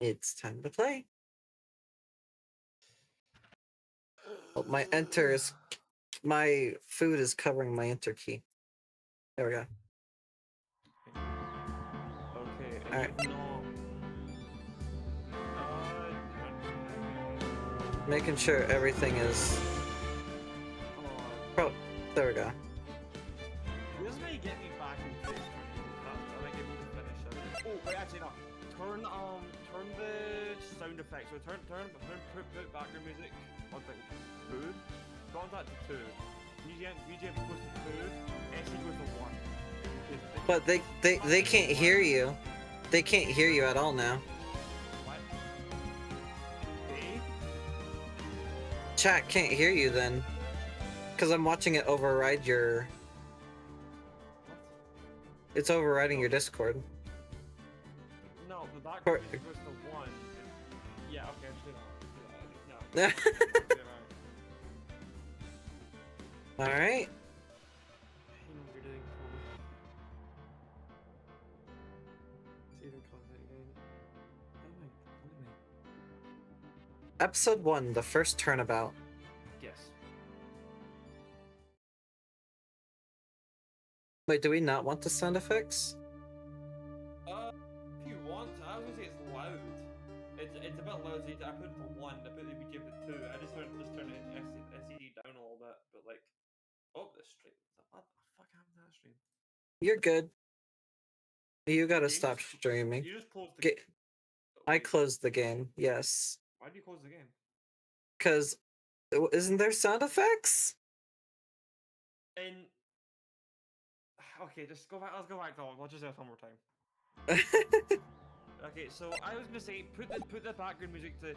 It's time to play. Oh, my enter is... My food is covering my enter key. There we go. Okay, and Alright. you've not... Making sure everything is... Oh, there we go. This may get me back into this tournament. I might get me to finish it. Oh, wait, actually no. Turn the sound effects. So put background music on like 2. Go on that to 2. BGM goes to 2. SE goes to 1. But they can't hear you. They can't hear you at all now. What? They? Chat can't hear you then. Because I'm watching it override your... What? It's overriding your Discord. No, the background music goes to 1. Yeah, okay, do that. No. Alright. I know what you're doing, Kobe. Saving content again. What am I? Episode 1, the first turnabout. Yes. Wait, do we not want the sound effects? If you want, I was gonna say it's loud. It's a bit loud. So I put it to 1. I put the BGM to 2. I just turn it SCD down a little bit, but like, oh, this stream. What the fuck happened to that stream? You're good. You gotta You stop just- streaming. You just closed the. I closed the game, yes. Why do you close the game? Because, isn't there sound effects? And okay, just go back. Let's go back to it. We'll just do it one more time. Okay, so I was gonna say put the background music to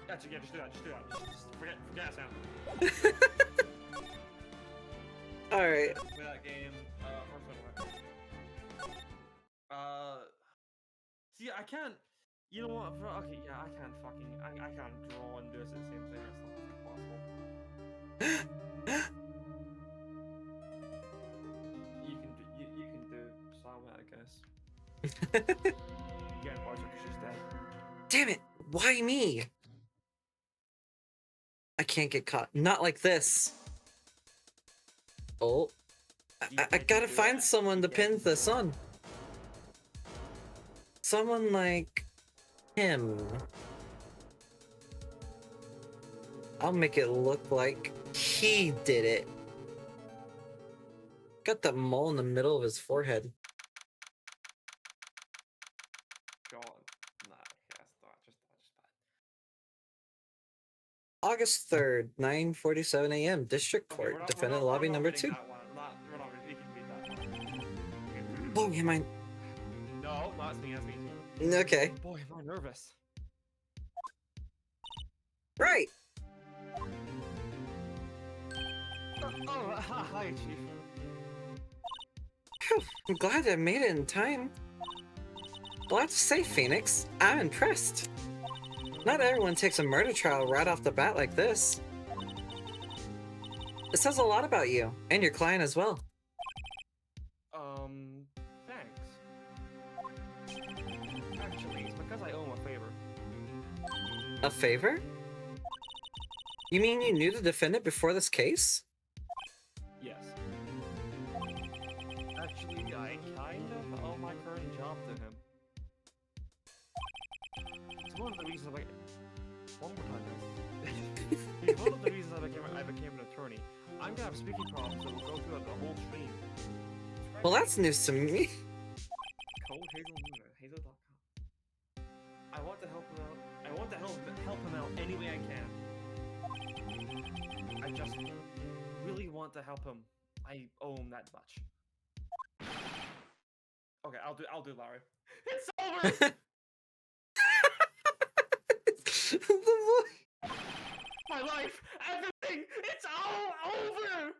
Actually, yeah, just do that. Just forget sound. All right. Play that game. First one. See, I can't. You know what? Okay, yeah, I can't fucking. I can't draw and do this at the same thing. It's not possible. You can do Salma, I guess. Yeah, voice actor's just dead. Damn it! Why me? I can't get caught. Not like this. Oh. I gotta find someone to pin this on. Someone like him. I'll make it look like he did it. Got the mole in the middle of his forehead. God, nah, yeah, it's not just bad. August 3rd, 9:47 a.m. District Court, defendant lobby number 2. We can beat that. Oh, am I? No, that's me. Okay. Boy, am I nervous. Right. Oh, hi, Chief. Phew, I'm glad I made it in time. Well, I have to say, Phoenix, I'm impressed. Not everyone takes a murder trial right off the bat like this. It says a lot about you, and your client as well. Thanks. Actually, it's because I owe him a favor. A favor? You mean you knew the defendant before this case? Yes. Actually, I kind of owe my current job to him. It's one of the reasons one more time, guys. It's one of the reasons I became an attorney. I'm gonna have speaking problems that will go throughout the whole stream. Well, that's news to me. Hazel.com. I want to help him out. I want to help him out any way I can. I just really want to help him. I owe him that much. Okay, I'll do Larry. It's over! My life! Everything! It's all over!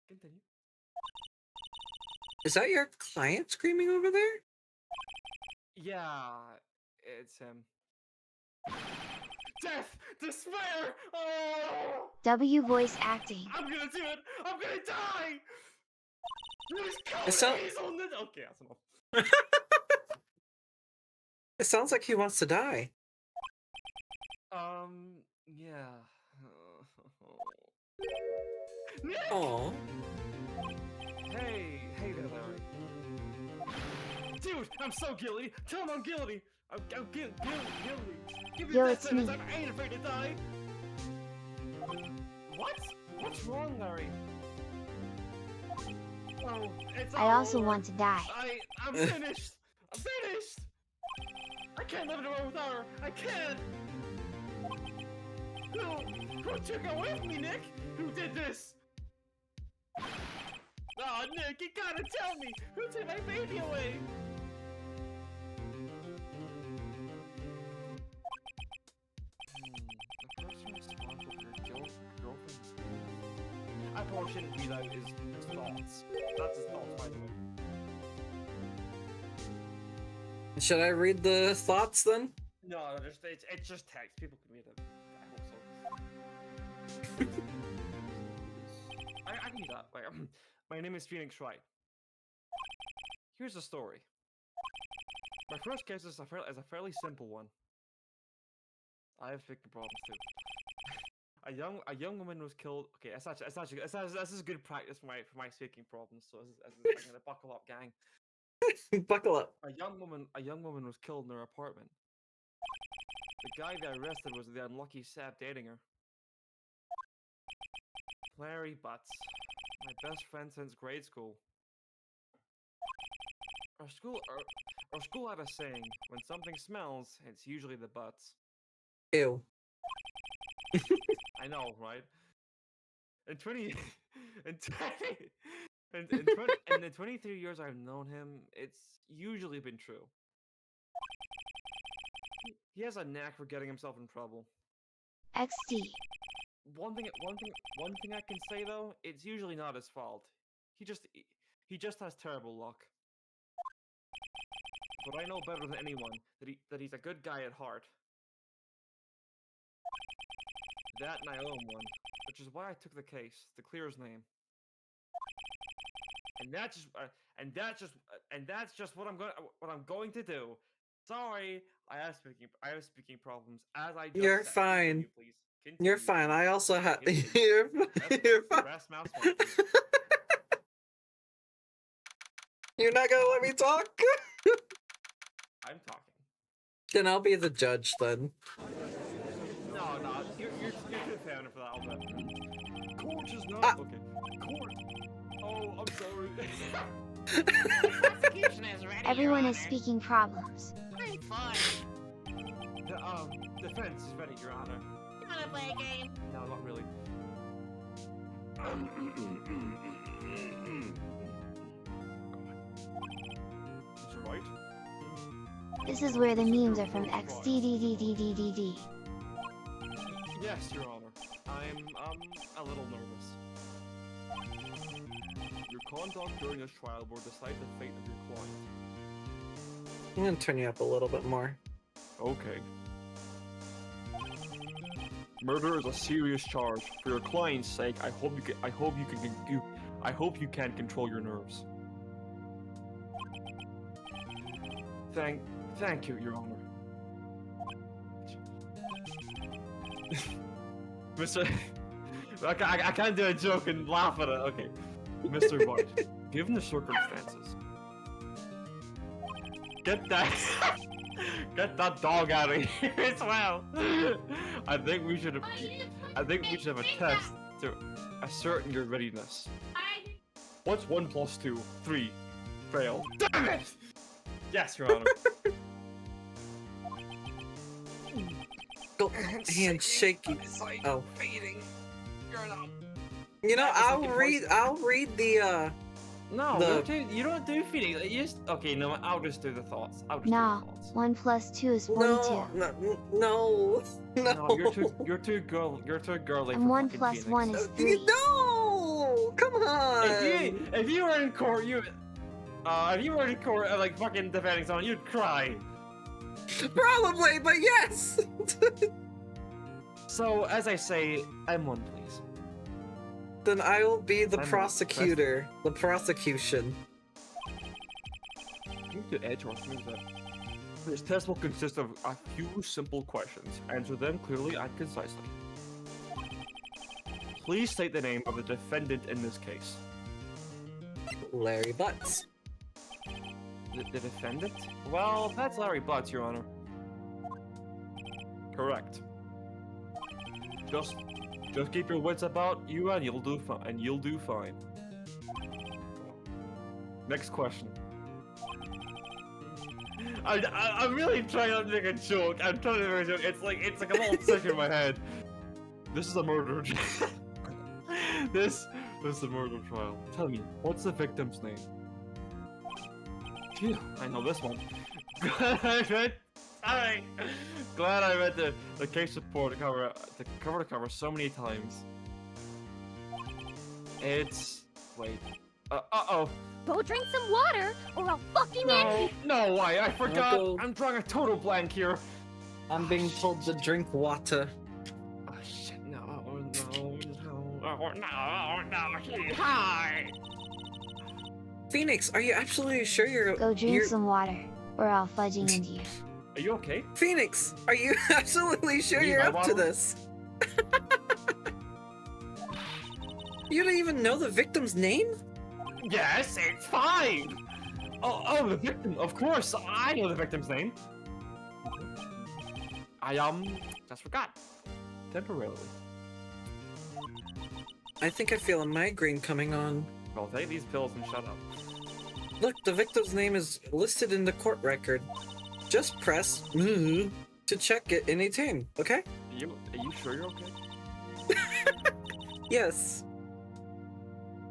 Continue. Is that your client screaming over there? Yeah, it's him. Death! Despair! Oh! W voice acting. I'm gonna do it! I'm gonna die! It, so Okay, that's enough. it sounds like he wants to die. Yeah. Oh. Hey there, Larry. Dude, I'm so guilty. Tell him I'm guilty. I'm guilty. Give me Yo, that it's sentence. me. I ain't afraid to die. What? What's wrong, Larry? Oh, it's I all also over. want to die. I'm finished. I'm finished. I can't live in a world without her. I can't. Who took away from me, Nick? Who did this? Oh, Nick, you gotta tell me! Who took my baby away? The person responsible for your girlfriend's death? I probably shouldn't read out his thoughts. That's his thoughts, by the way. Should I read the thoughts then? No, it's just text. People can read it. I hope so. I can do that. Like, my name is Phoenix Wright. Here's the story. My first case is a fairly simple one. I have speaking problems too. A young woman was killed. Okay, this is good practice for my speaking problems. So I'm gonna buckle up, gang. Buckle up. A young woman was killed in her apartment. The guy they arrested was the unlucky sap dating her. Larry Butts, my best friend since grade school. Our school had a saying: when something smells, it's usually the butts. Ew. I know, right? In the 23 years I've known him, it's usually been true. He has a knack for getting himself in trouble. XD. One thing I can say though, it's usually not his fault. He just has terrible luck. But I know better than anyone that he's a good guy at heart. That and I owe him one, which is why I took the case to clear his name. And that's just what I'm going to do. Sorry, I have speaking problems. As I just You're said. fine. Continue, please. Continue. You're fine. I also have. Continue. You're fine. Press mouse button. You're not gonna let me talk? I'm talking. Then I'll be the judge then. No, you're too feminine for that. I'll bet. Court is not okay. Court. Oh, I'm sorry. Prosecution is ready, Everyone Your is Honor. speaking problems. I'm fine. The defense is ready, Your Honor. You wanna play a game? No, not really. Is it right? This is where the memes are from XDDDDDDD. Yes, Your Honor. I'm a little nervous. Your conduct during this trial will decide the fate of your client. I'm gonna turn you up a little bit more. Okay. Murder is a serious charge. For your client's sake, I hope you can control your nerves. Thank you, Your Honor. Mr. I can't do a joke and laugh at it. Okay, Mr. White, given the circumstances, get that dog out of here as well. I think we should have a test to ascertain your readiness. What's 1 + 2? 3. Fail. Damn it! Yes, Your Honor. Go hand shaky. Oh. Fading. You're not. You know, That is I'll like read the No, you don't do feeding. You just okay. No, I'll just do the thoughts. I'll just No, do the thoughts. 1 + 2 is 42. No. No, you're too girly. And for 1 fucking + 1 Phoenix. is 3. No! Come on! If you were in court, like fucking defending someone, you'd cry. Probably, but yes! So, as I say, M1, please. Then I will be the I'm prosecutor. The prosecution. I think the edge or something like that. This test will consist of a few simple questions. Answer them clearly and concisely. Please state the name of the defendant in this case. Larry Butts. The defendant? Well, that's Larry Butts, Your Honor. Correct. Just keep your wits about you, and you'll do fine. And you'll do fine. Next question. I'm really trying not to make a joke. I'm trying to make a joke. It's like a little sick in my head. This is a murder. This is a murder trial. Tell me, what's the victim's name? Phew, I know this one. Alright. Glad I read the case report to cover so many times. It's wait. Uh-oh. Go drink some water, or I'll fucking end you. No, why? I forgot. Go. I'm drawing a total blank here. I'm being told to drink water. Oh shit! No! Hi. Phoenix, are you absolutely sure you're... Go drink some water, or I'll fudging into you. Are you okay? Phoenix, are you absolutely sure Need you're my up to bottle? this? You don't even know the victim's name? Yes, it's fine. Oh, the victim. Of course, I know the victim's name. I just forgot. Temporarily. I think I feel a migraine coming on. Well, take these pills and shut up. Look, the victim's name is listed in the court record. Just press to check it anytime, okay? Are you sure you're okay? Yes.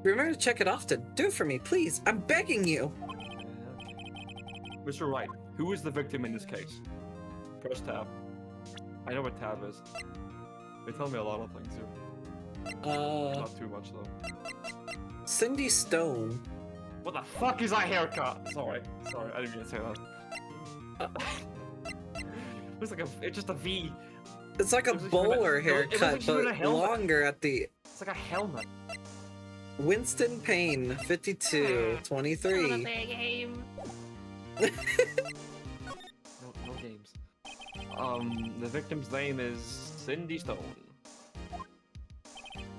Remember to check it often. Do it for me, please. I'm begging you. Mr. Wright, who is the victim in this case? Press tab. I know what tab is. They tell me a lot of things here. Not too much though. Cindy Stone. What the fuck is that haircut? Sorry, I didn't mean to say that. It's just a V. It's like a It was like bowler she was haircut, wearing a but helmet. longer at the... It's like a helmet. Winston Payne, 52, 23. Wanna play a game? No games. The victim's name is Cindy Stone.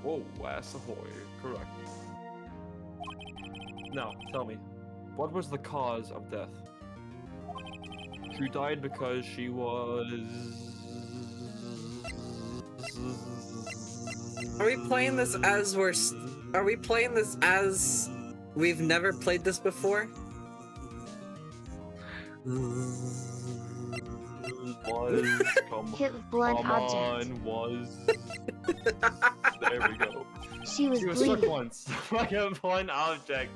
Whoa, Ahoy. Correct. Now, tell me, what was the cause of death? She died because she was... Are we playing this as Are we playing this as we've never played this before? Hit with blunt object. There we go. She was She was struck bleeding. once. Like a blunt object.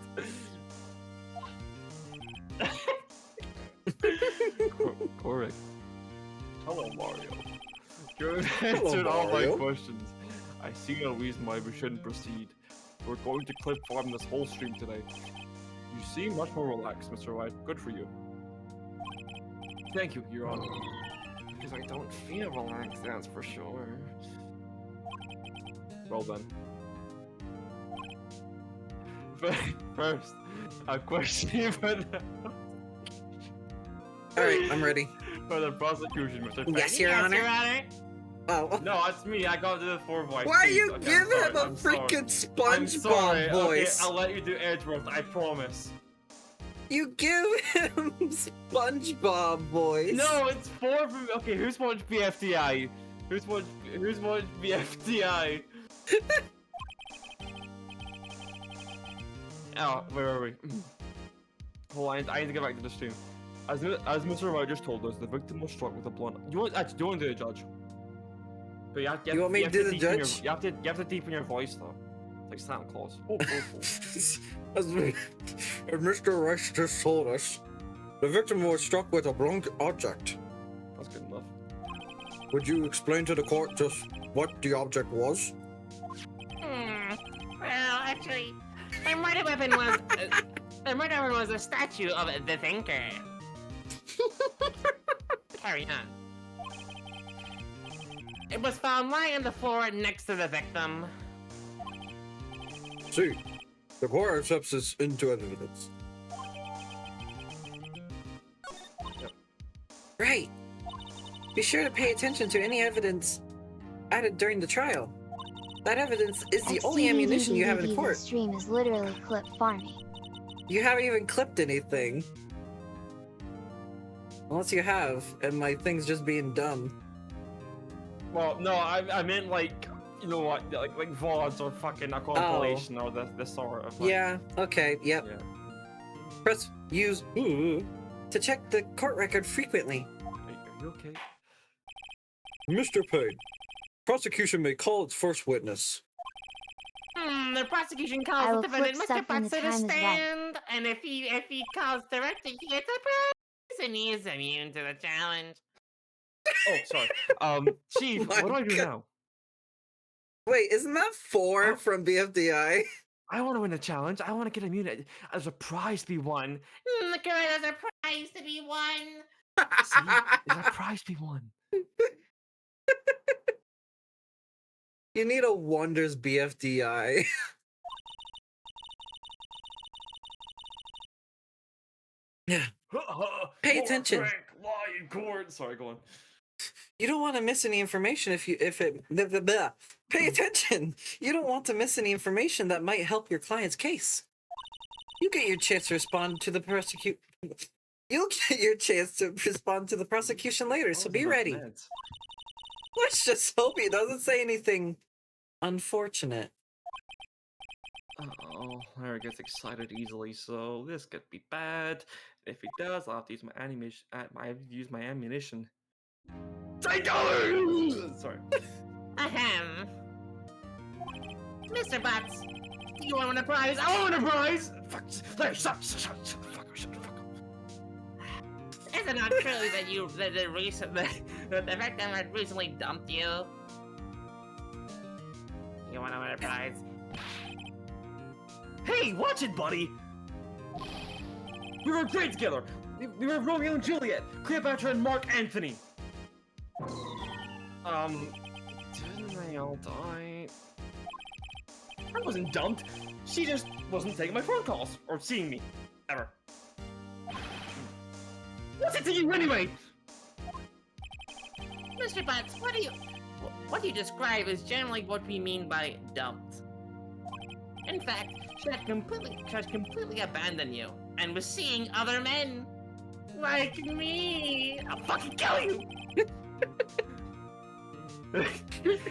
Correct. Hello, Mario. You have answered all my Mario. questions. I see no reason why we shouldn't proceed. We're going to clip farm this whole stream today. You seem much more relaxed, Mr. White. Good for you. Thank you, Your Honor. Because I don't feel relaxed, that's for sure. Well then. First, a question for the... Alright, I'm ready. For the prosecution, Mr. Yes, Fenn. Your Honor. Your Honor. Oh. No, it's me. I got to the 4 voice. Why Please. you Okay, give I'm sorry, him a I'm sorry. freaking I'm sorry. SpongeBob voice? Okay, I'll let you do Edgeworth, I promise. You give him SpongeBob voice. No, it's 4 from... Okay, who's watched BFDI? Who's watched BFDI? Oh, where are we? Hold on, I need to get back to the stream. As Mr. Wright just told us, the victim was struck with a blunt... You want to do the judge? But you want me to do the judge? You have to deepen your voice though. Like Santa Claus. Oh. As Mr. Rice just told us, the victim was struck with a blunt object. That's good enough. Would you explain to the court just what the object was? Well, actually, the murder weapon was a statue of the thinker. Carry on. It was found lying on the floor next to the victim. see. The court accepts this into evidence. Yep. Right. Be sure to pay attention to any evidence added during the trial. That evidence is the only ammunition you have in court. This stream is literally clip farming. You haven't even clipped anything. Unless you have, and my thing's just being dumb. Well, no, I meant like, you know what, like VODs or fucking a compilation or this sort of. Like, Yeah. Okay. Yep. Yeah. Press use to check the court record frequently. Are you okay? Mr. Payne, prosecution may call its first witness. The prosecution I calls will the defendant flip Mr. stuff when Butts the to the time is right. stand, and if he calls directly, he gets a prize, and he is immune to the challenge. Oh, sorry. Chief, My what do I do God. now? Wait, isn't that 4 from BFDI? I want to win a challenge. I want to get immunity. There's a prize to be won. Look around, there's a prize to be won. See, there's a prize to be won. You need a Wonders BFDI. Yeah. Pay More attention. prank, lie in court. Sorry, go on. You don't want to miss any information Pay attention. You don't want to miss any information that might help your client's case. You get your chance to respond to the You'll get your chance to respond to the prosecution later, so be ready. Let's just hope he doesn't say anything unfortunate. Oh, Larry gets excited easily, so this could be bad. If he does, I'll have to use my animation. My ammunition. $10. Sorry. Ahem. Mr. Butts, do you want a prize? I want a prize! Fuck! Larry, shut the fuck up! Is it not true that the victim had recently dumped you? You want to win a prize? Hey, watch it, buddy! We were great together! We were Romeo and Juliet! Cleopatra and Mark Antony! Didn't they all die? I wasn't dumped! She just wasn't taking my phone calls, or seeing me. Ever. What's it to you anyway? Mr. Butts, what you describe is generally what we mean by dumped. In fact, she had completely abandoned you and was seeing other men. Like me. I'll fucking kill you!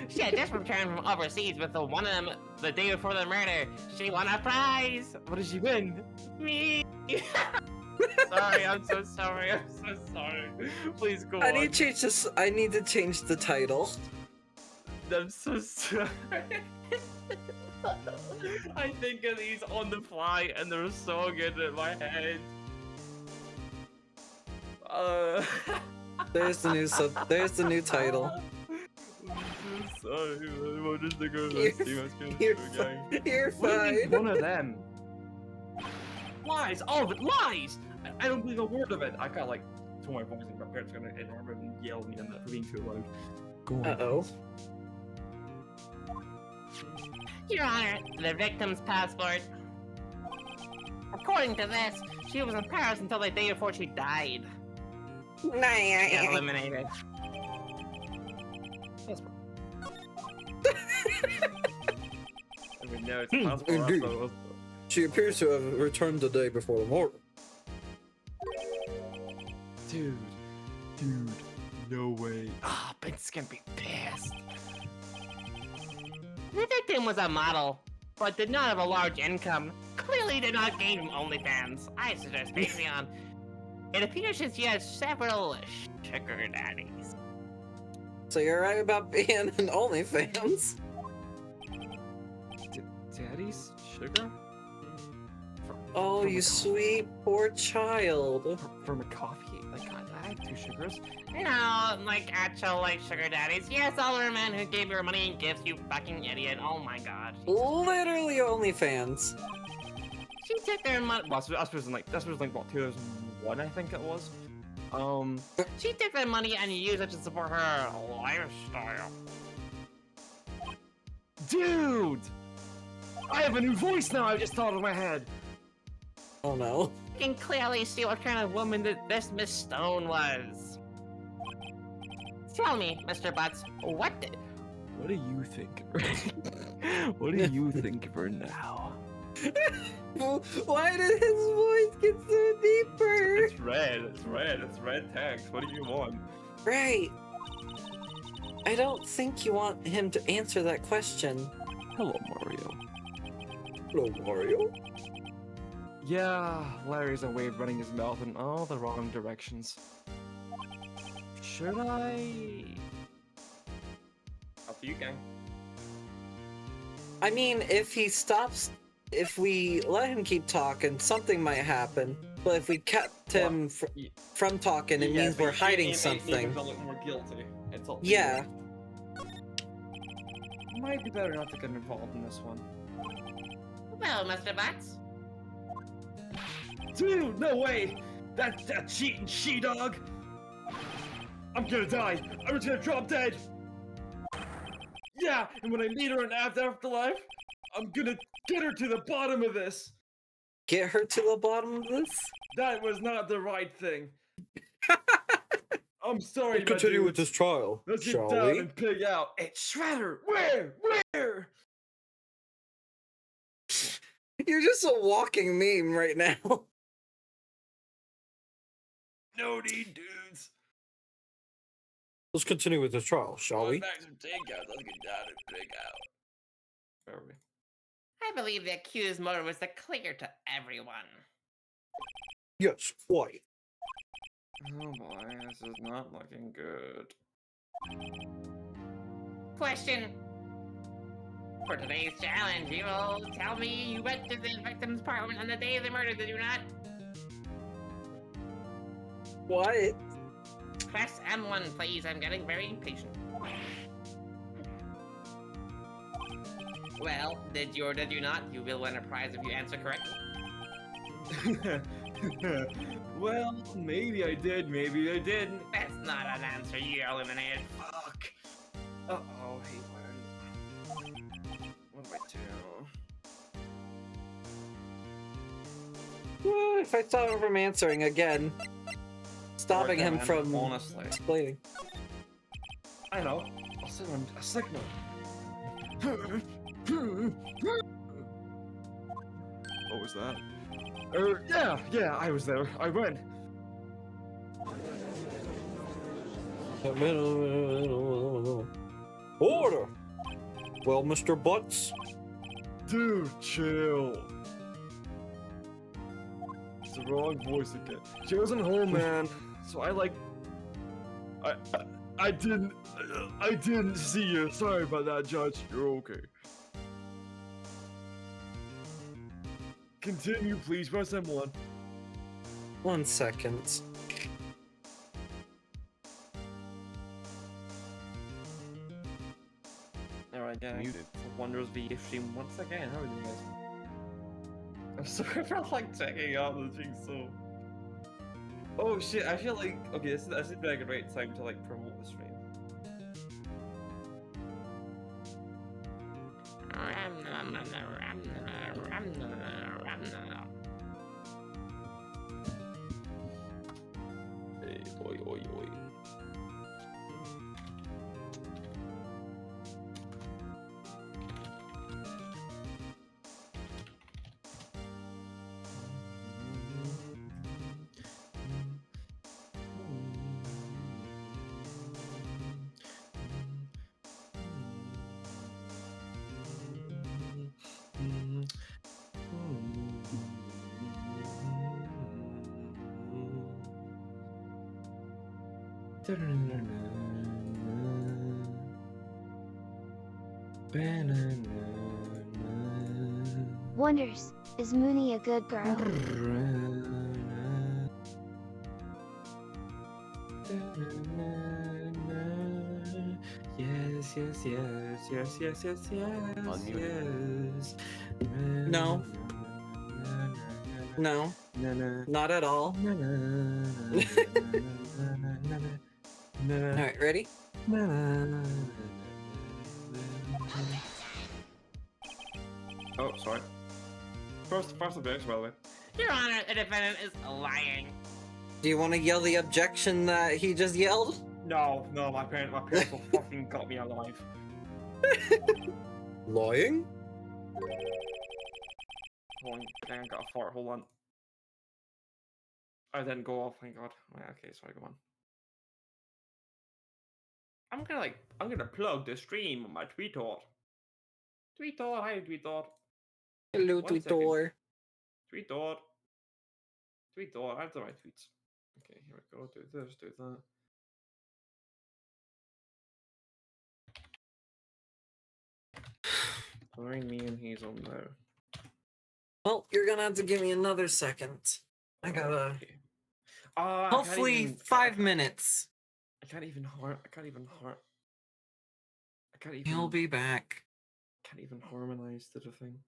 She had just returned from overseas with one of them the day before the murder. She won a prize! What did she win? Me! Sorry, I'm so sorry, I'm so sorry. Please go I on. need to change this. I need to change the title. I'm so sorry. I think of these on the fly and they're so good in my head. There's the new there's the new title. I'm so sorry, man. What is the girl You're- that's doing? I was You're, gonna you're What do you mean, fine. one of them? Lies! All of it! Lies! I don't believe a word of it! I got like told my voice and my parents are gonna ignore me and yell at me and for being too loud. Go on. Uh-oh. Your Honor, the victim's passport. According to this, she was in Paris until the day before she died. She got eliminated. Passport. I mean, no, it's a passport. Indeed. That's what it was. She appears to have returned the day before the murder. Dude, no way. Ah, Ben's gonna be pissed. The victim was a model, but did not have a large income. Clearly did not gain from OnlyFans. I suggest Patreon. It appears that she has several sugar daddies. So you're right about being an OnlyFans. Daddy's sugar? Oh, From you a sweet poor child. From a coffee? Like, I have 2 sugars. No, like actual sugar daddies. Yes, older men who gave her money and gifts, you fucking idiot. Oh my god. Literally OnlyFans. She took their money. Well, that was like what, 2001, I think it was. She took their money and used it to support her lifestyle. Dude! I have a new voice now. I just thought of my head. Oh no. You can clearly see what kind of woman this Miss Stone was. Tell me, Mr. Butts, what did... What do you think of her? What do you think of her now? Why did his voice get so deeper? It's red. It's red. It's red text. What do you want? Right. I don't think you want him to answer that question. Hello, Mario. Hello, Mario. Yeah, Larry's away running his mouth in all the wrong directions. Should I? Up to you, gang. I mean, if he stops, if we let him keep talking, something might happen. But if we kept him from talking, it means we're hiding something. Look more guilty. It's all Yeah. Might be better not to get involved in this one. Well, Mr. Butts, Dude, no way! That cheating she-dog! I'm gonna die! I'm just gonna drop dead! Yeah, and when I meet her in Afterlife, I'm gonna get her to the bottom of this! Get her to the bottom of this? That was not the right thing. I'm sorry, Let's continue with this trial, Let's get shall down we? and pig out. It's Shredder! Where? You're just a walking meme right now. No need, dudes. Let's continue with this trial, shall we? Back some takeout. Let's get down and pig out. Where are we? I believe the accused motive was clear to everyone. Yes, quite. Oh boy, this is not looking good. Question. For today's challenge, you will tell me you went to the victim's apartment on the day of the murder, did you not? What? Press M1, please. I'm getting very impatient. Well, did you or did you not? You will win a prize if you answer correctly. Well, maybe I did, maybe I didn't. That's not an answer. You're eliminated. Fuck. Uh-oh, hey, what do I do? If I stop him from answering again, stopping him from honestly. explaining. I know. I'll send him a signal. What was that? Yeah, I was there. I went. Order! Well, Mr. Butts? Dude, chill. It's the wrong voice again. She wasn't home, man. So I didn't see you. Sorry about that, Judge. You're okay. Continue, please. Press M1. 1 second. Alright, gang. Muted. Wonders V stream once again. How are you guys? I'm sorry for checking out the jigsaw. Oh shit! I feel like this is like a great time to promote the stream. Hey, oi. Wonders, is Mooney a good girl? Yes. No. No. Not at all. Alright, ready? Oh, sorry. First objection, by the way. Your Honor, the defendant is lying. Do you want to yell the objection that he just yelled? No, my parents will fucking got me alive. Lying? Hold on, I got a fart, hold on. I didn't go off, thank God. Right, okay, sorry, go on. I'm gonna plug the stream on my TwitchVOD. TwitchVOD, hi TwitchVOD. Hello, 1 second. Twitter. TwitchVOD. TwitchVOD, I've done my tweets. Okay, here we go, do this, do that. Blurring me and Hazel now. Well, you're gonna have to give me another second. I gotta. Okay. I Hopefully, can't even, 5 minutes. I can't even heart. I can't even. He'll be back. Can't even harmonize to the thing.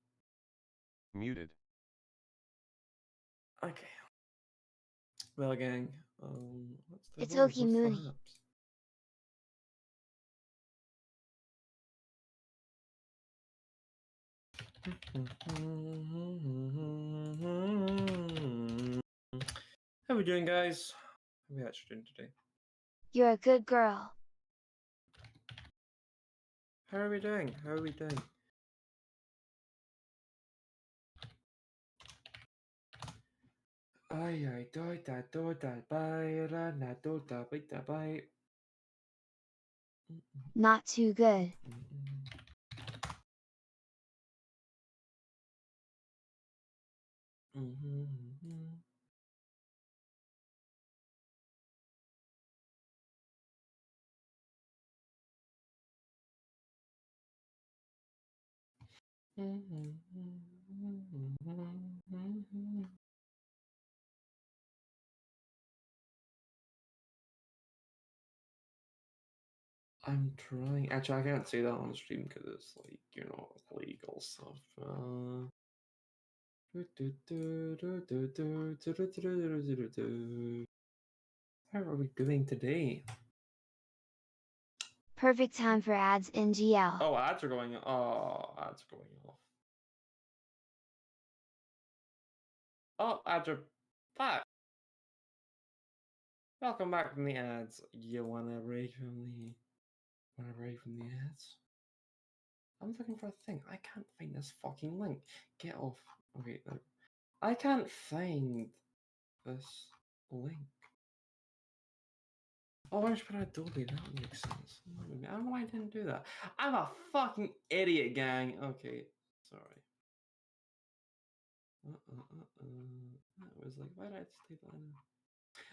Muted. Okay. Well, gang. What's the It's word? Okie What's the Mooney. haps? How are we doing, guys? How are we actually doing today? You're a good girl. How are we doing? How are we doing? Ay, ay, do da do da bye, ra na do da bye da bye. Not too good. I'm trying. Actually, I can't say that on stream because it's like, you know, legal stuff. How are we doing today? Perfect time for ads in GL. Oh, ads are going. Oh, ads are going off. Oh, ads are back. Welcome back from the ads. You wanna break from the ads? I'm looking for a thing. I can't find this fucking link. Get off. Okay, no. I can't find this link. Oh, I just put Adobe. That would make sense. I don't know why I didn't do that. I'm a fucking idiot, gang. Okay, sorry. That was like, why did I just take that in?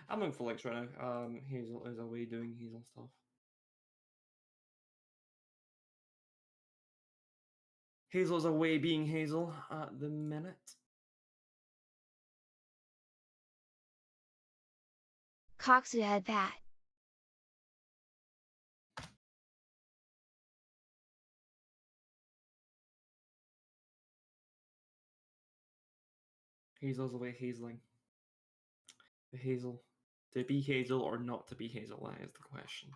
I'm looking for links right now. Hazel is away doing Hazel stuff. Hazel's away being Hazel at the minute. Coxu head pat. Hazel's away hazeling. The Hazel. To be Hazel or not to be Hazel, that is the question.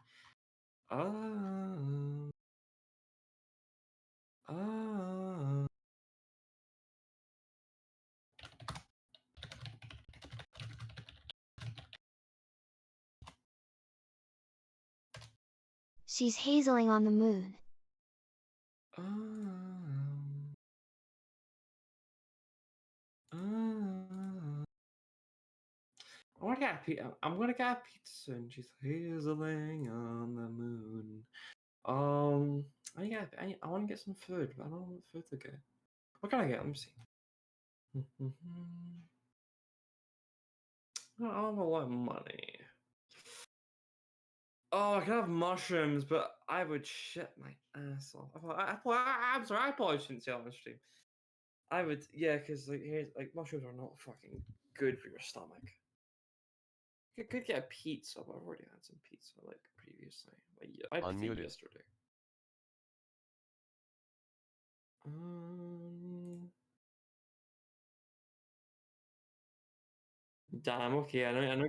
She's hazeling on the moon. I'm gonna get a pizza and she's hazeling on the moon. I want to get some food, but I don't know what food to get. What can I get? Let me see. I don't have a lot of money. Oh, I could have mushrooms, but I would shit my ass off. I'm sorry, I probably shouldn't say that on the stream. I would, yeah, because like here's like mushrooms are not fucking good for your stomach. I could get a pizza, but I've already had some pizza like previously. But yeah, I had Unmuted. yesterday. Damn. Okay, I know. I know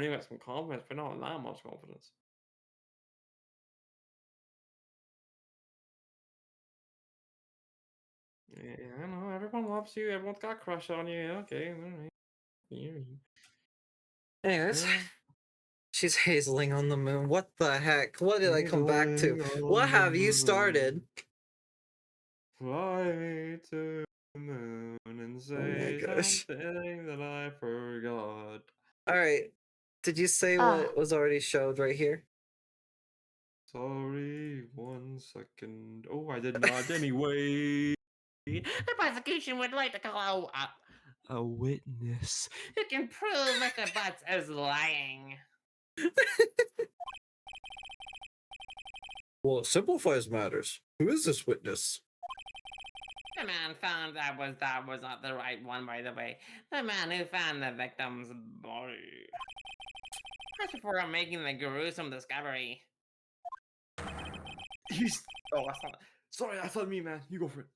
you got some confidence, but not that much confidence. Yeah, Yeah, I know. Everyone loves you. Everyone's got a crush on you. Okay, alright. Anyways, Yeah. she's hazeling on the moon. What the heck? What did I come back to? Hazeling What on have the you moon. started? Fly me to the moon and say gosh. something that I forgot. All right. Did you say what was already showed right here? Sorry, 1 second. Oh, I did not. Anyway, The prosecution would like to call up a witness. who can prove Mr. Butts is lying. Well, it simplifies matters. Who is this witness? The man found that was not the right one, by the way. The man who found the victim's body. Just before making the gruesome discovery. He's. Oh, that's not. Sorry, that's not me, man. You go for it.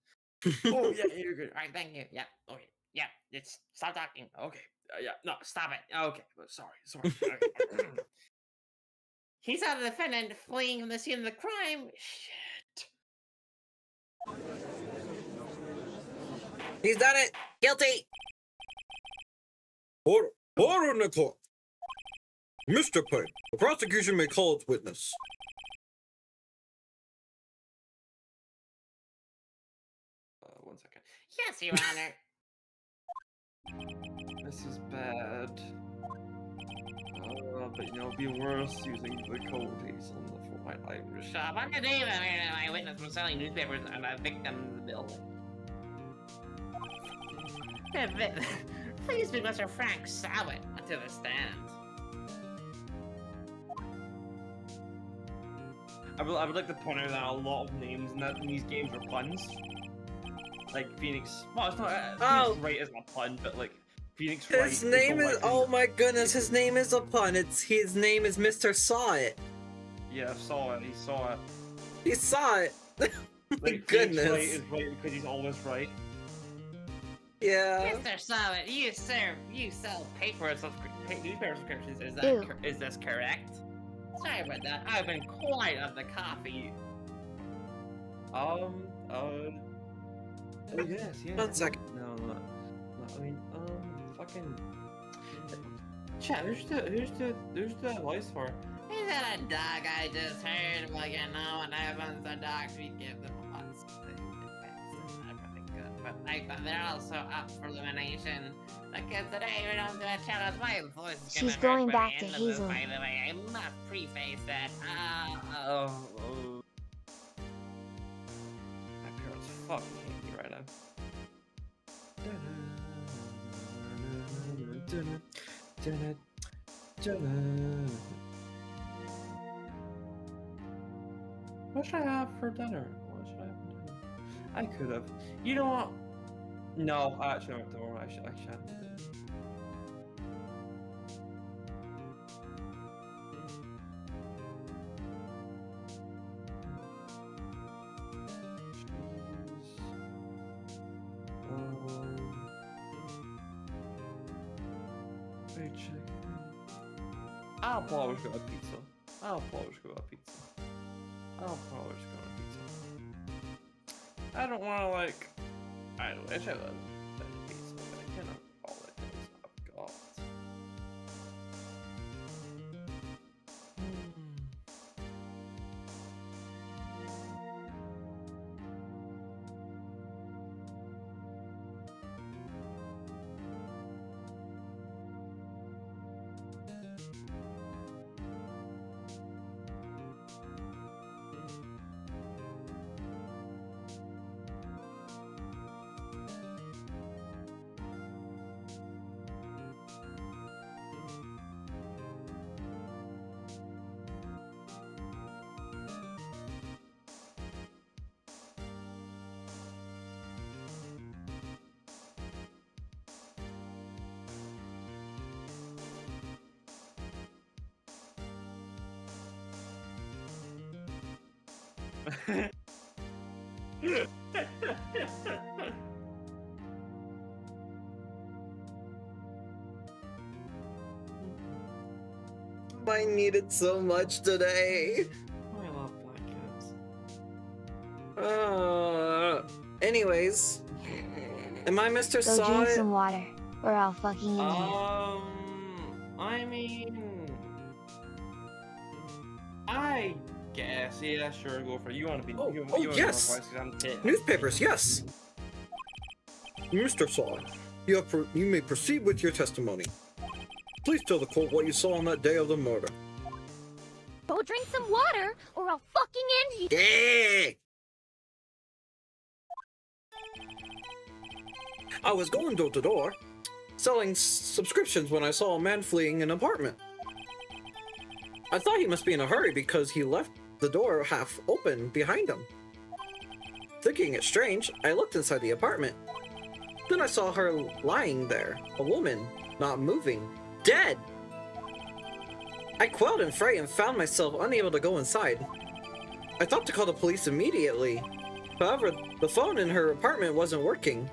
Oh, yeah, you're good. Alright, thank you. Yeah, okay. Yeah, it's stop talking. Okay. Yeah, no. Stop it. Okay, but sorry. Okay. He saw the defendant fleeing from the scene of the crime. Shit. He's done it. Guilty. Order in the court. Mr. Payne, the prosecution may call its witness. One second. Yes, Your Honor. This is bad. But you know, it'd be worse using the code piece on the Fort Irish. Shop on the day that my witness was selling newspapers on a victim's building. Please bring Mr. Frank Sawit to the stand. I would like to point out that a lot of names in these games are puns. Like Phoenix. Well, it's not. Phoenix Wright isn't a pun, but like Phoenix Wright. His name is. Oh my goodness! His name is a pun. His name is Mr. Saw It. Yeah, saw it. He saw it. He saw it. My Like, goodness. Phoenix Wright is right because he's always right. Yeah. Mr. Sawit, you sell paper newspaper subscriptions. Is this correct? Sorry about that. I've been quiet of the coffee. Oh yes, yeah. 1 second. No. I mean, fucking. Chat. Who's the voice for? Is that a dog I just heard? Well, you know what happens to dogs, we give them lots of things. It's not really good, but they're also up for elimination. Because today we don't do a challenge. My voice is She's gonna going hurt by back the to end of this, Hazel. by the way, I must preface that. Oh. My parents fucking hate me right now. What should I have for dinner? I could have. You know what? No, actually, don't worry. I should have dinner. I'll probably just go with pizza. I don't want to like. I wish I was pizza, but I cannot call it because I've got. I needed so much today. I love black cats. Anyways, Am I Mr. Go Saw drink It? some water, or I'll fucking end you. I mean, I guess, yeah, sure, go for it. You want to be, Oh, you oh, wanna be yes. my voice 'cause I'm pissed. Newspapers, yes. Mr. Saw It, you may proceed with your testimony. Please tell the court what you saw on that day of the murder. Go drink some water, or I'll fucking end you. Yeah. I was going door to door, selling subscriptions when I saw a man fleeing an apartment. I thought he must be in a hurry because he left the door half open behind him. Thinking it strange, I looked inside the apartment. Then I saw her lying there, a woman, not moving, dead. I quelled in fright and found myself unable to go inside. I thought to call the police immediately. However, the phone in her apartment wasn't working.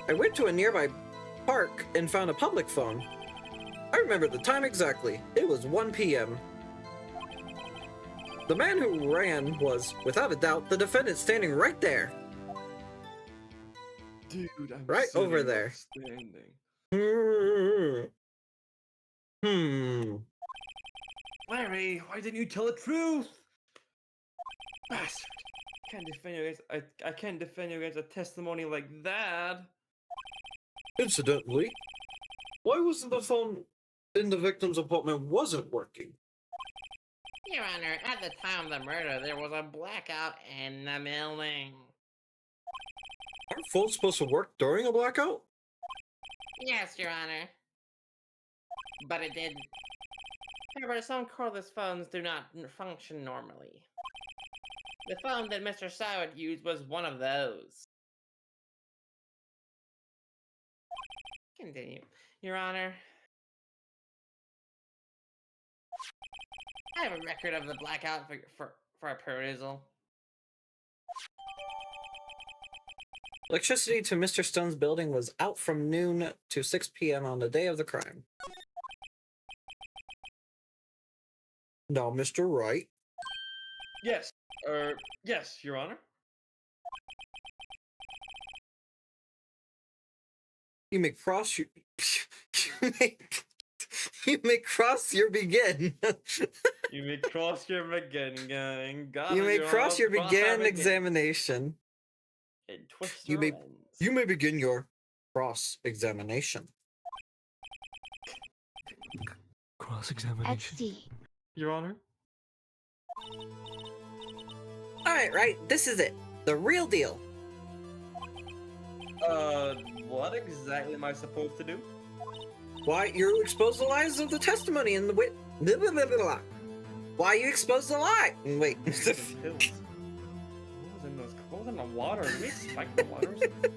I went to a nearby park and found a public phone. I remember the time exactly. It was 1 p.m. The man who ran was, without a doubt, the defendant standing right there. Dude, I'm Right over sitting, there. Standing. Larry, why didn't you tell the truth? Bastard. Can't defend you against, I can't defend you against a testimony like that. Incidentally, why wasn't the phone in the victim's apartment wasn't working? Your Honor, at the time of the murder, there was a blackout in the building. Aren't phones supposed to work during a blackout? Yes, Your Honor. But it did. However, some cordless phones do not function normally. The phone that Mr. Soward used was one of those. Continue. Your Honor. I have a record of the blackout for a perusal. Electricity to Mr. Stone's building was out from noon to 6 p.m. on the day of the crime. Now, Mr. Wright. Yes, yes, Your Honor. You may cross your... you may cross your begin. You may cross your begin. You may cross your begin examination. And twist You your may ends. you may begin your cross examination. Cross-examination. XD. Your Honor? Alright, right, this is it. The real deal. What exactly am I supposed to do? Why you expose the lies of the testimony and the wit. Blah, blah, blah, blah, blah. Why you expose the lie? Wait. Those hills. What was in the water? Did we spike the water or something?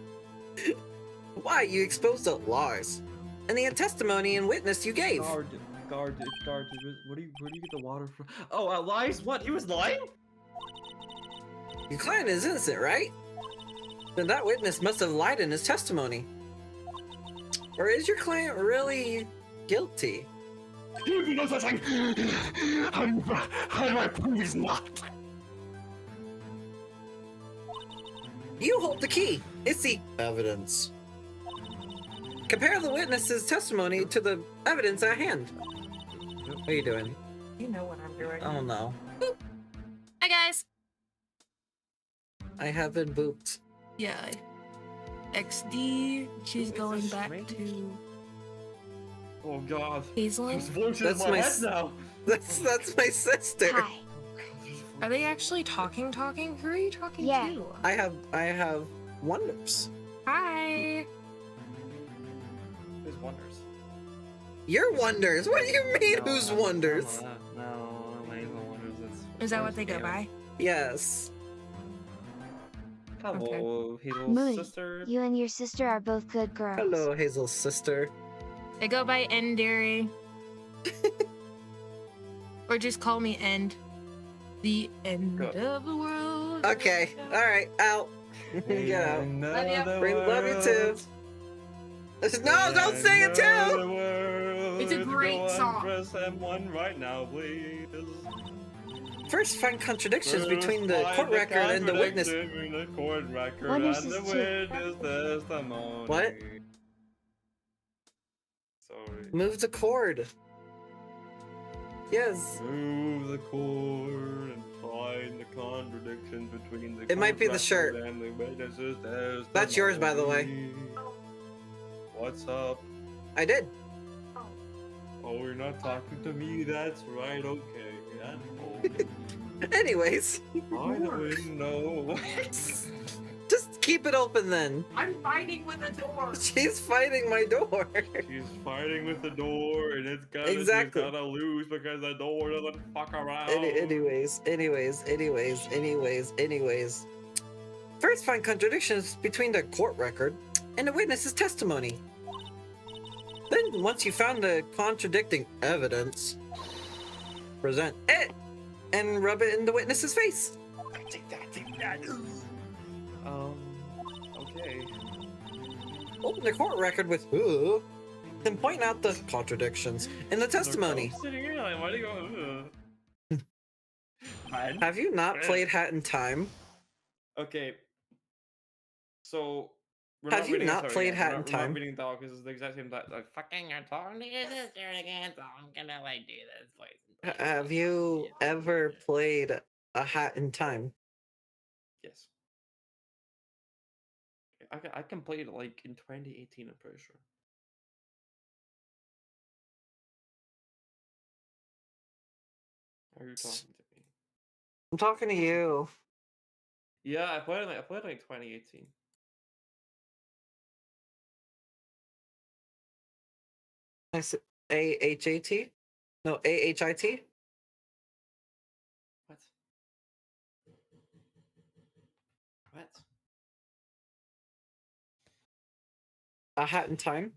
Why you expose the lies and the testimony and witness you gave. Guard, where do you get the water from? Oh, lies? What? He was lying? Your client is innocent, right? Then that witness must have lied in his testimony. Or is your client really guilty? You do no such thing! How do I prove he's not? You hold the key. It's the evidence. Compare the witness's testimony to the evidence at hand. What are you doing? You know what I'm doing. Oh no. Hi guys. I have been booped. Yeah. XD. She's Who is going this back strange? to Oh god. Hazelin. His voice That's is in my my head now. That's my sister. Hi. Are they actually talking? Who are you talking Yeah. to? I have wonders. Hi. Who's wonders? Your wonders. What do you mean? No, whose I- wonders? No, wonders. Is that what they go by? Yes. Hello, Hazel's Moody, sister. you and your sister are both good girls. Hello, Hazel's sister. They go by Endary. Or just call me End. The end Go. of the world. Okay. All right. Out. Get out. Love you too. No, don't sing it too. It's a great song. Press M1 right now, please. First, find contradictions between the court record and the witness. Between the court record What is and the this too? witness testimony. What? Sorry. Move the cord. Yes. Move the cord and find the contradictions between the It might be the court shirt. record and the witness's testimony. That's yours, by the way. What's up? I did. Oh, you're not talking to me? That's right, okay. That's cool. Anyways, By the window. just keep it open then. I'm fighting with the door. She's fighting my door. She's fighting with the door, and it's gonna, Exactly. she's gonna lose because the door doesn't fuck around. Anyways. First, find contradictions between the court record and the witness's testimony. Then, once you found the contradicting evidence, present it and rub it in the witness's face. Take that. Okay. Open the court record with then point out the contradictions in the testimony. Sitting here, like, why do you go? Man. Have you not played Hat in Time? Okay. So. We're Have you reading- not sorry, played guys, Hat we're in not- we're Time? not reading that because it's the exact same. Like, Fucking you're talking to your sister again, so I'm gonna like do this voice. Have you ever played a Hat in Time? yes. I completed it like in 2018. I'm pretty sure. Are you talking to me? I'm talking to you. Yeah, I played it like 2018. I said AHAT? No, AHIT? What? What? A Hat in Time?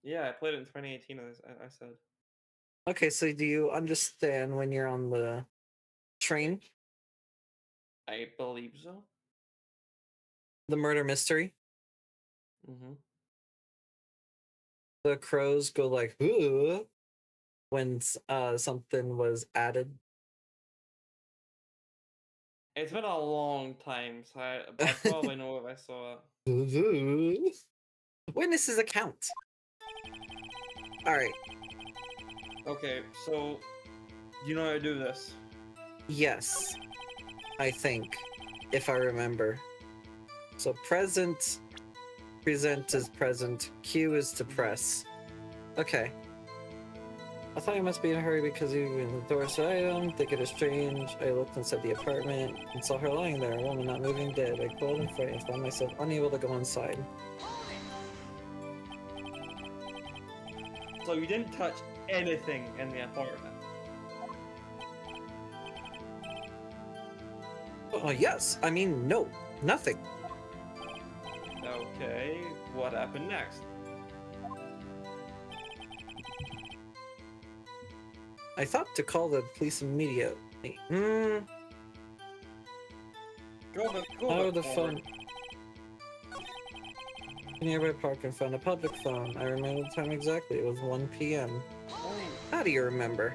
Yeah, I played it in 2018. I said. Okay, so do you understand when you're on the train? I believe so. The murder mystery? Mm-hmm. The crows go like, ooh, when something was added. It's been a long time, so I probably know if I saw it. Ooh. Witness's account. Alright, Okay, so you know how to do this. yes. I think, if I remember. So present is present, Q is to press. Okay. I thought you must be in a hurry because you were in the door, so I don't think it is strange. I looked inside the apartment and saw her lying there, a woman not moving, dead. I called and frightened, found myself unable to go inside. So you didn't touch anything in the apartment. Oh, yes. I mean, no. Nothing. Okay, what happened next? I thought to call the police immediately. Go Oh, the phone. phone. Nearby park and found a public phone. I remember the time exactly. It was 1 p.m. How do you remember?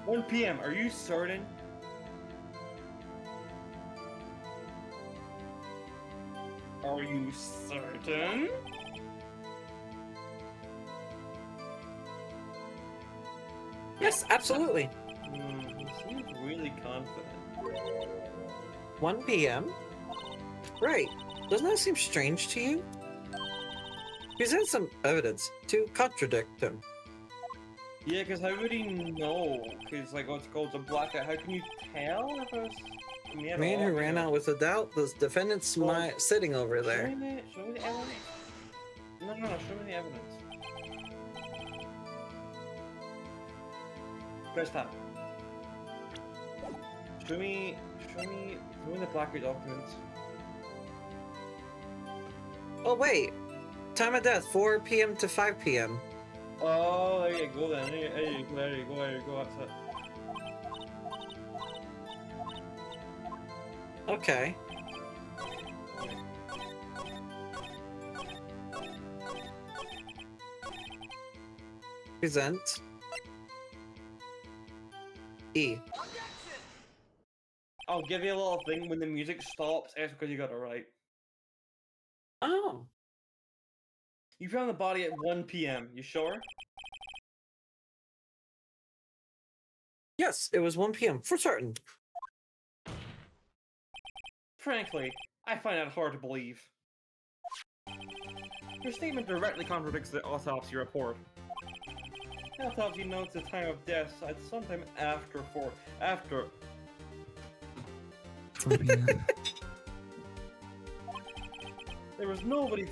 1 p.m. Are you certain? Are you certain? Yes, absolutely. He seems really confident. 1 p.m.? Right. Doesn't that seem strange to you? Present some evidence to contradict him. Yeah, because how would he know? Because, like, what's called a blackout. How can you tell if it's Man who ran out with a doubt, the defendant's sitting over there. Show me the evidence. No, show me the evidence. Press tab. Show me the blackout documents. Oh, wait. Time of death, 4 p.m. to 5 p.m. Oh, there you go then. There you go. That's it. Okay. Present. E. I'll give you a little thing when the music stops. It's because you got it right. Oh. You found the body at 1 p.m. You sure? Yes, it was 1 p.m. for certain. Frankly, I find that hard to believe. Your statement directly contradicts the autopsy report. The autopsy notes the time of death at sometime after 4 p.m. There was nobody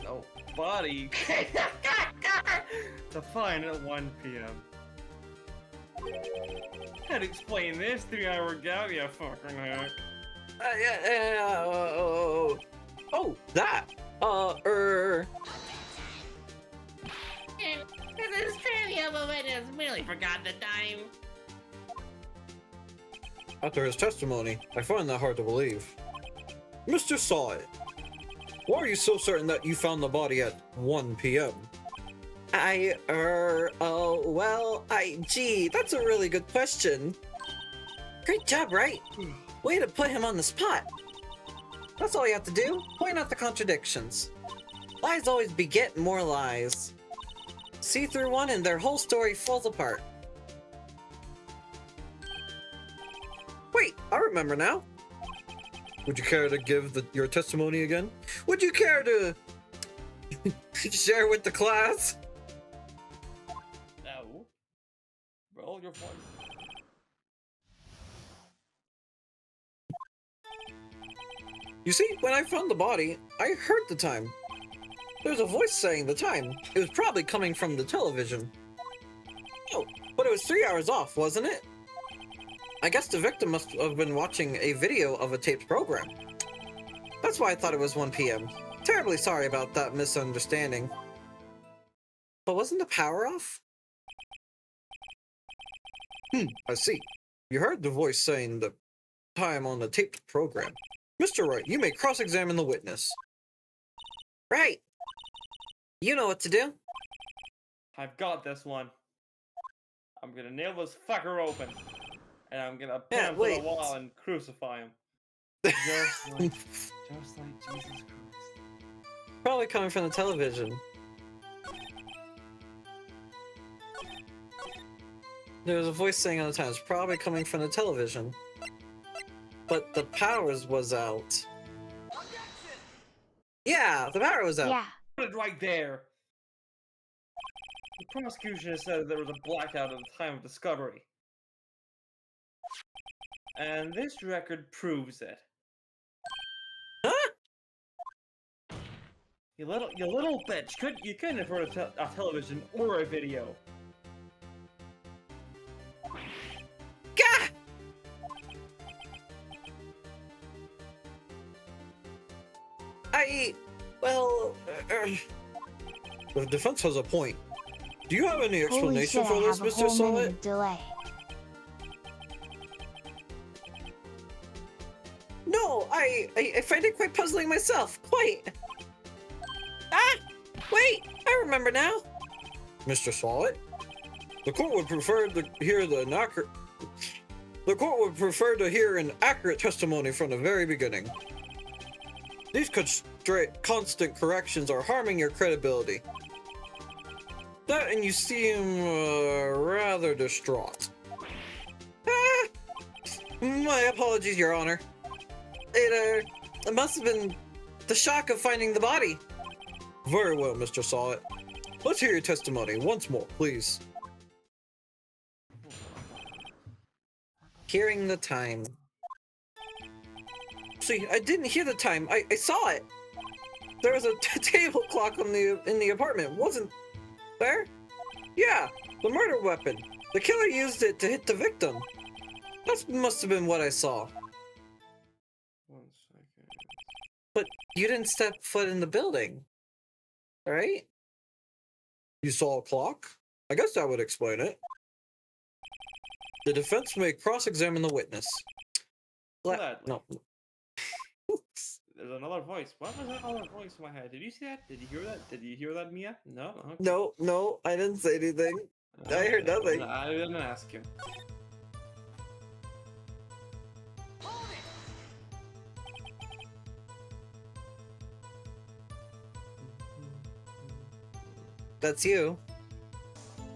no body to find at 1 p.m. Can't explain this 3-hour gap, you fucking heck. Oh, that. This trivia witness really forgot the time. After his testimony, I find that hard to believe. Mr. Saw It. Why are you so certain that you found the body at 1 p.m.? Gee, that's a really good question. Great job, right? Way to put him on the spot. That's all you have to do. Point out the contradictions. Lies always beget more lies. See through one and their whole story falls apart. Wait, I remember now. Would you care to give your testimony again? Would you care to share with the class? No. Roll your voice. You see, when I found the body, I heard the time. There was a voice saying the time. It was probably coming from the television. Oh, but it was 3 hours off, wasn't it? I guess the victim must have been watching a video of a taped program. That's why I thought it was 1 p.m. Terribly sorry about that misunderstanding. But wasn't the power off? I see. You heard the voice saying the time on the taped program. Mr. Wright, you may cross-examine the witness. Right. You know what to do. I've got this one. I'm gonna nail this fucker open. And I'm gonna pin him to the wall and crucify him. Just like Jesus Christ. Probably coming from the television. There was a voice saying on the time, it's probably coming from the television. But the powers was out. Yeah, the power was out. Yeah. Put it right there. The prosecution has said that there was a blackout at the time of discovery. And this record proves it. Huh? You little bitch! You couldn't have heard a television or a video. Gah! The defense has a point. Do you have any Holy explanation shit, for I this, have a Mr. whole Solid? minute delay. No, I find it quite puzzling myself. Quite. Ah! Wait! I remember now. Mr. Solid? The court would prefer to hear an accurate testimony from the very beginning. These constant corrections are harming your credibility. That and you seem rather distraught. Ah! My apologies, Your Honor. It must have been the shock of finding the body. Very well, Mr. Sawit. Let's hear your testimony once more, please. Hearing the time. See, I didn't hear the time. I saw it. There was a table clock in the apartment, wasn't there? Yeah, the murder weapon. The killer used it to hit the victim. That must have been what I saw. 1 second. But you didn't step foot in the building, right? You saw a clock? I guess that would explain it. The defense may cross-examine the witness. No. There's another voice. What was that other voice in my head? Did you see that? Did you hear that? Did you hear that, Mia? No? Okay. No, I didn't say anything. I heard nothing. I didn't ask you. That's you.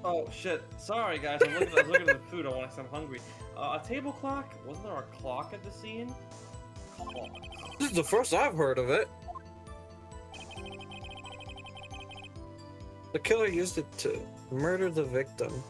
Oh shit! Sorry guys, I was looking at the food. I want because I'm hungry. A table clock? Wasn't there a clock at the scene? Clock. This is the first I've heard of it. The killer used it to murder the victim.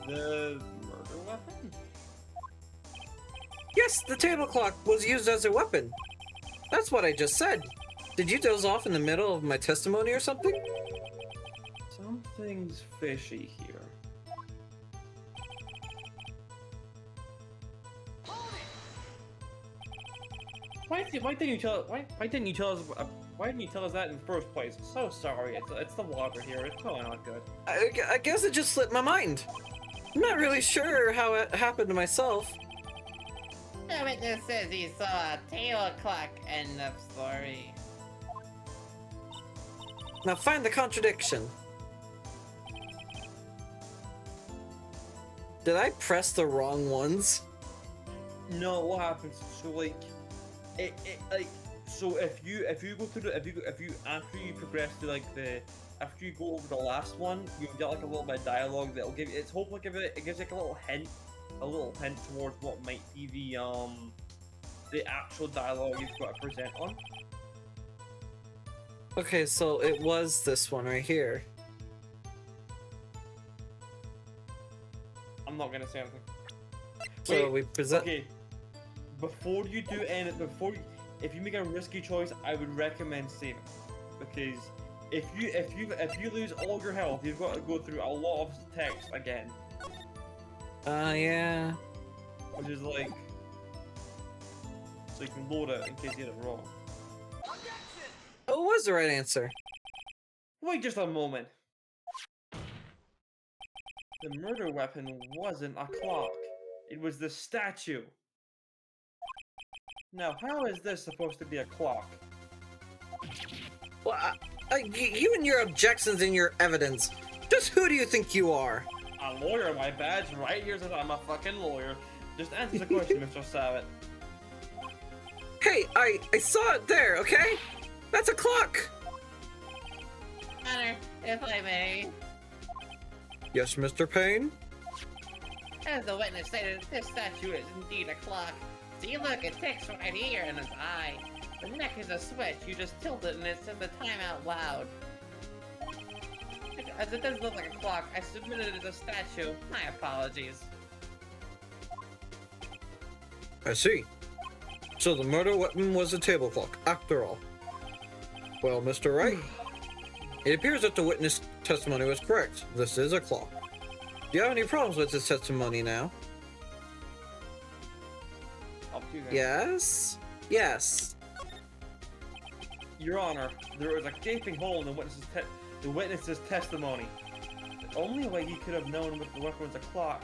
The murder weapon? Yes, the table clock was used as a weapon. That's what I just said. Did you doze off in the middle of my testimony or something? Something's fishy here. Why didn't you tell us that in the first place? So sorry. It's the water here. It's probably not good. I guess it just slipped my mind. I'm not really sure how it happened to myself. The witness says he saw a table clock. End of story. Now find the contradiction. Did I press the wrong ones? No, what happens? So like, so if you go through the after you progress to like after you go over the last one, you get like a little bit of dialogue that'll give you. It's hopefully it gives like a little hint towards what might be the actual dialogue you've got to present on. Okay, so it was this one right here. I'm not gonna say anything. So Wait, we present. Okay, before you do any, if you make a risky choice, I would recommend saving, because if you lose all your health, you've got to go through a lot of text again. Yeah. Which is like, so you can load it in case you get it wrong. Oh, it was the right answer. Wait just a moment. The murder weapon wasn't a clock. It was the statue. Now, how is this supposed to be a clock? Well, you and your objections and your evidence. Just who do you think you are? A lawyer, my badge right here says I'm a fucking lawyer. Just answer the question, Mr. Savitt. Hey, I saw it there, okay? That's a clock! Honor, if I may. Yes, Mr. Payne? As the witness stated, this statue is indeed a clock. See, look, it ticks right here in its eye. The neck is a switch. You just tilt it and it says the time out loud. As it does look like a clock, I submitted it as a statue. My apologies. I see. So the murder weapon was a table clock, after all. Well, Mr. Wright, it appears that the witness testimony was correct. This is a clock. Do you have any problems with this testimony now? Yes? Yes. Your Honor, there was a gaping hole in the witness's testimony. The only way he could have known what the weapon was a clock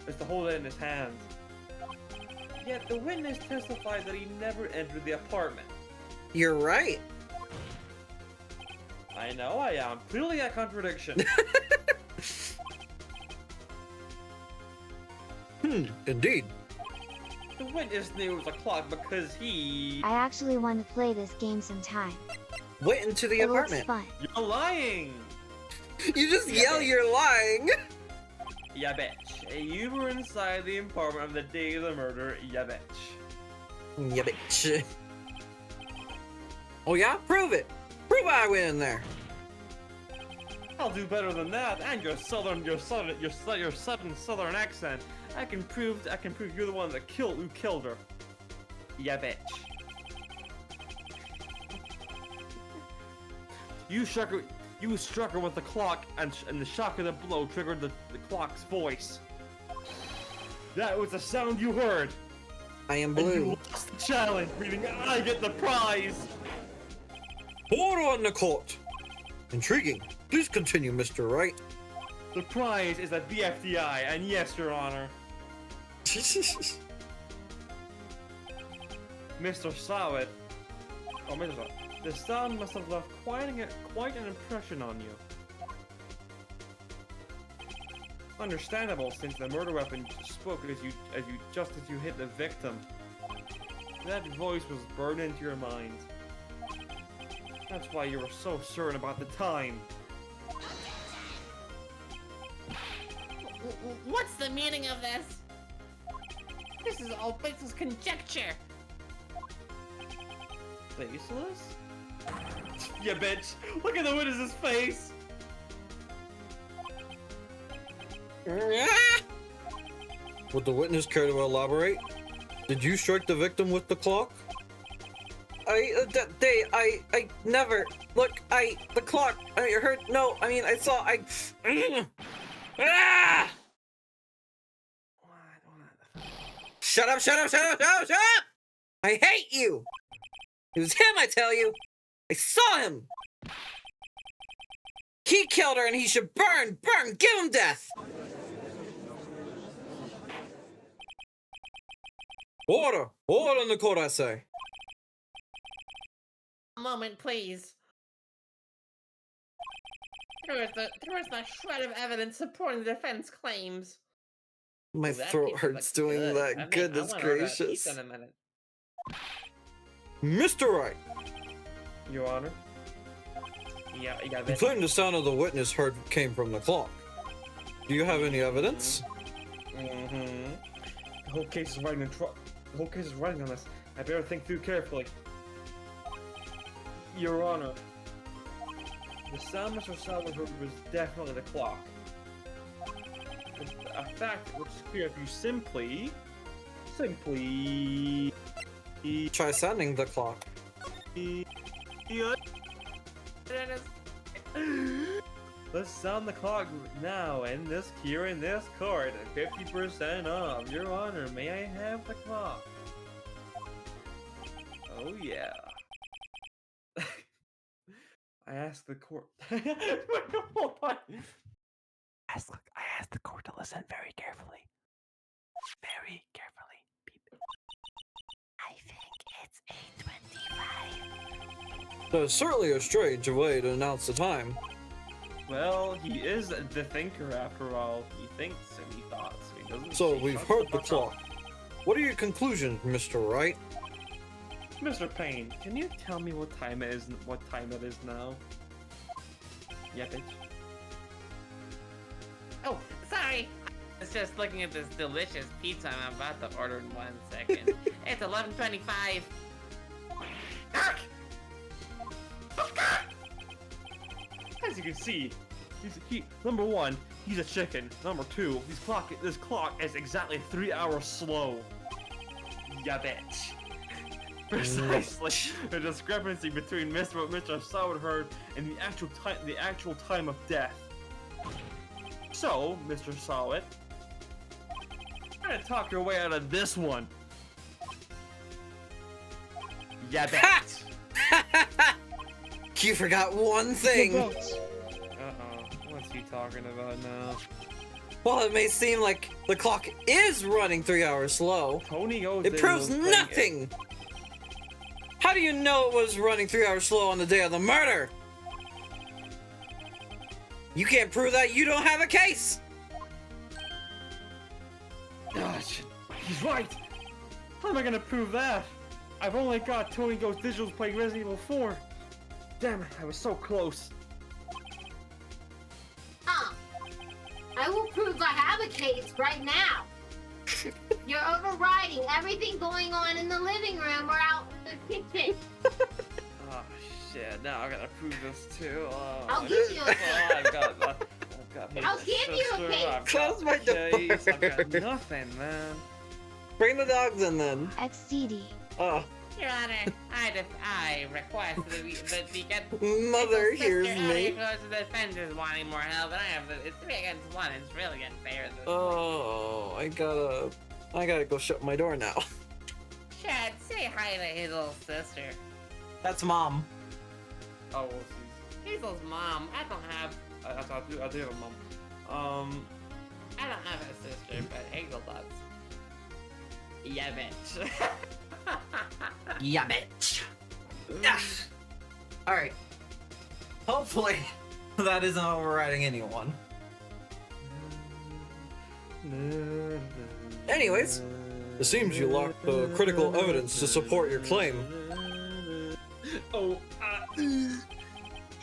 is to hold it in his hand. Yet the witness testified that he never entered the apartment. You're right. I know I am. Clearly a contradiction. Indeed. The witness knew it was a clock because he... I actually want to play this game sometime. Went into the It looks apartment. fun. You're lying! You just yell you're lying! Ya bitch. You were inside the apartment of the day of the murder, ya bitch. Yeah, bitch. Oh yeah? Prove it! Prove I went in there! I'll do better than that, and your southern accent. I can prove you're the one that who killed her. Yeah, bitch. You struck her with the clock, and the shock of the blow triggered the clock's voice. That was the sound you heard. I am And you blue. lost the challenge, meaning I get the prize. Order on the court. Intriguing. Please continue, Mr. Wright. The prize is a BFDI, and yes, Your Honor. Mr. Savitt, Oh, Mr. The sound must have left quite an impression on you. Understandable, since the murder weapon spoke as you hit the victim. That voice was burned into your mind. That's why you were so certain about the time. What's the meaning of this? This is all baseless conjecture. Faceless? Yeah, bitch! Look at the witness's face! Would the witness care to elaborate? Did you strike the victim with the clock? I never. Look, the clock. I heard. No, I mean, I saw. Shut up! Shut up! Shut up! Shut up! Shut up! I hate you. It was him, I tell you. I saw him. He killed her, and he should burn. Burn. Give him death. Order! Order in the court, I say. A moment, please. There was the shred of evidence supporting the defense claims. My throat hurts doing that. Goodness gracious. Mr. Wright! Your Honor? Yeah, You claim the sound of the witness heard came from the clock. Do you have any evidence? Mm-hmm. The whole case is riding on us. I better think through carefully. Your Honor, the sound Mr. Salvador heard was definitely the clock. A fact which is clear if you simply... Try sounding the clock. Let's sound the clock now in this court at 50% off. Your Honor, may I have the clock? Oh yeah. I asked the court. I asked the court to listen very carefully. Very carefully. I think it's 8:25. That's certainly a strange way to announce the time. Well, he is the thinker after all. He thinks and he thoughts. He doesn't. So we've heard the clock. What are your conclusions, Mr. Wright? Mr. Payne, can you tell me what time it is? What time it is now? Yeah, bitch. Oh, sorry. I was just looking at this delicious pizza I'm about to order in 1 second. It's 11:25. As you can see, number one, he's a chicken. Number two, this clock is exactly 3 hours slow. Yeah, bitch. Precisely, the discrepancy between what Mr. Soward heard and the actual time of death. So, Mr. Soward, try to talk your way out of this one. Yeah, bitch. You forgot one thing. What's he talking about now? While it may seem like the clock is running 3 hours slow, Tony goes. it proves nothing. How do you know it was running 3 hours slow on the day of the murder? You can't prove that. You don't have a case. Gosh, he's right. How am I gonna prove that? I've only got Tony Goes Digital's playing Resident Evil 4. Damn it, I was so close. I will prove I have a case right now. You're overriding everything going on in the living room or out in the kitchen. Oh shit, now I gotta prove this too. I'll give you a case. I've got I'll give you a case. Close my door. I've got nothing, man. Bring the dogs in then. XDD. Oh, Your Honor, I request that we get... mother hears me. Because the defenders wanting more help, and it's 3 against 1. It's really getting fair at this Oh, I gotta go shut my door now. Chad, say hi to Hazel's sister. That's Mom. Oh, well, Hazel's mom. I don't have... I do have a mom. I don't have a sister, but Hazel does. Yeah, bitch. Yeah, bitch. Alright. Hopefully, that isn't overriding anyone. Anyways, it seems you lack the critical evidence to support your claim. Oh,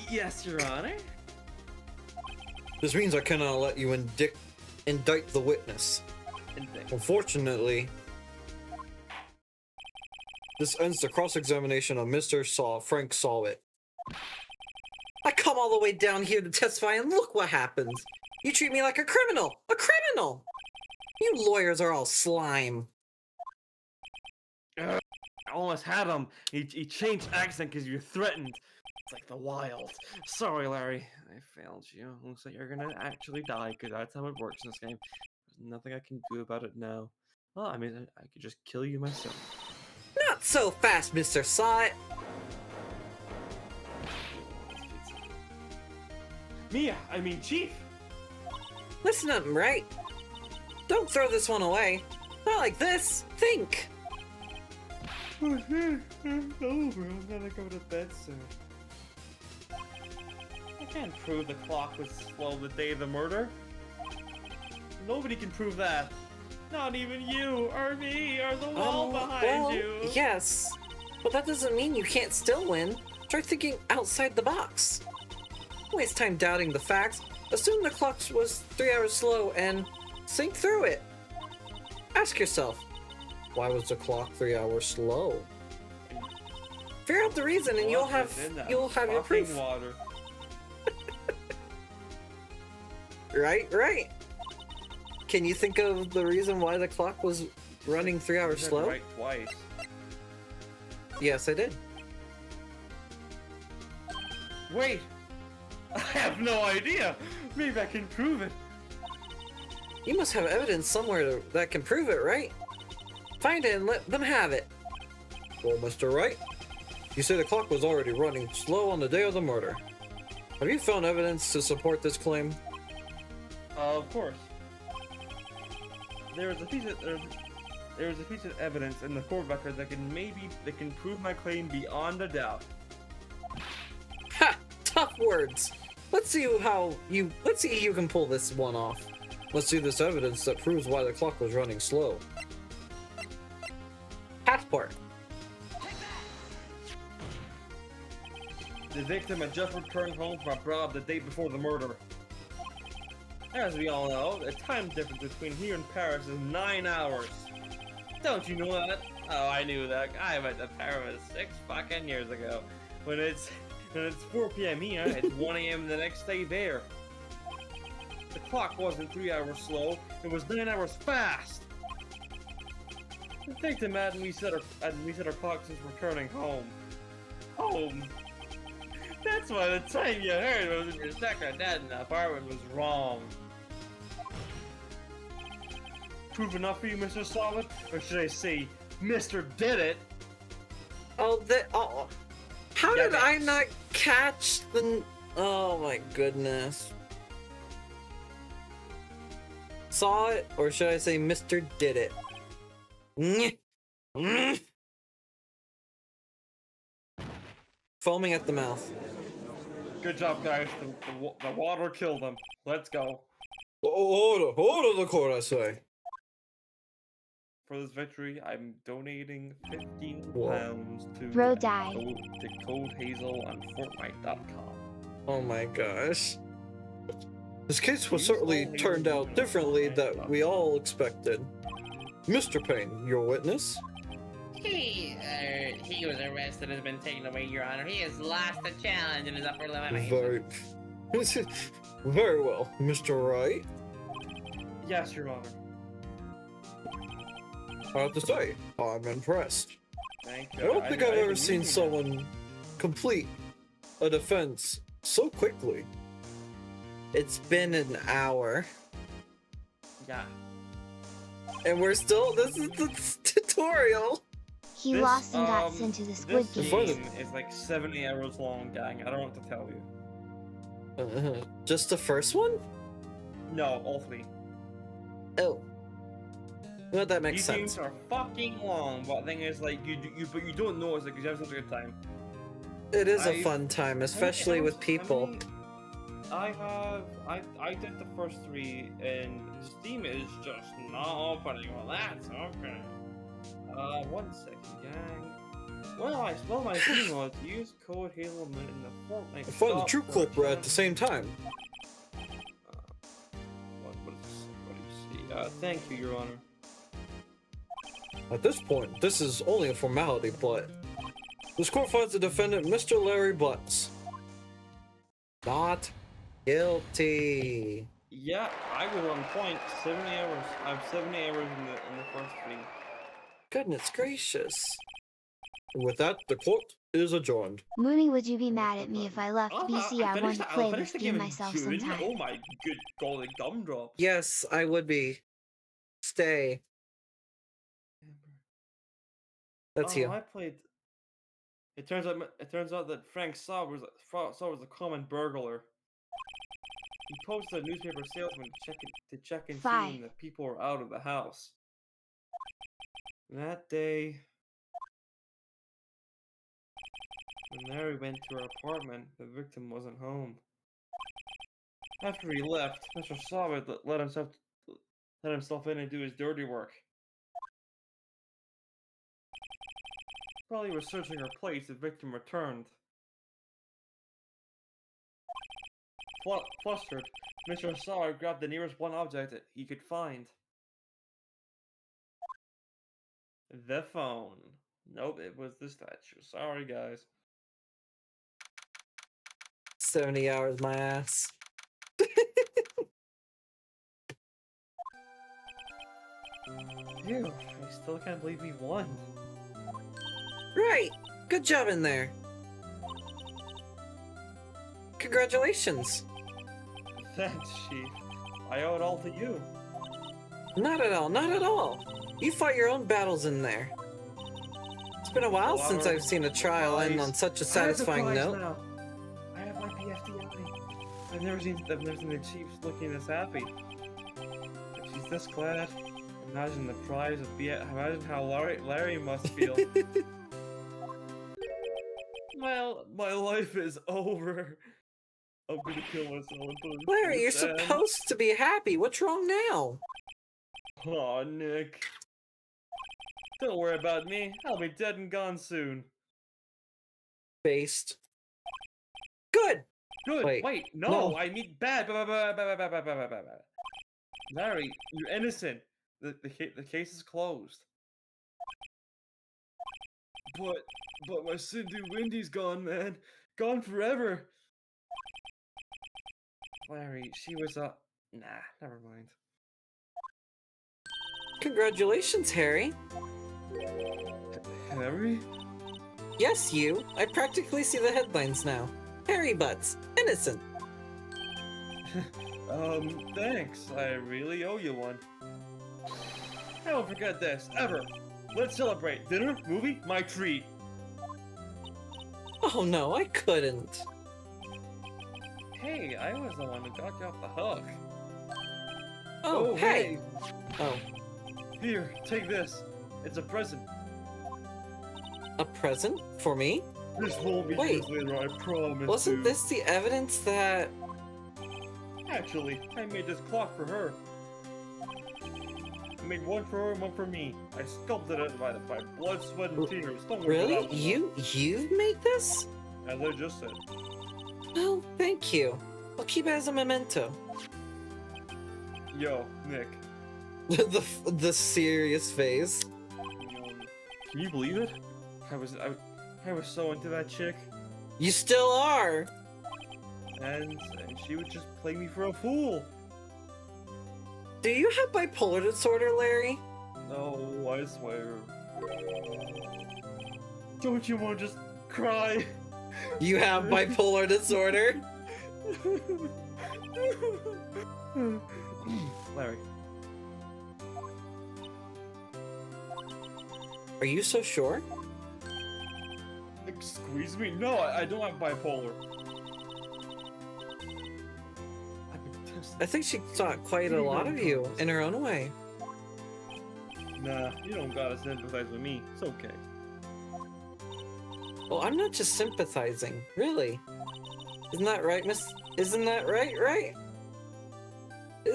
yes, Your Honor. This means I cannot let you indict the witness. Unfortunately, this ends the cross-examination of Mr. Frank Sawit. I come all the way down here to testify and look what happens. You treat me like a criminal! A criminal! You lawyers are all slime. I almost had him. He changed accent because you're threatened. It's like the wild. Sorry, Larry. I failed you. Looks like you're gonna actually die because that's how it works in this game. There's nothing I can do about it now. Well, I mean, I could just kill you myself. Not so fast, Mr. Sawit. Mia, I mean Chief. Listen up, right? Don't throw this one away. Not like this. Think. Over. I'm gonna go to bed soon. I can't prove the clock was 12 the day of the murder. Nobody can prove that. Not even you, or me, or the wall behind you. Yes, but that doesn't mean you can't still win. Try thinking outside the box. Don't waste time doubting the facts. Assume the clock was 3 hours slow and think through it. Ask yourself, why was the clock 3 hours slow? Figure out the reason and you'll have your proof. Water. Right. Can you think of the reason why the clock was running 3 hours slow? Right twice. Yes, I did. Wait! I have no idea! Maybe I can prove it. You must have evidence somewhere that can prove it, right? Find it and let them have it. Well, Mr. Wright, you say the clock was already running slow on the day of the murder. Have you found evidence to support this claim? Of course. There is a piece of evidence in the court record that can prove my claim beyond a doubt. Ha! Tough words. Let's see if you can pull this one off. Let's see this evidence that proves why the clock was running slow. Passport. The victim had just returned home from abroad the day before the murder. As we all know, the time difference between here and Paris is 9 hours. Don't you know that? Oh, I knew that. I went to Paris 6 fucking years ago. When it's 4 p.m. here, it's 1 a.m. the next day there. The clock wasn't 3 hours slow, it was 9 hours fast! The victim hadn't reset our clock since returning home. Home? That's why the time you heard it was in your second dad in the apartment was wrong. Proof enough for you, Mr. Solid? Or should I say, Mr. Did It? How did I not catch the... Oh my goodness. Saw it, or should I say Mr. Did It? Foaming at the mouth. Good job, guys. The water killed him. Let's go. Order the court, I say. For this victory, I'm donating 15 pounds to Bro died. Code Hazel on Fortnite.com. Oh my gosh. This case was certainly turned out differently than we all expected. Mr. Payne, your witness? He was arrested and has been taken away, Your Honor. He has lost the challenge in his upper limit. Very well, Mr. Wright. Yes, Your Honor. I have to say, I'm impressed. Thank you. I don't think I've ever seen someone complete a defense so quickly. It's been an hour. Yeah. And we're still, this is the tutorial. He lost and got sent to the Squid This Game. game is like 70 hours long, gang. I don't know what to tell you. Just the first one? No, all 3. Oh. Well, that makes These sense. games are fucking long, but the thing is, like, you don't notice it because you have such a good time. It is a I've- fun time, how many especially with hours- how people. many- I did the first 3, and Steam is just not opening. Well, that's okay. 1 second, gang. Well, I spell my Steam mod. Use code Halo in the Fortnite. Find the shop true for a culprit at the chance- same time. What do you see? Thank you, Your Honor. At this point, this is only a formality, but this court finds the defendant, Mr. Larry Butts, not guilty. Yeah, I was on point. 70 hours. I have 70 hours in the first 3. Goodness gracious. And with that, the court is adjourned. Mooney, would you be mad at me if I left BC? I want to play finished this the game in myself June. sometime. Oh my good golly gumdrops. Yes, I would be. Stay. That's you. I played. It turns out that Frank Saw was a common burglar. He posted a newspaper salesman to check and see when the people were out of the house. That day, when Larry went to her apartment, the victim wasn't home. After he left, Mr. Saw let himself in and do his dirty work. While he was searching her place, the victim returned. Flustered, Mr. Saw grabbed the nearest one object that he could find. The phone. Nope, it was the statue. Sorry, guys. 70 hours, my ass. Phew, I still can't believe we won. Right! Good job in there. Congratulations. Thanks, Chief. I owe it all to you. Not at all, not at all. You fought your own battles in there. It's been a while since I've seen a trial end on such a satisfying note. Now. I have my PFDI. I've never seen the Chief looking this happy. If she's this glad, imagine the prize of imagine how Larry must feel. Well, my life is over. I'm gonna kill myself. And put it Larry, in you're the sand. supposed to be happy. What's wrong now? Aw, Nick. Don't worry about me. I'll be dead and gone soon. Based. Good! Good. Wait, Wait, no, no. I mean bad. Larry, you're innocent. The case is closed. But my Cindy Windy's gone, man. Gone forever. Larry, she was nah, never mind. Congratulations, Harry. Harry? Yes, you. I practically see the headlines now. Harry Butts. Innocent. Thanks. I really owe you one. I won't forget this, ever. Let's celebrate. Dinner, movie, my treat. Oh no, I couldn't. Hey, I was the one who got you off the hook. Oh, hey! Oh, Here, take this. It's a present. a present? For me? This won't be Wait, used later, I promise. Wasn't you. this the evidence that... Actually, I made this clock for her. I made one for her and one for me. I sculpted it by blood, sweat, and tears. Don't worry Really? about it. You've made this? As I just said. Oh, thank you. I'll keep it as a memento. Yo, Nick. the serious face. Can you believe it? I was so into that chick, You still are! and she would just play me for a fool. Do you have bipolar disorder, Larry? No, I swear. Don't you want to just cry? You have bipolar disorder? Larry. Are you so sure? Squeeze me? No, I don't have bipolar. I think she thought quite a lot of you, in her own way. Nah, you don't gotta sympathize with me. It's okay. Oh, I'm not just sympathizing. Really? Isn't that right, miss? Isn't that right?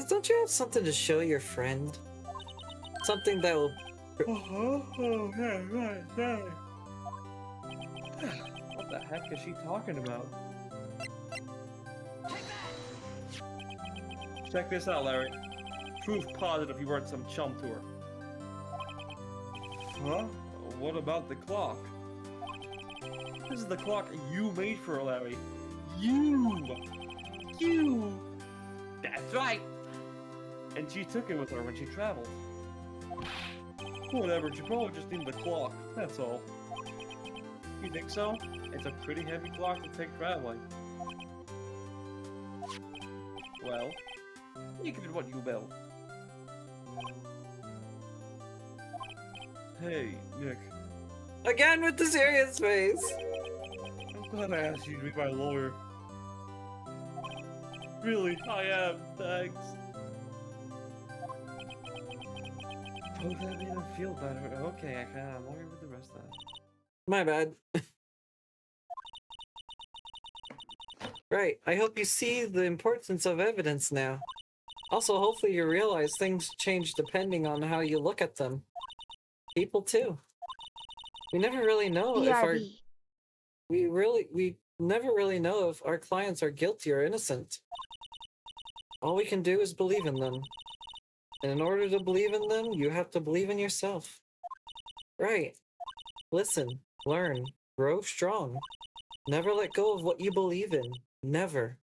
Don't you have something to show your friend? Something that will... Oh, yeah, right. What the heck is she talking about? Check this out, Larry. Proof positive you weren't some chump to her. Huh? What about the clock? This is the clock you made for her, Larry. You! That's right. And she took it with her when she traveled. Whatever, she probably just needed the clock, that's all. You think so? It's a pretty heavy clock to take traveling. Well, you can do what you will. Hey, Nick. Again with the serious face! I'm glad I asked you to be my lawyer. Really, I am, thanks. Oh, that made him feel better. Okay, I'm worried with the rest of that. My bad. Right, I hope you see the importance of evidence now. Also, hopefully you realize things change depending on how you look at them. People too. We never really know if our... BRB. We never really know if our clients are guilty or innocent. All we can do is believe in them. And in order to believe in them, you have to believe in yourself. Right. Listen, learn, grow strong. Never let go of what you believe in. Never.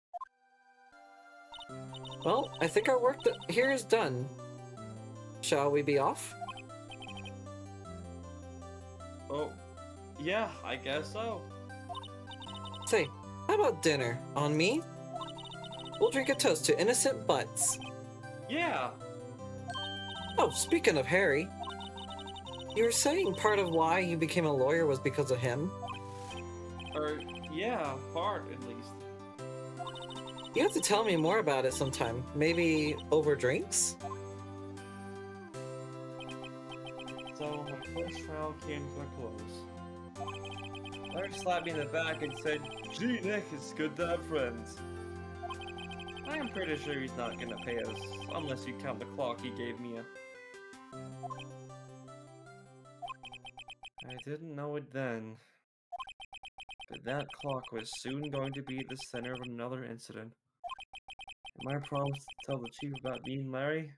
Well, I think our work here is done. Shall we be off? Oh, yeah, I guess so. Say, how about dinner? On me? We'll drink a toast to innocent butts. Yeah! Oh, speaking of Harry, you were saying part of why you became a lawyer was because of him? Or, yeah, part at least. You have to tell me more about it sometime. Maybe over drinks? So, my first trial came to a close. Larry slapped me in the back and said, "Gee, Nick, it's good to have friends." I am pretty sure he's not gonna pay us, unless you count the clock he gave me. I didn't know it then, but that clock was soon going to be at the center of another incident. And my promise to tell the chief about me and Larry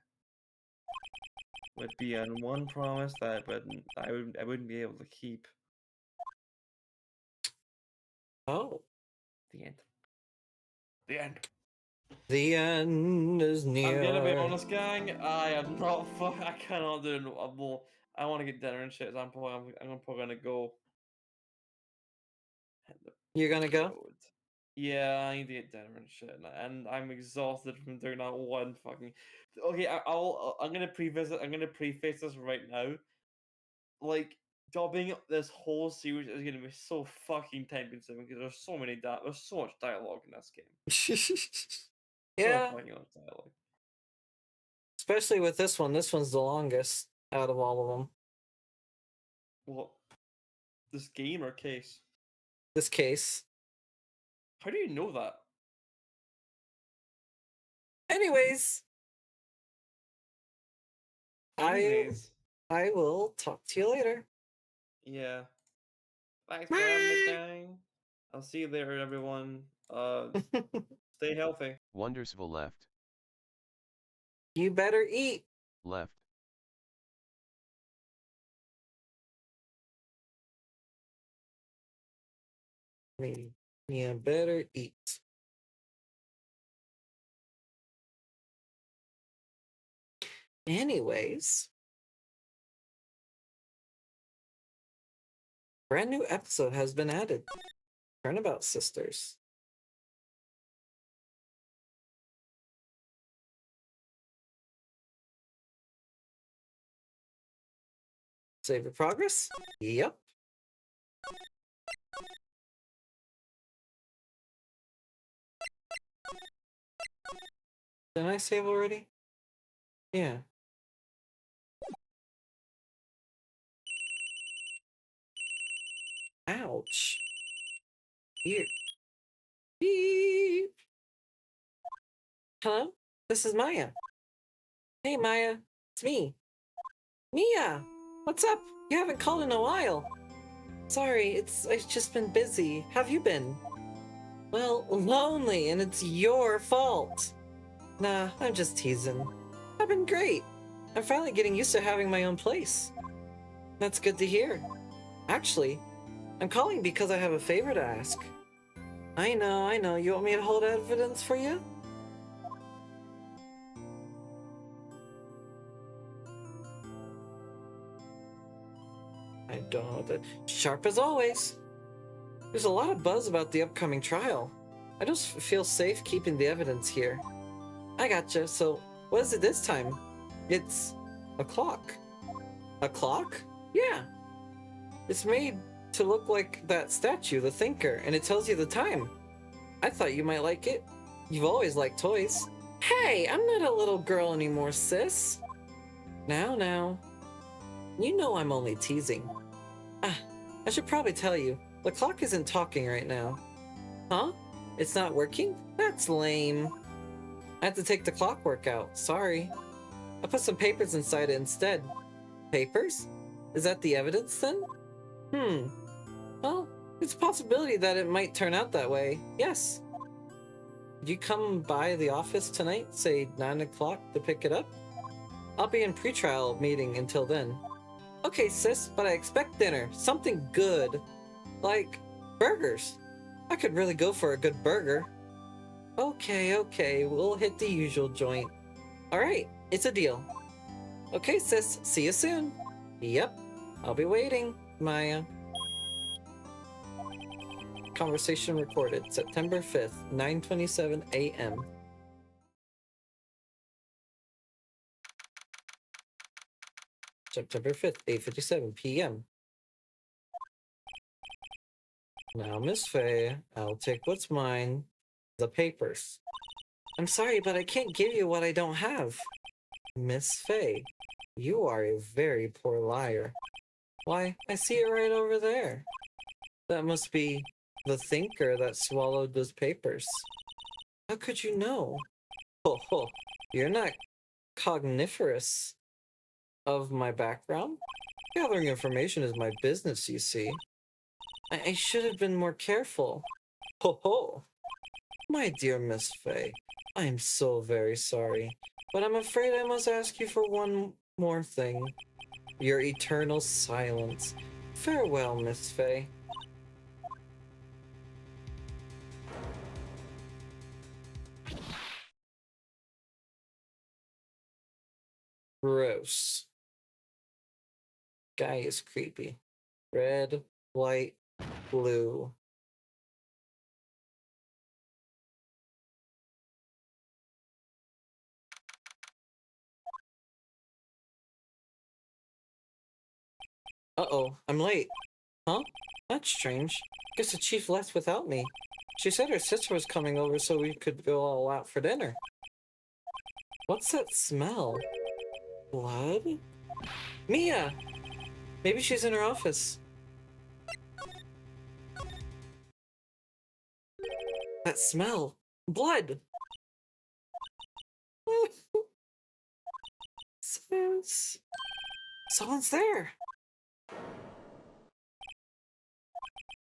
would be on one promise that I wouldn't be able to keep. Oh. The end. The end. The end is near. I'm gonna be honest, gang. I am not. I cannot do it. I want to get dinner and shit. So I'm probably gonna go. Hit the You're gonna go? road. Yeah, I need to get dinner and shit, and I'm exhausted from doing that one fucking. Okay, I'm gonna previsit. I'm gonna preface this right now. Like, dubbing this whole series is gonna be so fucking time consuming because there's so much dialogue in this game. Yeah. So fucking much dialogue. Especially with this one. This one's the longest out of all of them. What? This game or case? This case. How do you know that? Anyways. Anyways. I will talk to you later. Yeah. Thanks for having me, gang. I'll see you later, everyone. Stay healthy. Wondersville left. You better eat. Left. Maybe. You better eat. Anyways. Brand new episode has been added. Turnabout Sisters. Save your progress? Yep. Didn't I save already? Yeah. Ouch. Here. Beep. Hello? This is Maya. Hey, Maya. It's me. Mia! What's up? You haven't called in a while. Sorry, it's just been busy. Have you been? Well, lonely, and it's your fault. Nah, I'm just teasing. I've been great. I'm finally getting used to having my own place. That's good to hear. Actually, I'm calling because I have a favor to ask. I know. You want me to hold evidence for you? I don't know that. Sharp as always. There's a lot of buzz about the upcoming trial. I just feel safe keeping the evidence here. I gotcha. So, what is it this time? It's a clock. A clock? Yeah. It's made to look like that statue, the Thinker, and it tells you the time. I thought you might like it. You've always liked toys. Hey, I'm not a little girl anymore, sis. Now. You know I'm only teasing. I should probably tell you, the clock isn't talking right now. Huh? It's not working? That's lame. I had to take the clockwork out, sorry. I put some papers inside it instead. Papers? Is that the evidence then? Well, it's a possibility that it might turn out that way, yes. Could you come by the office tonight, say 9 o'clock, to pick it up? I'll be in pre-trial meeting until then. Okay, sis, but I expect dinner. Something good. Like burgers. I could really go for a good burger. Okay, we'll hit the usual joint. Alright, it's a deal. Okay, sis, see you soon. Yep, I'll be waiting, Maya. Conversation recorded September 5th, 9:27 a.m. September 5th, 8:57 p.m. Now, Miss Faye, I'll take what's mine. The papers. I'm sorry, but I can't give you what I don't have. Miss Faye, you are a very poor liar. Why, I see it right over there. That must be the Thinker that swallowed those papers. How could you know? Ho, you're not cogniferous of my background? Gathering information is my business, you see. I should have been more careful. Ho. My dear Miss Faye, I am so very sorry, but I'm afraid I must ask you for one more thing. Your eternal silence. Farewell, Miss Faye. Gross. Guy is creepy. Red, white, blue. Uh-oh, I'm late. Huh? That's strange. Guess the chief left without me. She said her sister was coming over so we could go all out for dinner. What's that smell? Blood? Mia! Maybe she's in her office. That smell. Blood! Someone's there.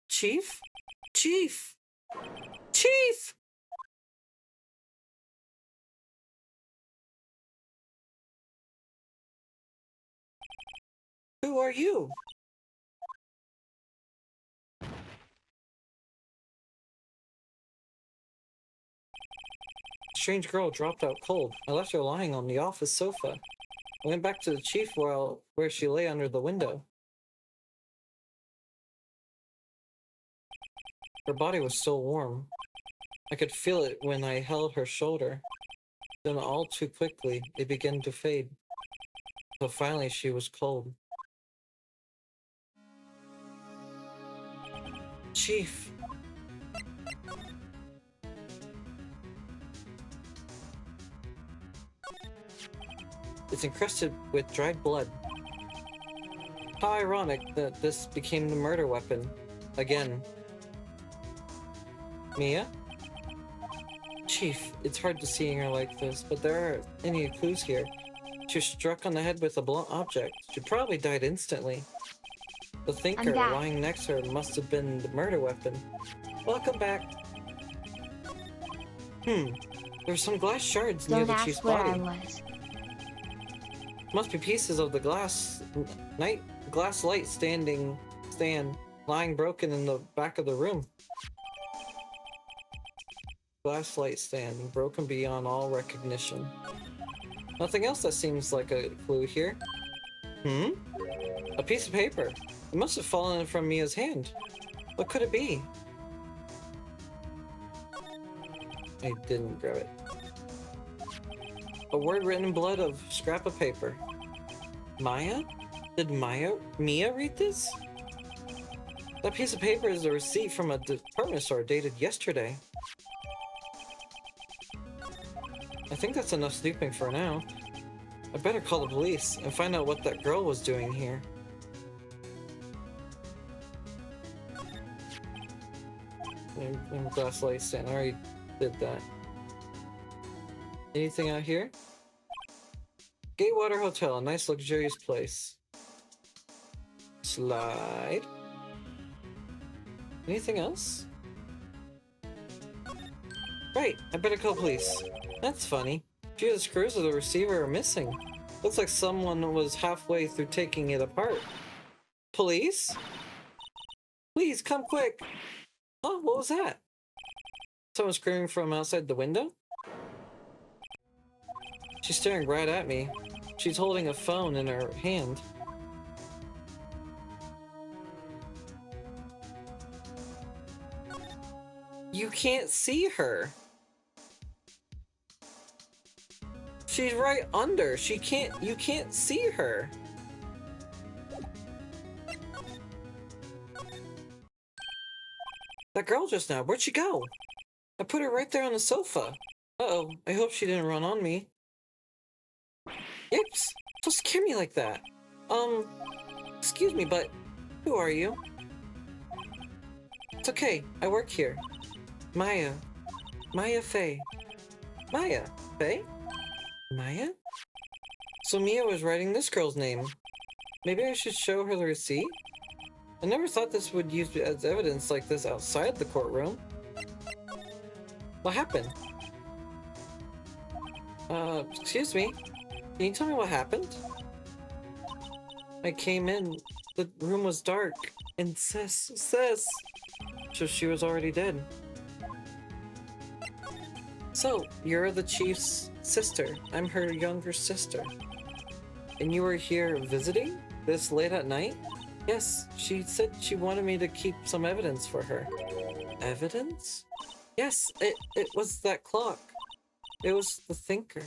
Chief? Chief! Chief! Who are you? Strange girl dropped out cold. I left her lying on the office sofa. I went back to the chief where she lay under the window. Her body was still warm. I could feel it when I held her shoulder. Then all too quickly, it began to fade. So finally she was cold. Chief. It's encrusted with dried blood. How ironic that this became the murder weapon. Again. Mia? Chief, it's hard to seeing her like this, but there aren't any clues here. She was struck on the head with a blunt object. She probably died instantly. The thinker back. lying next to her must have been the murder weapon. Welcome back. There's some glass shards near Don't the chief's ask where I body. was. Must be pieces of the glass light stand lying broken in the back of the room. Glass light stand broken beyond all recognition. Nothing else that seems like a clue here. A piece of paper. It must have fallen from Mia's hand. What could it be? I didn't grab it. A word written in blood of scrap of paper. Maya? Did Mia read this? That piece of paper is a receipt from a department store dated yesterday. I think that's enough snooping for now. I better call the police and find out what that girl was doing here. And glass light stand. I already did that. Anything out here? Gatewater Hotel, a nice luxurious place. Slide. Anything else? Right, I better call police. That's funny. A few of the screws of the receiver are missing. Looks like someone was halfway through taking it apart. Police? Please, come quick! Oh, what was that? Someone screaming from outside the window? She's staring right at me. She's holding a phone in her hand. You can't see her. She's right under. You can't see her. That girl just now, where'd she go? I put her right there on the sofa. Uh-oh, I hope she didn't run on me. Yips, don't scare me like that. Excuse me, but who are you? It's okay, I work here. Maya Faye. Maya Faye? Maya? So Mia was writing this girl's name. Maybe I should show her the receipt? I never thought this would use as evidence like this outside the courtroom. What happened? Excuse me? Can you tell me what happened? I came in, the room was dark, and sis, so she was already dead. So, you're the chief's sister. I'm her younger sister. And you were here visiting? This late at night? Yes, she said she wanted me to keep some evidence for her. Evidence? Yes, it was that clock. It was the thinker.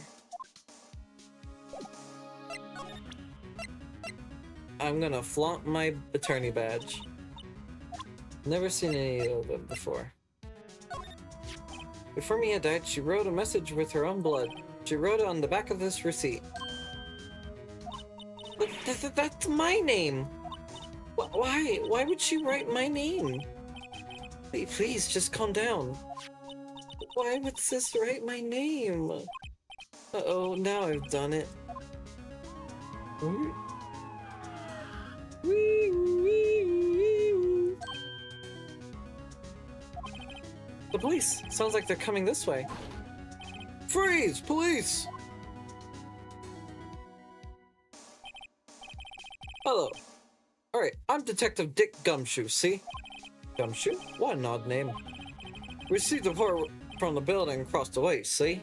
I'm gonna flaunt my attorney badge. Never seen any of them before. Before Mia died, she wrote a message with her own blood. She wrote it on the back of this receipt. That's my name! Why? Why would she write my name? Please, just calm down. Why would sis write my name? Uh-oh, now I've done it. The police! Sounds like they're coming this way. Freeze! Police! Hello. Alright, I'm Detective Dick Gumshoe, see? Gumshoe? What an odd name. Received a report from the building across the way, see?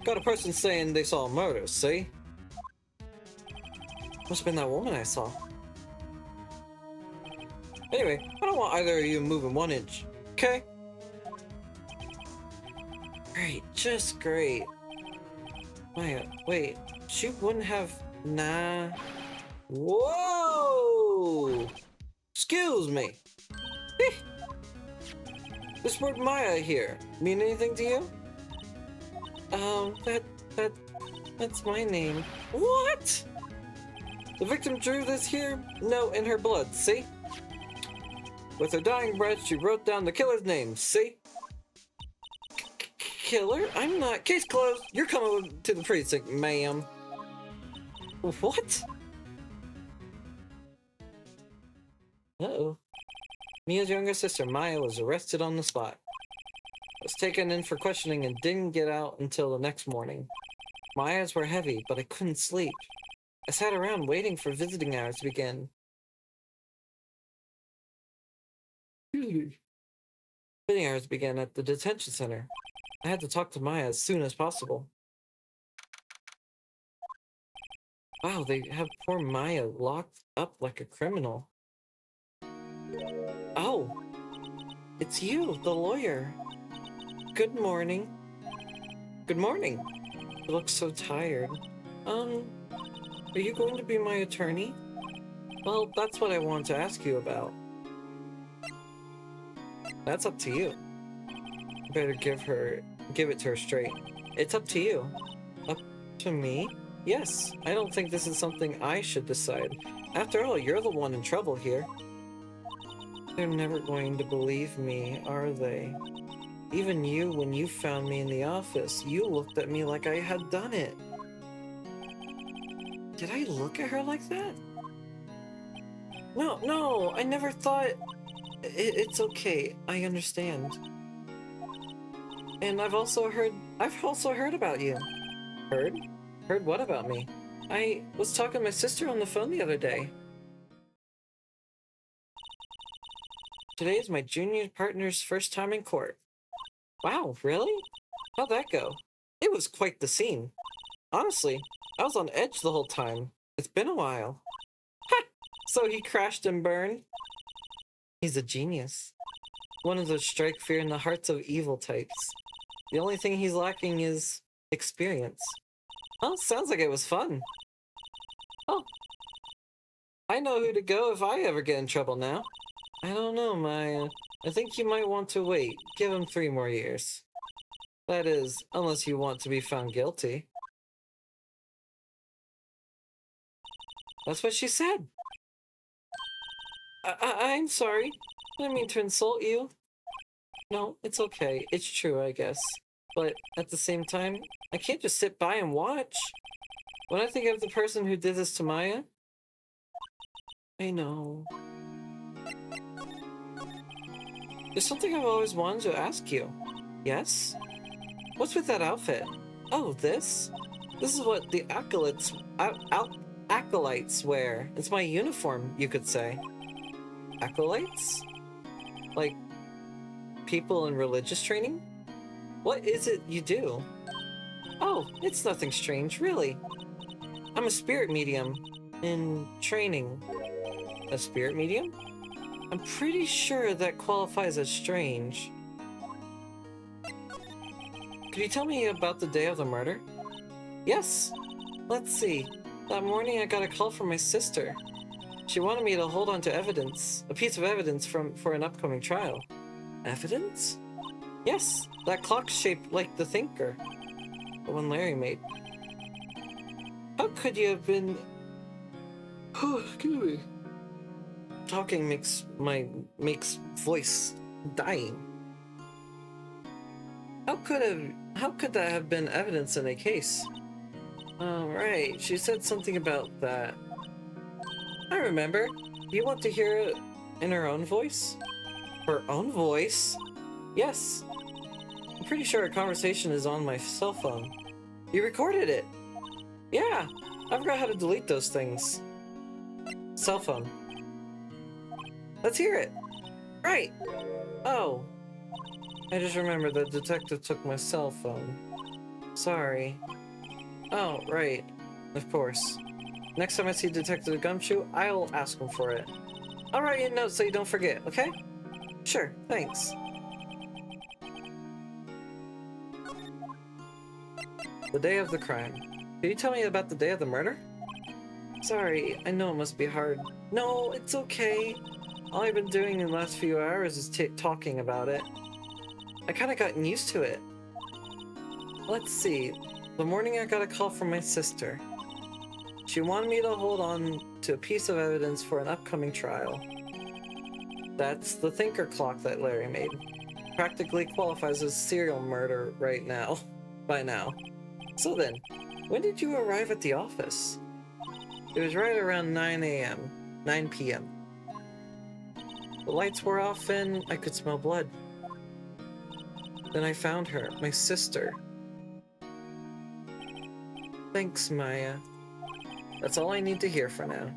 Got a person saying they saw a murder, see? Must have been that woman I saw. Anyway, I don't want either of you moving 1 inch, okay? Great, just great. Maya, wait, she wouldn't have... Nah. Whoa! Excuse me. This word Maya here mean anything to you? That's my name. What? The victim drew this here note in her blood, see? With her dying breath, she wrote down the killer's name. See? Killer? I'm not. Case closed. You're coming to the precinct, ma'am. What? Uh-oh. Mia's younger sister, Maya, was arrested on the spot. Was taken in for questioning and didn't get out until the next morning. My eyes were heavy, but I couldn't sleep. I sat around waiting for visiting hours to begin. Visiting hours began at the detention center. I had to talk to Maya as soon as possible. Wow, they have poor Maya locked up like a criminal. Oh, it's you, the lawyer. Good morning. Good morning. You look so tired. Are you going to be my attorney? Well, that's what I want to ask you about. That's up to you. You better give it to her straight. It's up to you. Up to me? Yes, I don't think this is something I should decide. After all, you're the one in trouble here. They're never going to believe me, are they? Even you, when you found me in the office, you looked at me like I had done it. Did I look at her like that? No, I never thought... It's okay, I understand. And I've also heard about you. Heard? Heard what about me? I was talking to my sister on the phone the other day. Today is my junior partner's first time in court. Wow, really? How'd that go? It was quite the scene. Honestly, I was on edge the whole time. It's been a while. Ha! So he crashed and burned? He's a genius. One of those strike fear in the hearts of evil types. The only thing he's lacking is experience. Well, sounds like it was fun. Oh. I know who to go if I ever get in trouble now. I don't know, Maya. I think you might want to wait. Give him 3 more years. That is, unless you want to be found guilty. That's what she said. I'm sorry. I didn't mean to insult you. No, it's okay. It's true, I guess. But at the same time, I can't just sit by and watch. When I think of the person who did this to Maya... I know. There's something I've always wanted to ask you. Yes? What's with that outfit? Oh, this? This is what the acolytes wear. It's my uniform, you could say. Acolytes? Like, people in religious training? What is it you do? Oh, it's nothing strange, really. I'm a spirit medium in training. A spirit medium? I'm pretty sure that qualifies as strange. Could you tell me about the day of the murder? Yes. Let's see. That morning I got a call from my sister. She wanted me to hold on to evidence, a piece of evidence for an upcoming trial. Evidence? Yes, that clock shaped like the thinker. The one Larry made. How could you have been... Oh, excuse me. Talking makes voice dying. How could that have been evidence in a case? Oh, right. She said something about that. I remember. You want to hear it in her own voice? Her own voice? Yes. I'm pretty sure our conversation is on my cell phone. You recorded it? Yeah. I forgot how to delete those things. Cell phone. Let's hear it. Right. Oh. I just remembered the detective took my cell phone. Sorry. Oh, right. Of course. Next time I see Detective Gumshoe, I'll ask him for it. I'll write you a note so you don't forget, okay? Sure, thanks. The day of the crime. Can you tell me about the day of the murder? Sorry, I know it must be hard. No, it's okay. All I've been doing in the last few hours is talking about it. I kinda gotten used to it. Let's see. The morning I got a call from my sister. She wanted me to hold on to a piece of evidence for an upcoming trial. That's the thinker clock that Larry made. Practically qualifies as serial murder right now. By now. So then, when did you arrive at the office? It was right around 9 p.m. The lights were off and I could smell blood. Then I found her, my sister. Thanks, Maya. That's all I need to hear for now.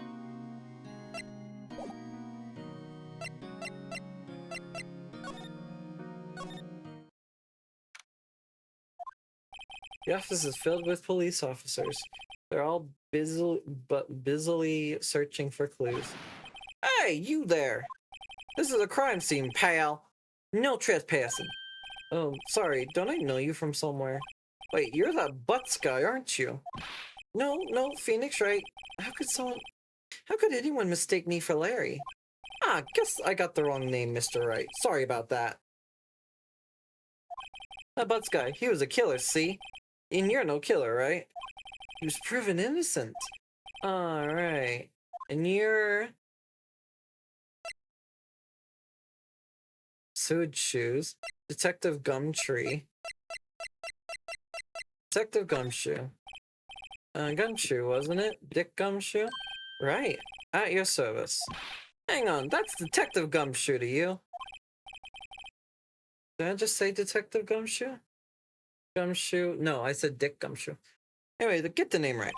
The office is filled with police officers. They're all busily searching for clues. Hey, you there! This is a crime scene, pal. No trespassing. Oh, sorry, don't I know you from somewhere? Wait, you're that Butts guy, aren't you? No, Phoenix, right? How could anyone mistake me for Larry? Ah, guess I got the wrong name, Mr. Wright. Sorry about that. That Butts guy, he was a killer, see? And you're no killer, right? He was proven innocent. Alright. And you're... Sued Shoes. Detective Gumtree. Detective Gumshoe. Gumshoe, wasn't it? Dick Gumshoe? Right. At your service. Hang on, that's Detective Gumshoe to you. Did I just say Detective Gumshoe? Gumshoe? No, I said Dick Gumshoe. Anyway, get the name right.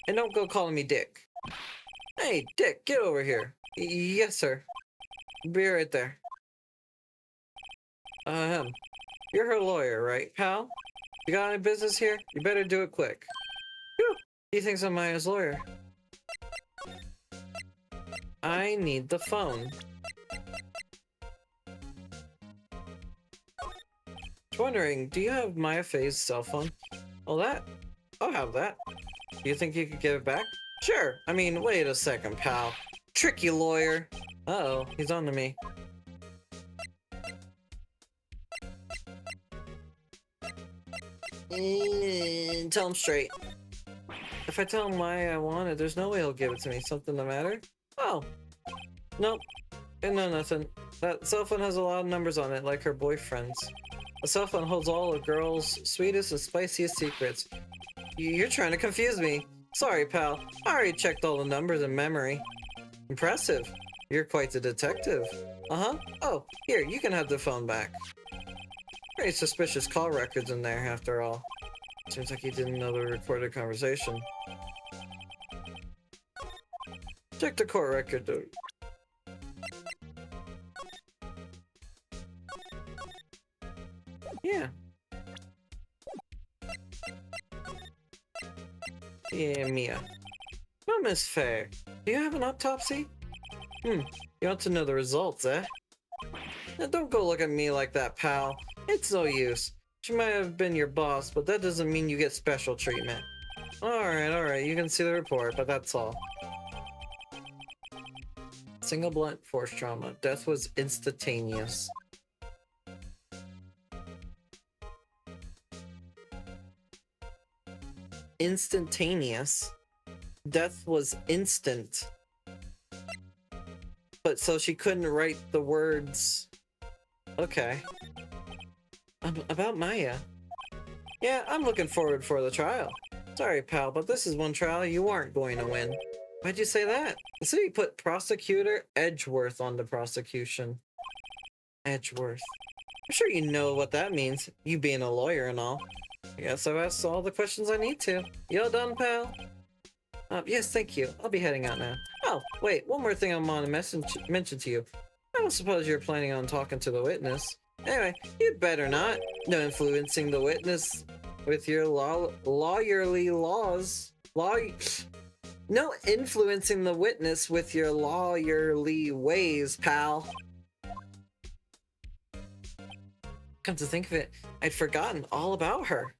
And don't go calling me Dick. Hey, Dick, get over here. Yes, sir. Be right there. You're her lawyer, right, pal? You got any business here? You better do it quick. Whew. He thinks I'm Maya's lawyer. I need the phone. Just wondering, do you have Maya Faye's cell phone? Well, I'll have that. Do you think you could give it back? Sure. I mean, wait a second, pal. Tricky lawyer. Uh-oh, he's on to me. Tell him straight. If I tell him why I want it, there's no way he'll give it to me. Something the matter? Oh. Nope. No, nothing. That cell phone has a lot of numbers on it, like her boyfriend's. A cell phone holds all a girl's sweetest and spiciest secrets. You're trying to confuse me. Sorry, pal. I already checked all the numbers in memory. Impressive. You're quite the detective. Uh-huh. Oh, here, you can have the phone back. Very suspicious call records in there, after all. Seems like he didn't know the recorded conversation. Check the court record, dude. Yeah. Yeah, Mia. Well, Miss Faye, do you have an autopsy? You want to know the results, eh? Now, don't go look at me like that, pal. It's no use. She might have been your boss, but that doesn't mean you get special treatment. Alright, you can see the report, but that's all. Single blunt force trauma. Death was instantaneous. Instantaneous? Death was instant. But so she couldn't write the words... Okay. About Maya. Yeah, I'm looking forward for the trial. Sorry, pal, but this is one trial you aren't going to win. Why'd you say that? So you put Prosecutor Edgeworth on the prosecution. Edgeworth. I'm sure you know what that means, you being a lawyer and all. I guess I've asked all the questions I need to. You all done, pal? Yes, thank you. I'll be heading out now. Oh, wait, one more thing I want to mention to you. I don't suppose you're planning on talking to the witness. Anyway, you'd better not. No influencing the witness with your lawyerly laws. No influencing the witness with your lawyerly ways, pal. Come to think of it, I'd forgotten all about her.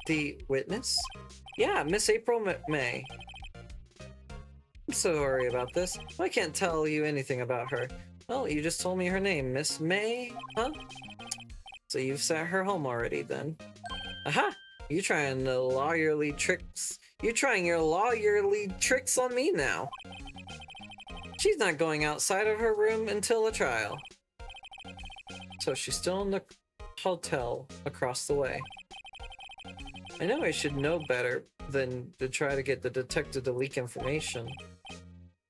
The witness? Yeah, Miss April May. I'm so sorry about this. I can't tell you anything about her. Well, you just told me her name, Miss May, huh? So you've sent her home already, then. Aha! You trying the lawyerly tricks? You trying your lawyerly tricks on me now? She's not going outside of her room until a trial. So she's still in the hotel across the way. I know I should know better than to try to get the detective to leak information.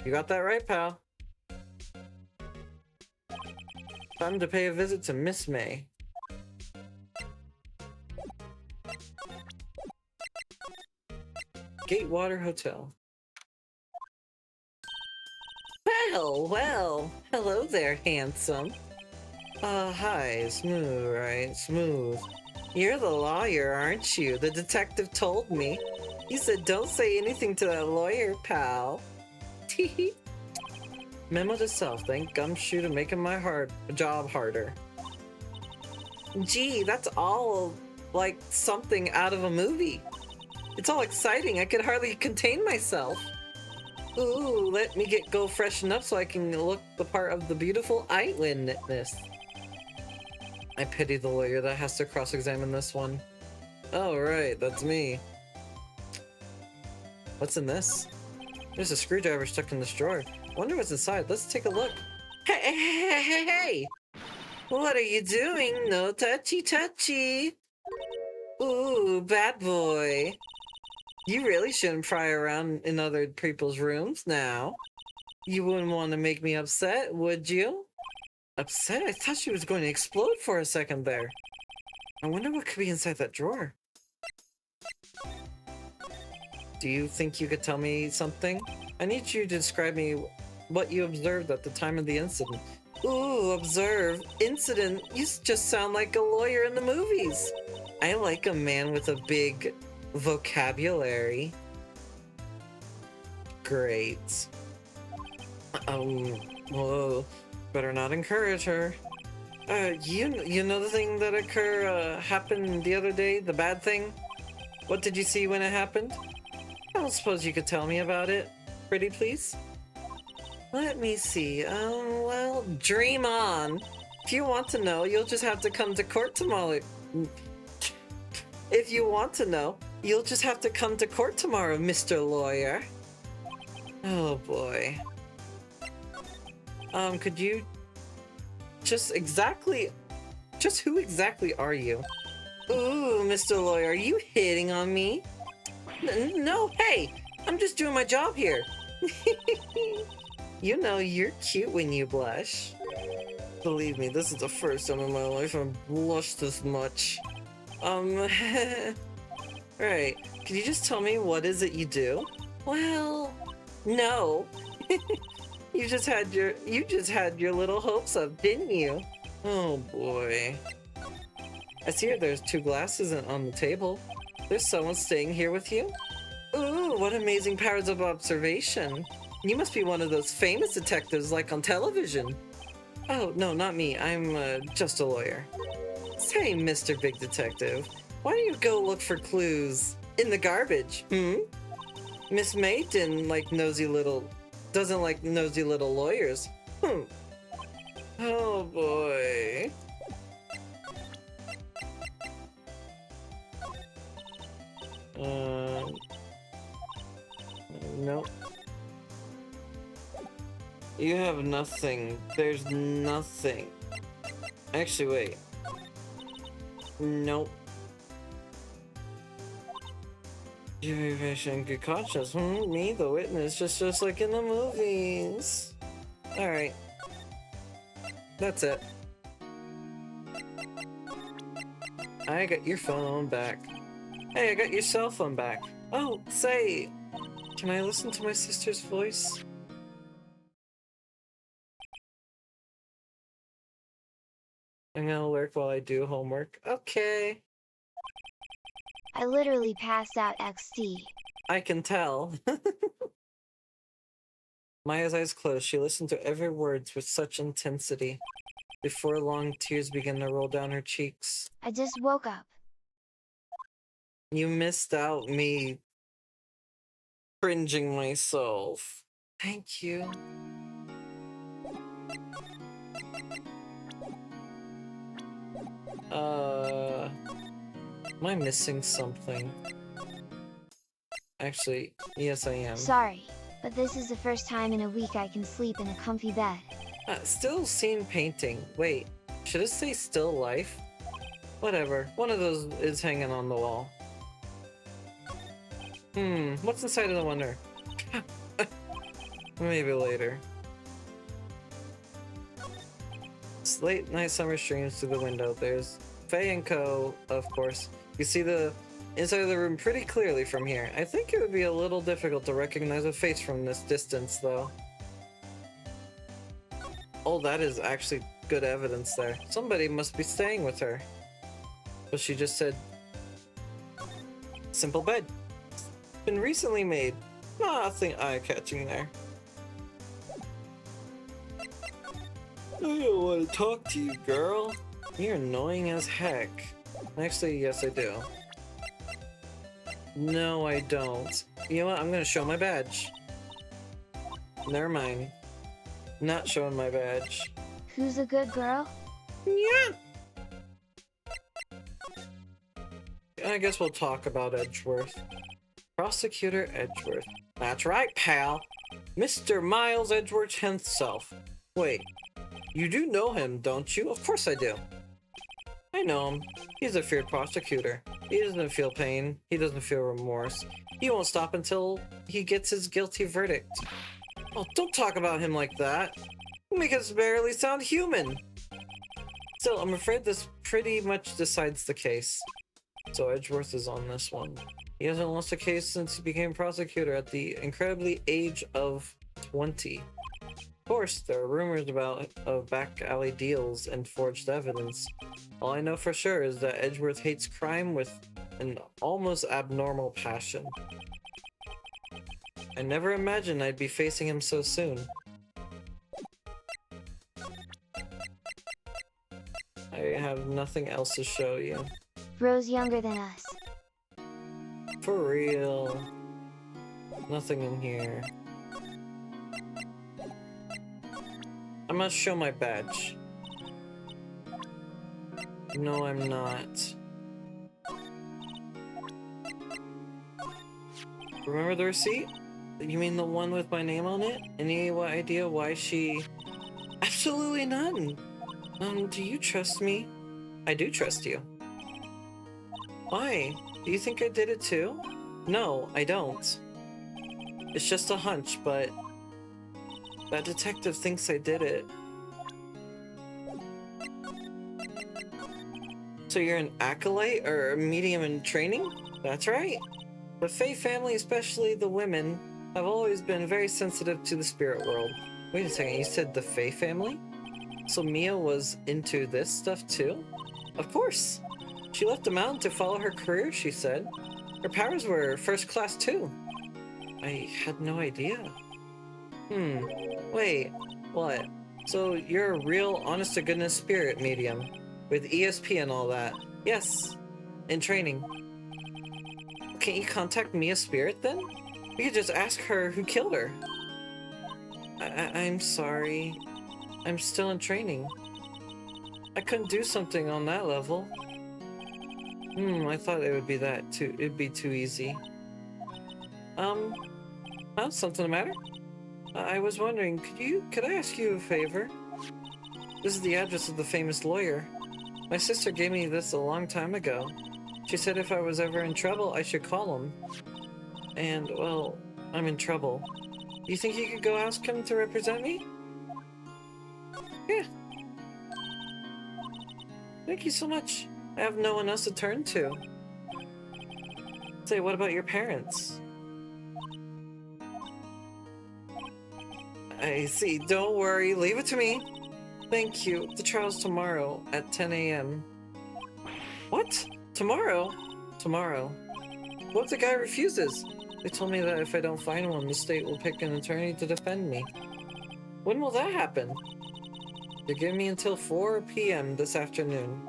You got that right, pal. Time to pay a visit to Miss May. Gatewater Hotel. Well, hello there, handsome. Hi, Smooth, right? Smooth. You're the lawyer, aren't you? The detective told me. He said don't say anything to that lawyer, pal. Teehee. Memo to self, thank Gumshoe to making my job harder. Gee, that's all like something out of a movie. It's all exciting, I could hardly contain myself. Ooh, let me go freshen up so I can look the part of the beautiful eyewitness. I pity the lawyer that has to cross-examine this one. Oh, right, that's me. What's in this? There's a screwdriver stuck in this drawer. Wonder what's inside. Let's take a look. Hey! What are you doing? No touchy. Ooh, bad boy. You really shouldn't pry around in other people's rooms now. You wouldn't want to make me upset, would you? Upset? I thought she was going to explode for a second there. I wonder what could be inside that drawer. Do you think you could tell me something? I need you to describe me what you observed at the time of the incident. Ooh, observe. Incident? You just sound like a lawyer in the movies. I like a man with a big vocabulary. Great. Whoa. Better not encourage her. You know the thing that happened the other day? The bad thing? What did you see when it happened? I don't suppose you could tell me about it. Pretty please? Let me see. Well, dream on. If you want to know, you'll just have to come to court tomorrow. If you want to know, you'll just have to come to court tomorrow, Mr. Lawyer. Oh boy. Could you just who exactly are you? Ooh, Mr. Lawyer, are you hitting on me? No, hey, I'm just doing my job here. You know, you're cute when you blush. Believe me, this is the first time in my life I've blushed this much. Right. Could you just tell me what is it you do? Well, no. You just had your little hopes up, didn't you? Oh boy. I see there's 2 glasses on the table. There's someone staying here with you? Ooh, what amazing powers of observation. You must be one of those famous detectives like on television. Oh, no, not me. I'm just a lawyer. Say, Mr. Big Detective, why don't you go look for clues in the garbage, Miss May doesn't like nosy little lawyers. Oh boy. Nope. You have nothing. There's nothing. Actually, wait. Nope. You have patient good conscience. Me, the witness, just like in the movies. Alright. That's it. I got your phone back. Hey, I got your cell phone back. Oh, say, can I listen to my sister's voice? I'm gonna lurk while I do homework. Okay. I literally passed out XD. I can tell. Maya's eyes closed. She listened to every word with such intensity. Before long, tears began to roll down her cheeks. I just woke up. You missed out me cringing myself. Thank you. Am I missing something? Actually, yes I am. Sorry, but this is the first time in a week I can sleep in a comfy bed. Still scene painting. Wait, should it say still life? Whatever, one of those is hanging on the wall. What's inside of the wonder? Maybe later. It's late night summer streams through the window. There's Faye and Co, of course. You see the inside of the room pretty clearly from here. I think it would be a little difficult to recognize a face from this distance, though. Oh, that is actually good evidence there. Somebody must be staying with her. But she just said, simple bed. Been recently made. Nothing eye-catching there. I don't want to talk to you, girl. You're annoying as heck. Actually, yes I do. No, I don't. You know what? I'm gonna show my badge. Never mind. Not showing my badge. Who's a good girl? Yeah. I guess we'll talk about Edgeworth. Prosecutor Edgeworth. That's right, pal. Mr. Miles Edgeworth himself. Wait, you do know him, don't you? Of course I do. I know him. He's a feared prosecutor. He doesn't feel pain. He doesn't feel remorse. He won't stop until he gets his guilty verdict. Oh, don't talk about him like that. You make us barely sound human. Still, I'm afraid this pretty much decides the case. So Edgeworth is on this one. He hasn't lost a case since he became prosecutor at the incredibly age of 20. Of course, there are rumors of back alley deals and forged evidence. All I know for sure is that Edgeworth hates crime with an almost abnormal passion. I never imagined I'd be facing him so soon. I have nothing else to show you. Bro's younger than us. For real. Nothing in here. I must show my badge. No, I'm not. Remember the receipt? You mean the one with my name on it? Any idea why she... Absolutely none! Do you trust me? I do trust you. Why? Do you think I did it too? No, I don't. It's just a hunch, but... that detective thinks I did it. So you're an acolyte or a medium in training? That's right. The Fae family, especially the women, have always been very sensitive to the spirit world. Wait a second, you said the Fae family? So Mia was into this stuff too? Of course! She left the mountain to follow her career, she said. Her powers were first class too. I had no idea. Wait, what? So you're a real honest-to-goodness spirit medium, with ESP and all that? Yes, in training. Can't you contact Mia's spirit then? We could just ask her who killed her. I'm sorry. I'm still in training. I couldn't do something on that level. I thought it would be that too. It'd be too easy. Something the matter? I was wondering, could I ask you a favor? This is the address of the famous lawyer. My sister gave me this a long time ago. She said if I was ever in trouble, I should call him. And, well, I'm in trouble. Do you think you could go ask him to represent me? Yeah. Thank you so much. I have no one else to turn to. Say, what about your parents? I see. Don't worry. Leave it to me. Thank you. The trial's tomorrow at 10 a.m. What? Tomorrow? Tomorrow. What if the guy refuses? They told me that if I don't find one, the state will pick an attorney to defend me. When will that happen? They give me until 4 p.m. this afternoon.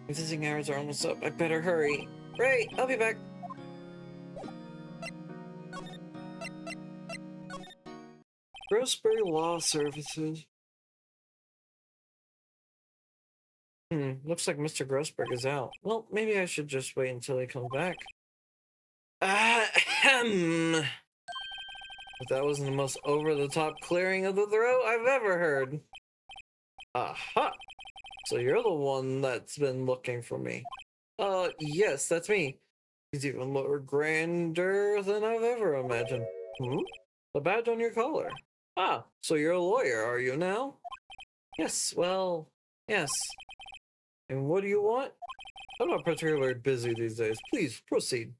Visiting hours are almost up. I better hurry. Right, I'll be back. Grocery Law Services. Looks like Mr. Grossberg is out. Well, maybe I should just wait until he comes back. Ahem. But that wasn't the most over-the-top clearing of the throat I've ever heard. Aha! So you're the one that's been looking for me. Yes, that's me. He's even more grander than I've ever imagined. Hmm? The badge on your collar. Ah, so you're a lawyer, are you now? Yes, well, yes. And what do you want? I'm not particularly busy these days. Please, proceed.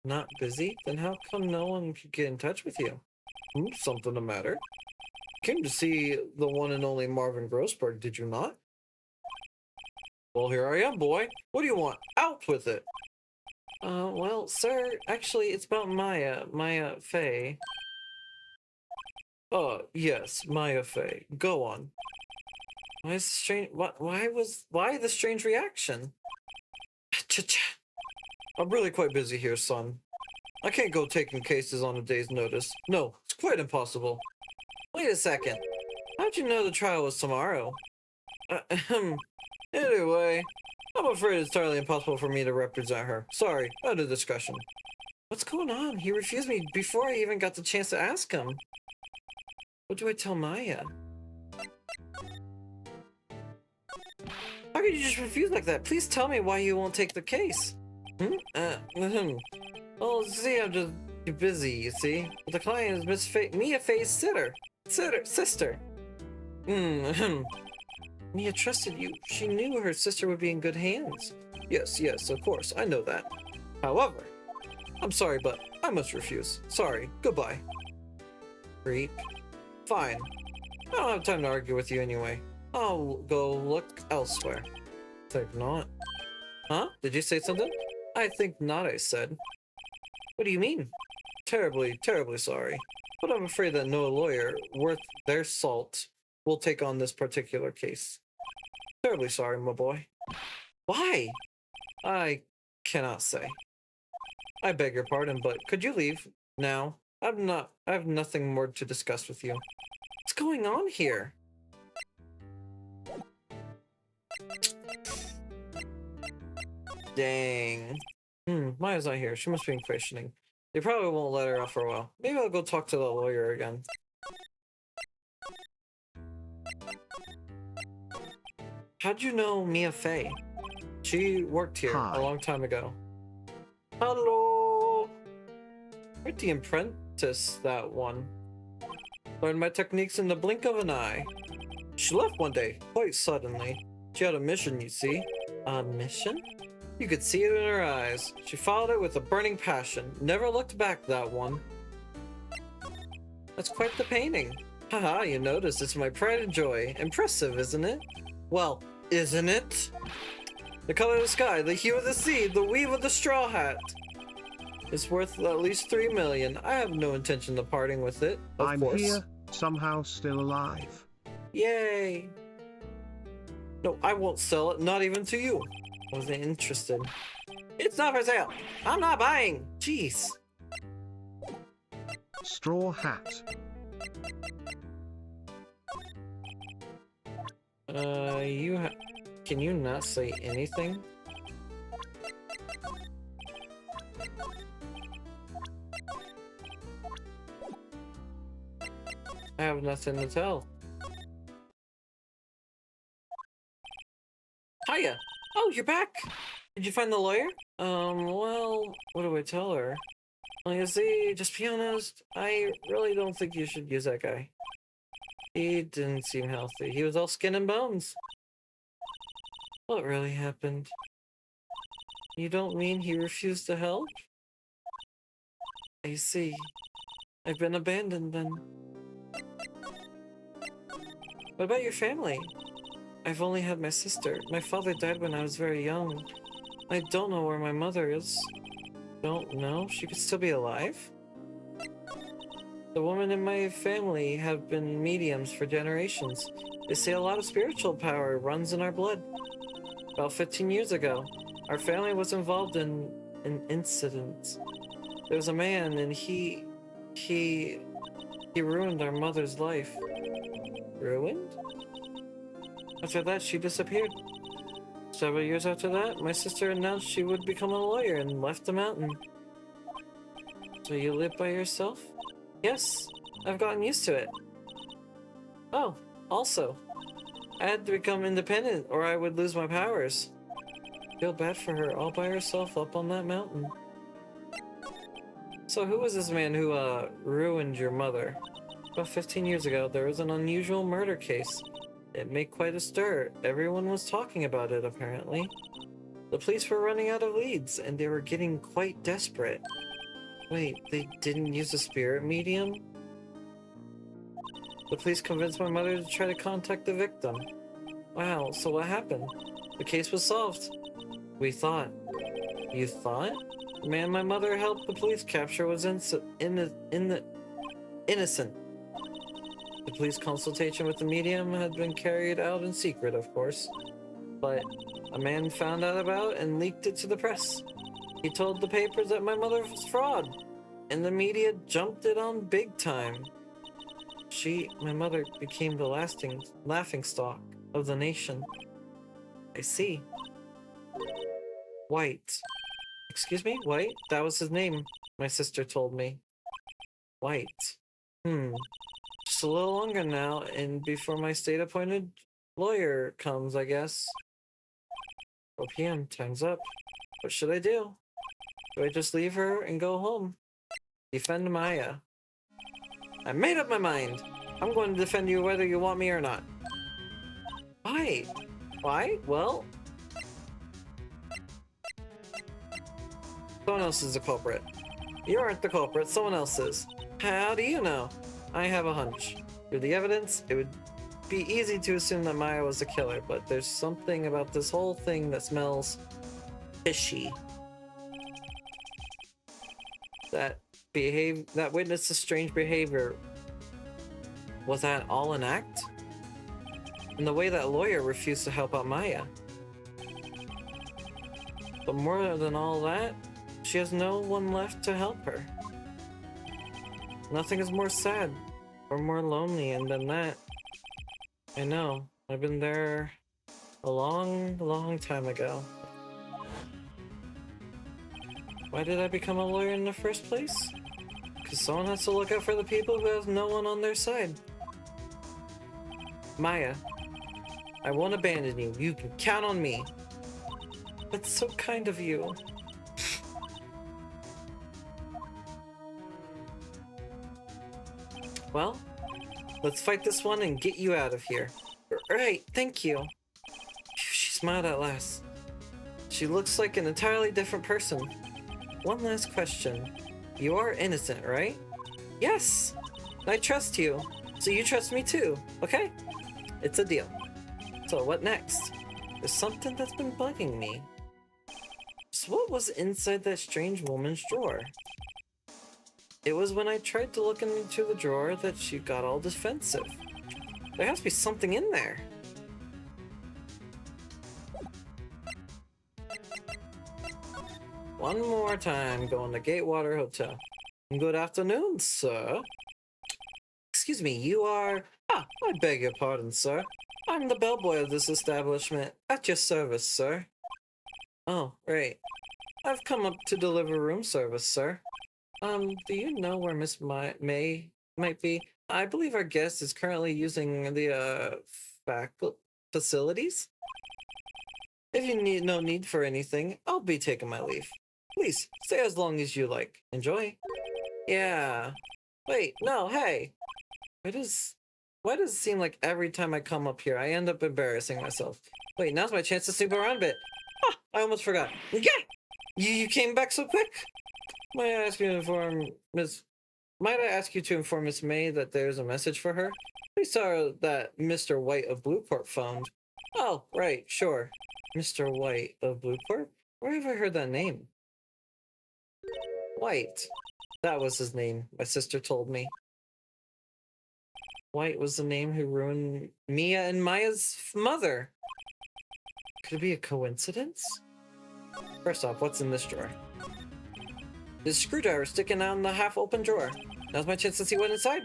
Not busy? Then how come no one could get in touch with you? Something the matter? Came to see the one and only Marvin Grossberg, did you not? Well, here I am, boy. What do you want? Out with it! Well, sir, actually, it's about Maya Fey. Yes, Maya Fey. Go on. Why is strange? Why the strange reaction? Cha-cha. I'm really quite busy here, son. I can't go taking cases on a day's notice. No, it's quite impossible. Wait a second. How'd you know the trial was tomorrow? Anyway, I'm afraid it's entirely impossible for me to represent her. Sorry, out of discussion. What's going on? He refused me before I even got the chance to ask him. What do I tell Maya? How could you just refuse like that? Please tell me why you won't take the case. Well, see, I'm just busy, you see. But the client is Mia Fey's sister. Mia trusted you. She knew her sister would be in good hands. Yes, of course, I know that. However, I'm sorry, but I must refuse. Sorry, goodbye. Creep. Fine. I don't have time to argue with you anyway. I'll go look elsewhere. Think not. Huh? Did you say something? I think not, I said. What do you mean? Terribly, terribly sorry. But I'm afraid that no lawyer worth their salt will take on this particular case. Terribly sorry, my boy. Why? I cannot say. I beg your pardon, but could you leave now? I have nothing more to discuss with you. What's going on here? Dang. Maya's not here. She must be in questioning. They probably won't let her off for a while. Maybe I'll go talk to the lawyer again. How'd you know Mia Fey? She worked here a long time ago. Hello! Quite the apprentice, that one. Learned my techniques in the blink of an eye. She left one day, quite suddenly. She had a mission, you see. A mission? You could see it in her eyes. She followed it with a burning passion. Never looked back, that one. That's quite the painting. Haha, you notice it's my pride and joy. Impressive, isn't it? Well, isn't it? The color of the sky, the hue of the sea, the weave of the straw hat. It's worth at least 3 million. I have no intention of parting with it, of course. I'm here, somehow still alive. Yay! No, I won't sell it, not even to you. I wasn't interested. It's not for sale. I'm not buying. Jeez. Straw hat. Can you not say anything? I have nothing to tell. Hiya! Oh, you're back! Did you find the lawyer? Well, what do I tell her? Well, you see, just be honest, I really don't think you should use that guy. He didn't seem healthy. He was all skin and bones. What really happened? You don't mean he refused to help? I see. I've been abandoned then. What about your family? I've only had my sister. My father died when I was very young. I don't know where my mother is. Don't know? She could still be alive? The women in my family have been mediums for generations. They say a lot of spiritual power runs in our blood. About 15 years ago, our family was involved in an incident. There was a man and he ruined our mother's life. Ruined? After that, she disappeared. Several years after that, my sister announced she would become a lawyer and left the mountain. So you live by yourself? Yes, I've gotten used to it. Oh, also, I had to become independent or I would lose my powers. Feel bad for her all by herself up on that mountain. So who was this man who, ruined your mother? About 15 years ago, there was an unusual murder case. It made quite a stir. Everyone was talking about it, apparently. The police were running out of leads, and they were getting quite desperate. Wait, they didn't use a spirit medium? The police convinced my mother to try to contact the victim. Wow, so what happened? The case was solved. We thought. You thought? The man my mother helped the police capture was innocent. The police consultation with the medium had been carried out in secret, of course. But a man found out about and leaked it to the press. He told the papers that my mother was fraud, and the media jumped it on big time. My mother, became the laughingstock of the nation. I see. White. Excuse me? White? That was his name, my sister told me. White. Just a little longer now, and before my state-appointed lawyer comes, I guess. 4 p.m. Time's up. What should I do? Do I just leave her and go home? Defend Maya. I made up my mind. I'm going to defend you whether you want me or not. Why? Why? Well, someone else is the culprit. You aren't the culprit, someone else is. How do you know? I have a hunch. Through the evidence, it would be easy to assume that Maya was the killer, but there's something about this whole thing that smells fishy. That witnessed a strange behavior. Was that all an act? And the way that lawyer refused to help out Maya. But more than all that, she has no one left to help her. Nothing is more sad or more lonely than that. I know. I've been there a long, long time ago. Why did I become a lawyer in the first place? Because someone has to look out for the people who have no one on their side. Maya, I won't abandon you. You can count on me. That's so kind of you. Well, let's fight this one and get you out of here. Right, thank you. She smiled at last. She looks like an entirely different person. One last question. You are innocent, right? Yes! I trust you. So you trust me too, okay? It's a deal. So what next? There's something that's been bugging me. So what was inside that strange woman's drawer? It was when I tried to look into the drawer that she got all defensive. There has to be something in there. One more time, going to Gatewater Hotel. Good afternoon, sir. Excuse me, you are... I beg your pardon, sir. I'm the bellboy of this establishment. At your service, sir. Oh, right. I've come up to deliver room service, sir. Do you know where Miss May might be? I believe our guest is currently using the, facilities? If you need no need for anything, I'll be taking my leave. Please, stay as long as you like. Enjoy. Yeah. Wait, no, hey! Why does it seem like every time I come up here, I end up embarrassing myself? Wait, now's my chance to snoop around a bit. I almost forgot. Yeah! You came back so quick? Might I ask you to inform Miss May that there's a message for her? We saw that Mr. White of Blueport phoned. Oh, right, sure. Mr. White of Blueport? Where have I heard that name? White. That was his name, my sister told me. White was the name who ruined Mia and Maya's mother. Could it be a coincidence? First off, what's in this drawer? There's a screwdriver sticking out in the half-open drawer. Now's my chance to see what's inside.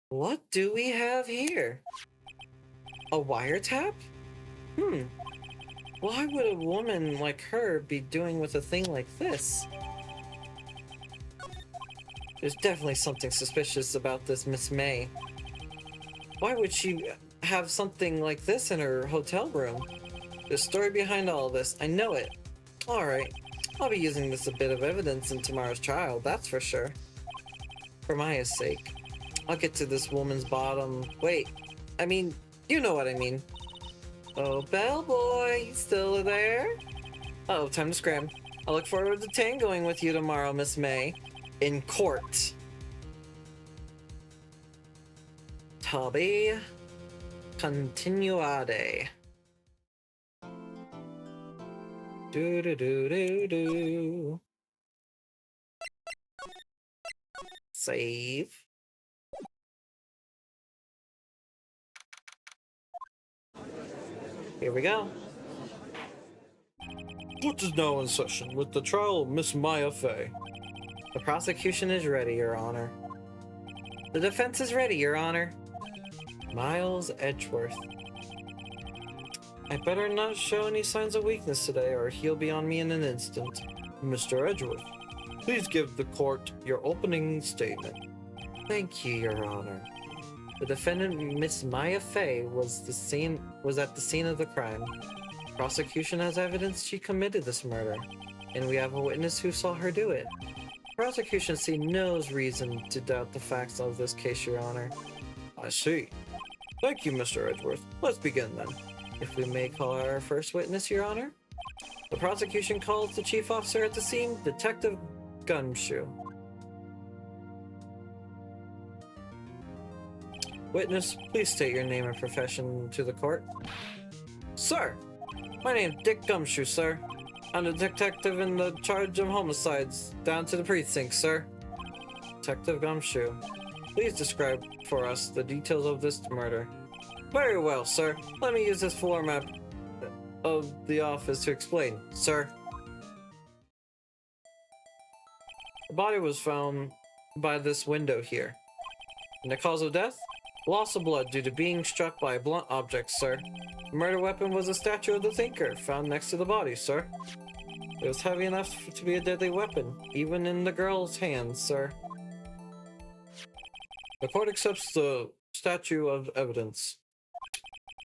What do we have here? A wiretap? Why would a woman like her be doing with a thing like this? There's definitely something suspicious about this Miss May. Why would she have something like this in her hotel room? There's a story behind all this. I know it. Alright. I'll be using this a bit of evidence in tomorrow's trial, that's for sure. For Maya's sake. I'll get to this woman's bottom. Wait. I mean, you know what I mean. Oh, bellboy, you still there? Oh, time to scram. I look forward to tangoing with you tomorrow, Miss May. In court. Toby. Continuade. Do do do do do. Save. Here we go. Court is now in session with the trial of Miss Maya Fey. The prosecution is ready, Your Honor. The defense is ready, Your Honor. Miles Edgeworth. I better not show any signs of weakness today, or he'll be on me in an instant. Mr. Edgeworth, please give the court your opening statement. Thank you, Your Honor. The defendant, Miss Maya Fey, was at the scene of the crime. Prosecution has evidence she committed this murder, and we have a witness who saw her do it. Prosecution see no reason to doubt the facts of this case, Your Honor. I see. Thank you, Mr. Edgeworth. Let's begin then. If we may call our first witness, Your Honor. The prosecution calls the chief officer at the scene, Detective Gumshoe. Witness, please state your name and profession to the court. Sir, my name's Dick Gumshoe, sir. I'm the detective in the charge of homicides. Down to the precinct, sir. Detective Gumshoe, please describe for us the details of this murder. Very well, sir. Let me use this floor map of the office to explain, sir. The body was found by this window here. And the cause of death? Loss of blood due to being struck by a blunt object, sir. The murder weapon was a statue of the Thinker, found next to the body, sir. It was heavy enough to be a deadly weapon, even in the girl's hands, sir. The court accepts the statue of evidence.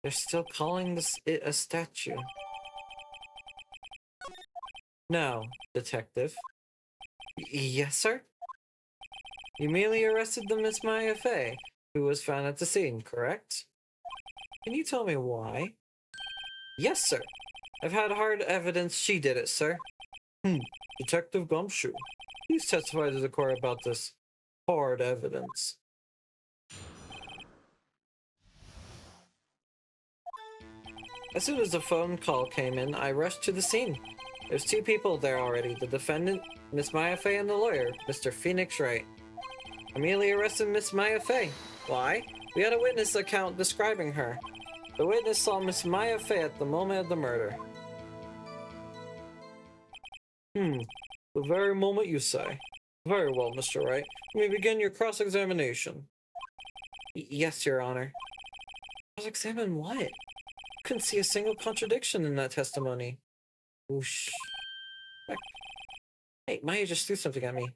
They're still calling it a statue. Now, detective. Yes, sir? You merely arrested the Miss Maya Fey, who was found at the scene, correct? Can you tell me why? Yes, sir. I've had hard evidence she did it, sir. Detective Gumshoe, please testify to the court about this hard evidence. As soon as the phone call came in, I rushed to the scene. There's two people there already, the defendant, Miss Maya Fey, and the lawyer, Mr. Phoenix Wright. I merely arrested Miss Maya Fey. Why? We had a witness account describing her. The witness saw Miss Maya Fey at the moment of the murder. The very moment you say. Very well, Mr. Wright. You may begin your cross-examination. Yes, Your Honor. Cross-examine what? Couldn't see a single contradiction in that testimony. Whoosh. Hey, Maya just threw something at me.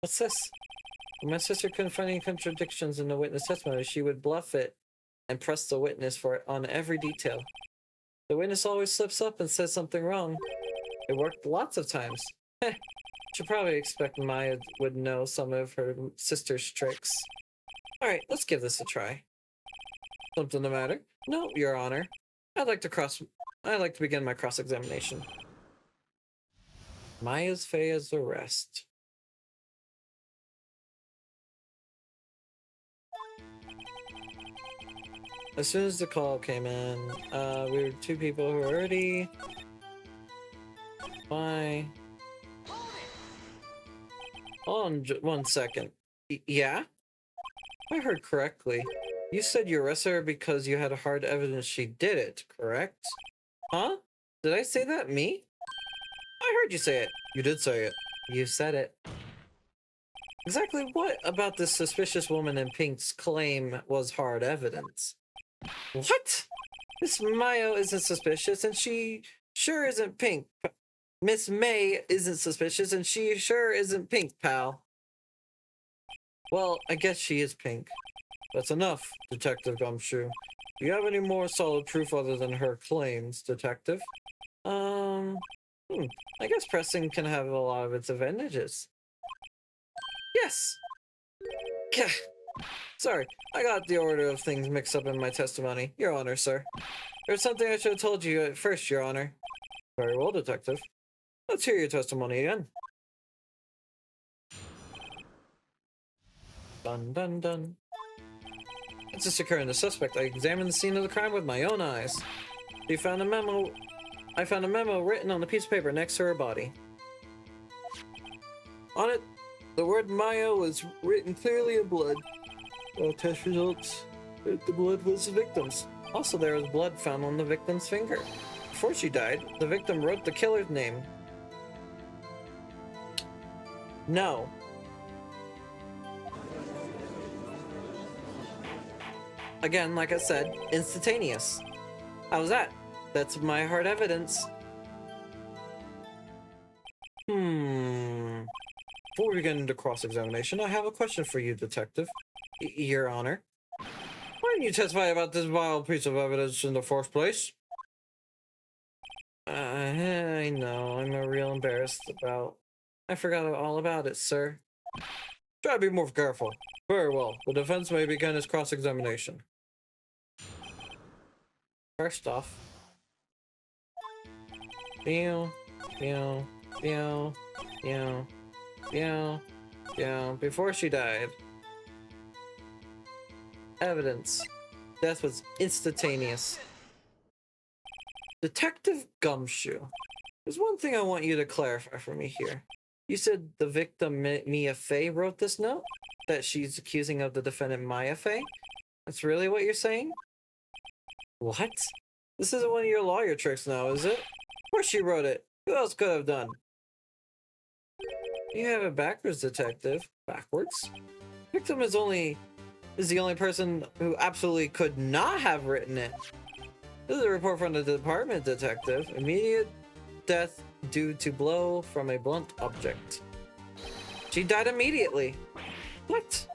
What's this? When my sister couldn't find any contradictions in the witness testimony, she would bluff it and press the witness for it on every detail. The witness always slips up and says something wrong. It worked lots of times. Should probably expect Maya would know some of her sister's tricks. Alright, let's give this a try. Something the matter? No, Your Honor. I'd like to begin my cross-examination. Maya Fey's arrest. As soon as the call came in, we were two people who were already... Why? Hold on 1 second. Yeah? If I heard correctly. You said you arrested her because you had hard evidence she did it, correct? Huh? Did I say that? Me? I heard you say it. You did say it. You said it. Exactly what about this suspicious woman in pink's claim was hard evidence? What? Miss Mayo isn't suspicious and she sure isn't pink. Miss May isn't suspicious and she sure isn't pink, pal. Well, I guess she is pink. That's enough, Detective Gumshoe. Do you have any more solid proof other than her claims, Detective? I guess pressing can have a lot of its advantages. Yes! Gah. Sorry, I got the order of things mixed up in my testimony, Your Honor, sir. There's something I should have told you at first, Your Honor. Very well, Detective. Let's hear your testimony again. Dun dun dun. Since this occurred in the suspect, I examined the scene of the crime with my own eyes. I found a memo written on a piece of paper next to her body. On it, the word Maya was written clearly in blood. Test results, the blood was the victim's. Also, there was blood found on the victim's finger. Before she died, the victim wrote the killer's name. No. Again, like I said, instantaneous. How's that? That's my hard evidence. Before we get into cross-examination, I have a question for you, Detective. Your Honor. Why didn't you testify about this vile piece of evidence in the first place? I know, I'm real embarrassed about... I forgot all about it, sir. Try to be more careful. Very well. The defense may begin its cross-examination. First off... Before she died. Evidence. Death was instantaneous. Detective Gumshoe. There's one thing I want you to clarify for me here. You said the victim, Mia Fey, wrote this note? That she's accusing of the defendant, Maya Fey? That's really what you're saying? What? This isn't one of your lawyer tricks now, is it? Of course she wrote it. Who else could have done? You have it backwards, Detective. Backwards? Victim is the only person who absolutely could not have written it. This is a report from the department, Detective. Immediate death due to blow from a blunt object. She died immediately. What?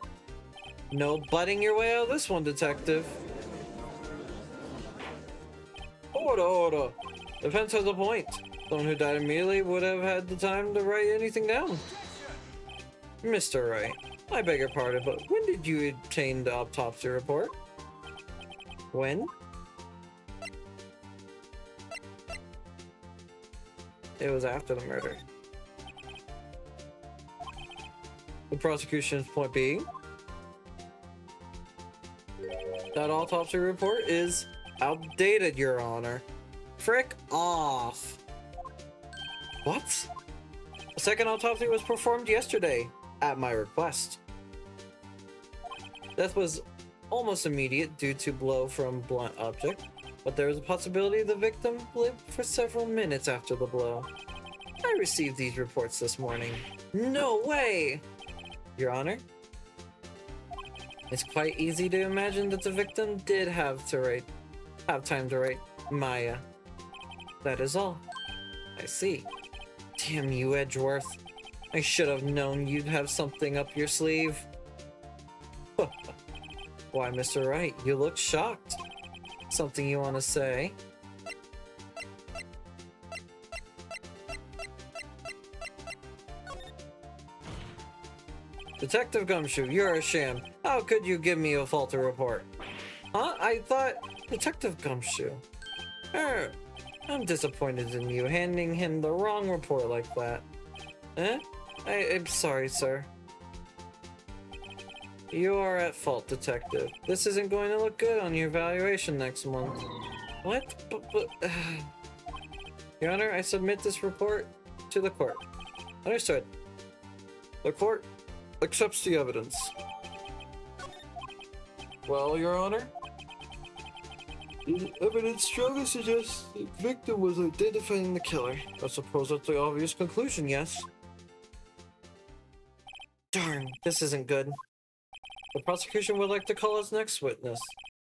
No butting your way out of this one, Detective. Order. Defense has a point. Someone who died immediately would have had the time to write anything down. Mr. Wright, I beg your pardon, but when did you obtain the autopsy report? When? It was after the murder. The prosecution's point being that autopsy report is outdated, Your Honor. Frick off. What? A second autopsy was performed yesterday, at my request. Death was almost immediate due to blow from blunt object, but there was a possibility the victim lived for several minutes after the blow. I received these reports this morning. No way! Your Honor? It's quite easy to imagine that the victim did have time to write Maya. That is all. I see. Damn you, Edgeworth. I should have known you'd have something up your sleeve. Why, Mr. Wright, you look shocked. Something you want to say? Detective Gumshoe, you're a sham. How could you give me a faulty report? Huh? I thought... Detective Gumshoe. I'm disappointed in you handing him the wrong report like that. Eh? I'm sorry, sir. You are at fault, Detective. This isn't going to look good on your evaluation next month. What? But Your Honor, I submit this report to the court. Understood. The court accepts the evidence. Well, Your Honor? The evidence strongly suggests the victim was identifying the killer. I suppose that's the obvious conclusion, yes? Darn, this isn't good. The prosecution would like to call its next witness.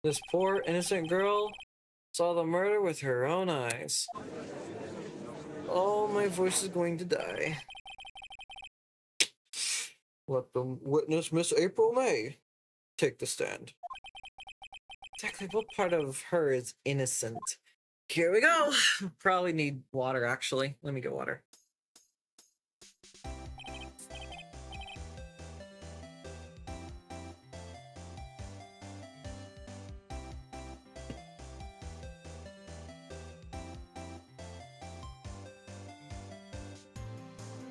This poor, innocent girl saw the murder with her own eyes. Oh, my voice is going to die. Let the witness, Miss April May, take the stand. Exactly what part of her is innocent? Here we go! Probably need water, actually. Let me get water.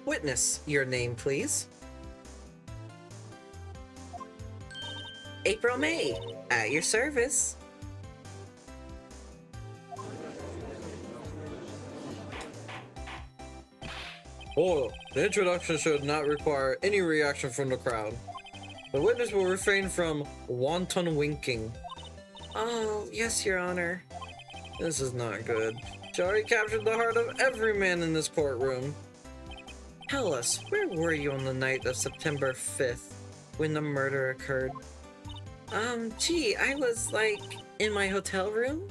Witness, your name, please. April May, at your service. Oh, the introduction should not require any reaction from the crowd. The witness will refrain from wanton winking. Oh, yes, Your Honor. This is not good. She already captured the heart of every man in this courtroom. Tell us, where were you on the night of September 5th, when the murder occurred? Gee, I was, like, in my hotel room?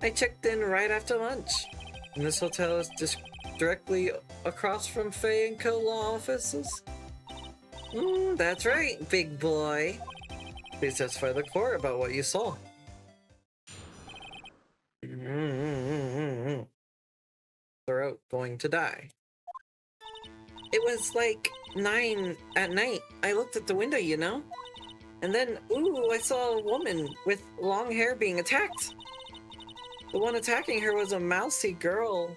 I checked in right after lunch. And this hotel is just directly across from Faye & Co. law offices? That's right, big boy. Please testify to the court about what you saw. Throat going to die. It was like 9 at night. I looked at the window, you know? And then, ooh, I saw a woman with long hair being attacked. The one attacking her was the mousy girl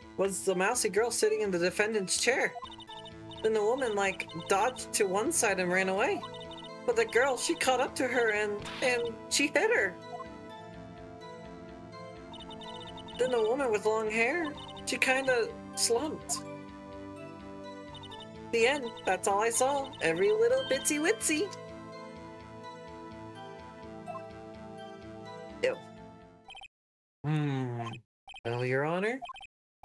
sitting in the defendant's chair. Then the woman, like, dodged to one side and ran away. But the girl, she caught up to her and she hit her. Then the woman with long hair, she kinda slumped. The end. That's all I saw. Every little bitsy witsy. Ew. Well, Your Honor,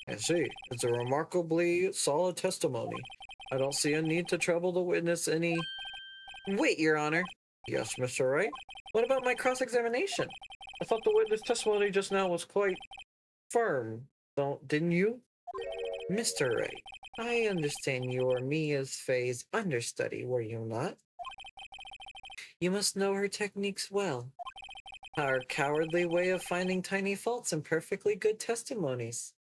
I see. It's a remarkably solid testimony. I don't see a need to trouble the witness any... Wait, Your Honor. Yes, Mr. Wright? What about my cross-examination? I thought the witness testimony just now was quite firm. Didn't you? Mr. Wright, I understand you were Mia's Faye's understudy, were you not? You must know her techniques well. Her cowardly way of finding tiny faults in perfectly good testimonies.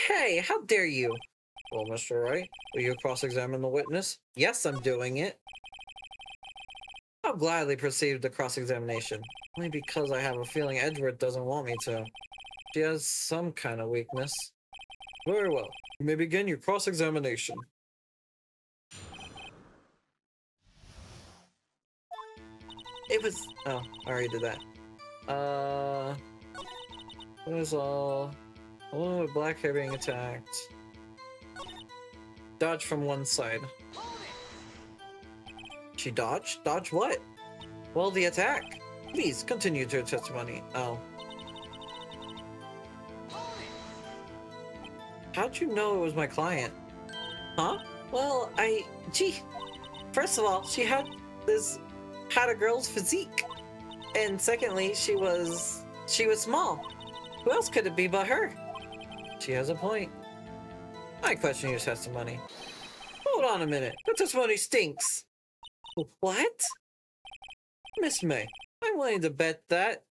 Hey, how dare you! Well, Mr. Wright, will you cross-examine the witness? Yes, I'm doing it. I'll gladly proceed with the cross-examination. Only because I have a feeling Edward doesn't want me to. She has some kind of weakness. Very well. You may begin your cross-examination. It was... Oh, I already did that. What is all... A woman with black hair being attacked. Dodge from one side. She dodged? Dodge what? Well, the attack. Please, continue to your testimony. Oh. How'd you know it was my client? Huh? Well, Gee. First of all, she had a girl's physique. And secondly, she was small. Who else could it be but her? She has a point. I question your testimony. Hold on a minute. The testimony stinks. What? Miss May, I'm willing to bet that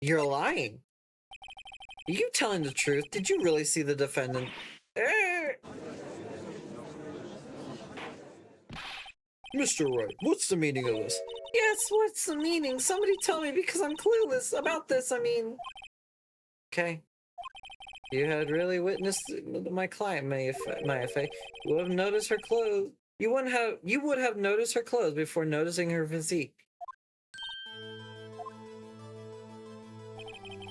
you're lying. Are you telling the truth? Did you really see the defendant? Mr. Wright, what's the meaning of this? Yes, what's the meaning? Somebody tell me because I'm clueless about this, I mean... Okay. You had really witnessed my client, Maya Faye. You would have noticed her clothes. You would have noticed her clothes before noticing her physique.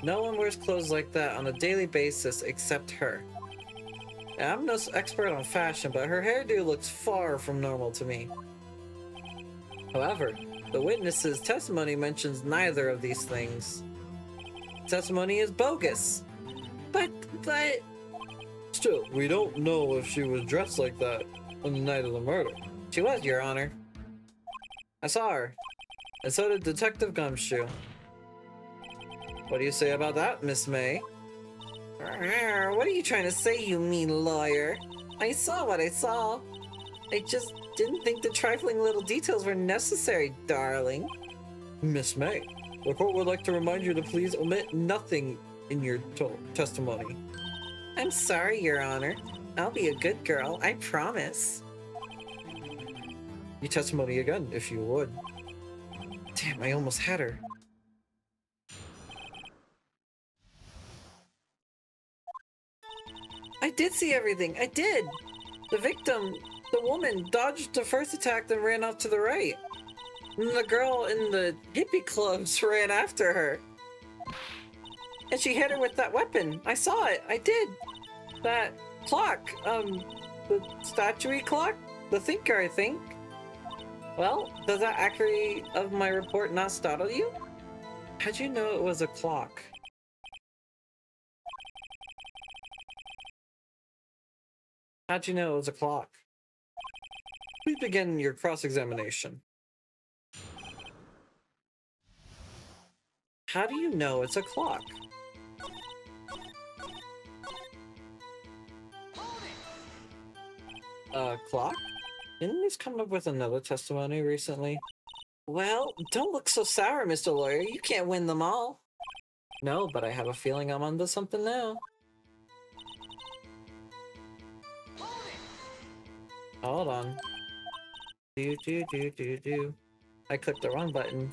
No one wears clothes like that on a daily basis except her. Now, I'm no expert on fashion, but her hairdo looks far from normal to me. However, the witness's testimony mentions neither of these things. Testimony is bogus. But... Still, we don't know if she was dressed like that on the night of the murder. She was, Your Honor. I saw her. And so did Detective Gumshoe. What do you say about that, Miss May? What are you trying to say, you mean lawyer? I saw what I saw. I just didn't think the trifling little details were necessary, darling. Miss May, the court would like to remind you to please omit nothing in your testimony. I'm sorry, Your Honor. I'll be a good girl, I promise. Your testimony again, if you would. Damn, I almost had her. I did see everything, I did! The victim, the woman, dodged the first attack then ran off to the right. And the girl in the hippie clubs ran after her. And she hit her with that weapon. I saw it, I did. That clock, the statuary clock? The thinker, I think. Well, does that accuracy of my report not startle you? How'd you know it was a clock? How'd you know it was a clock? Please begin your cross-examination. How do you know it's a clock? Clock? Didn't he's come up with another testimony recently? Well, don't look so sour, Mr. Lawyer. You can't win them all. No, but I have a feeling I'm onto something now. Hold on. Do. I clicked the wrong button.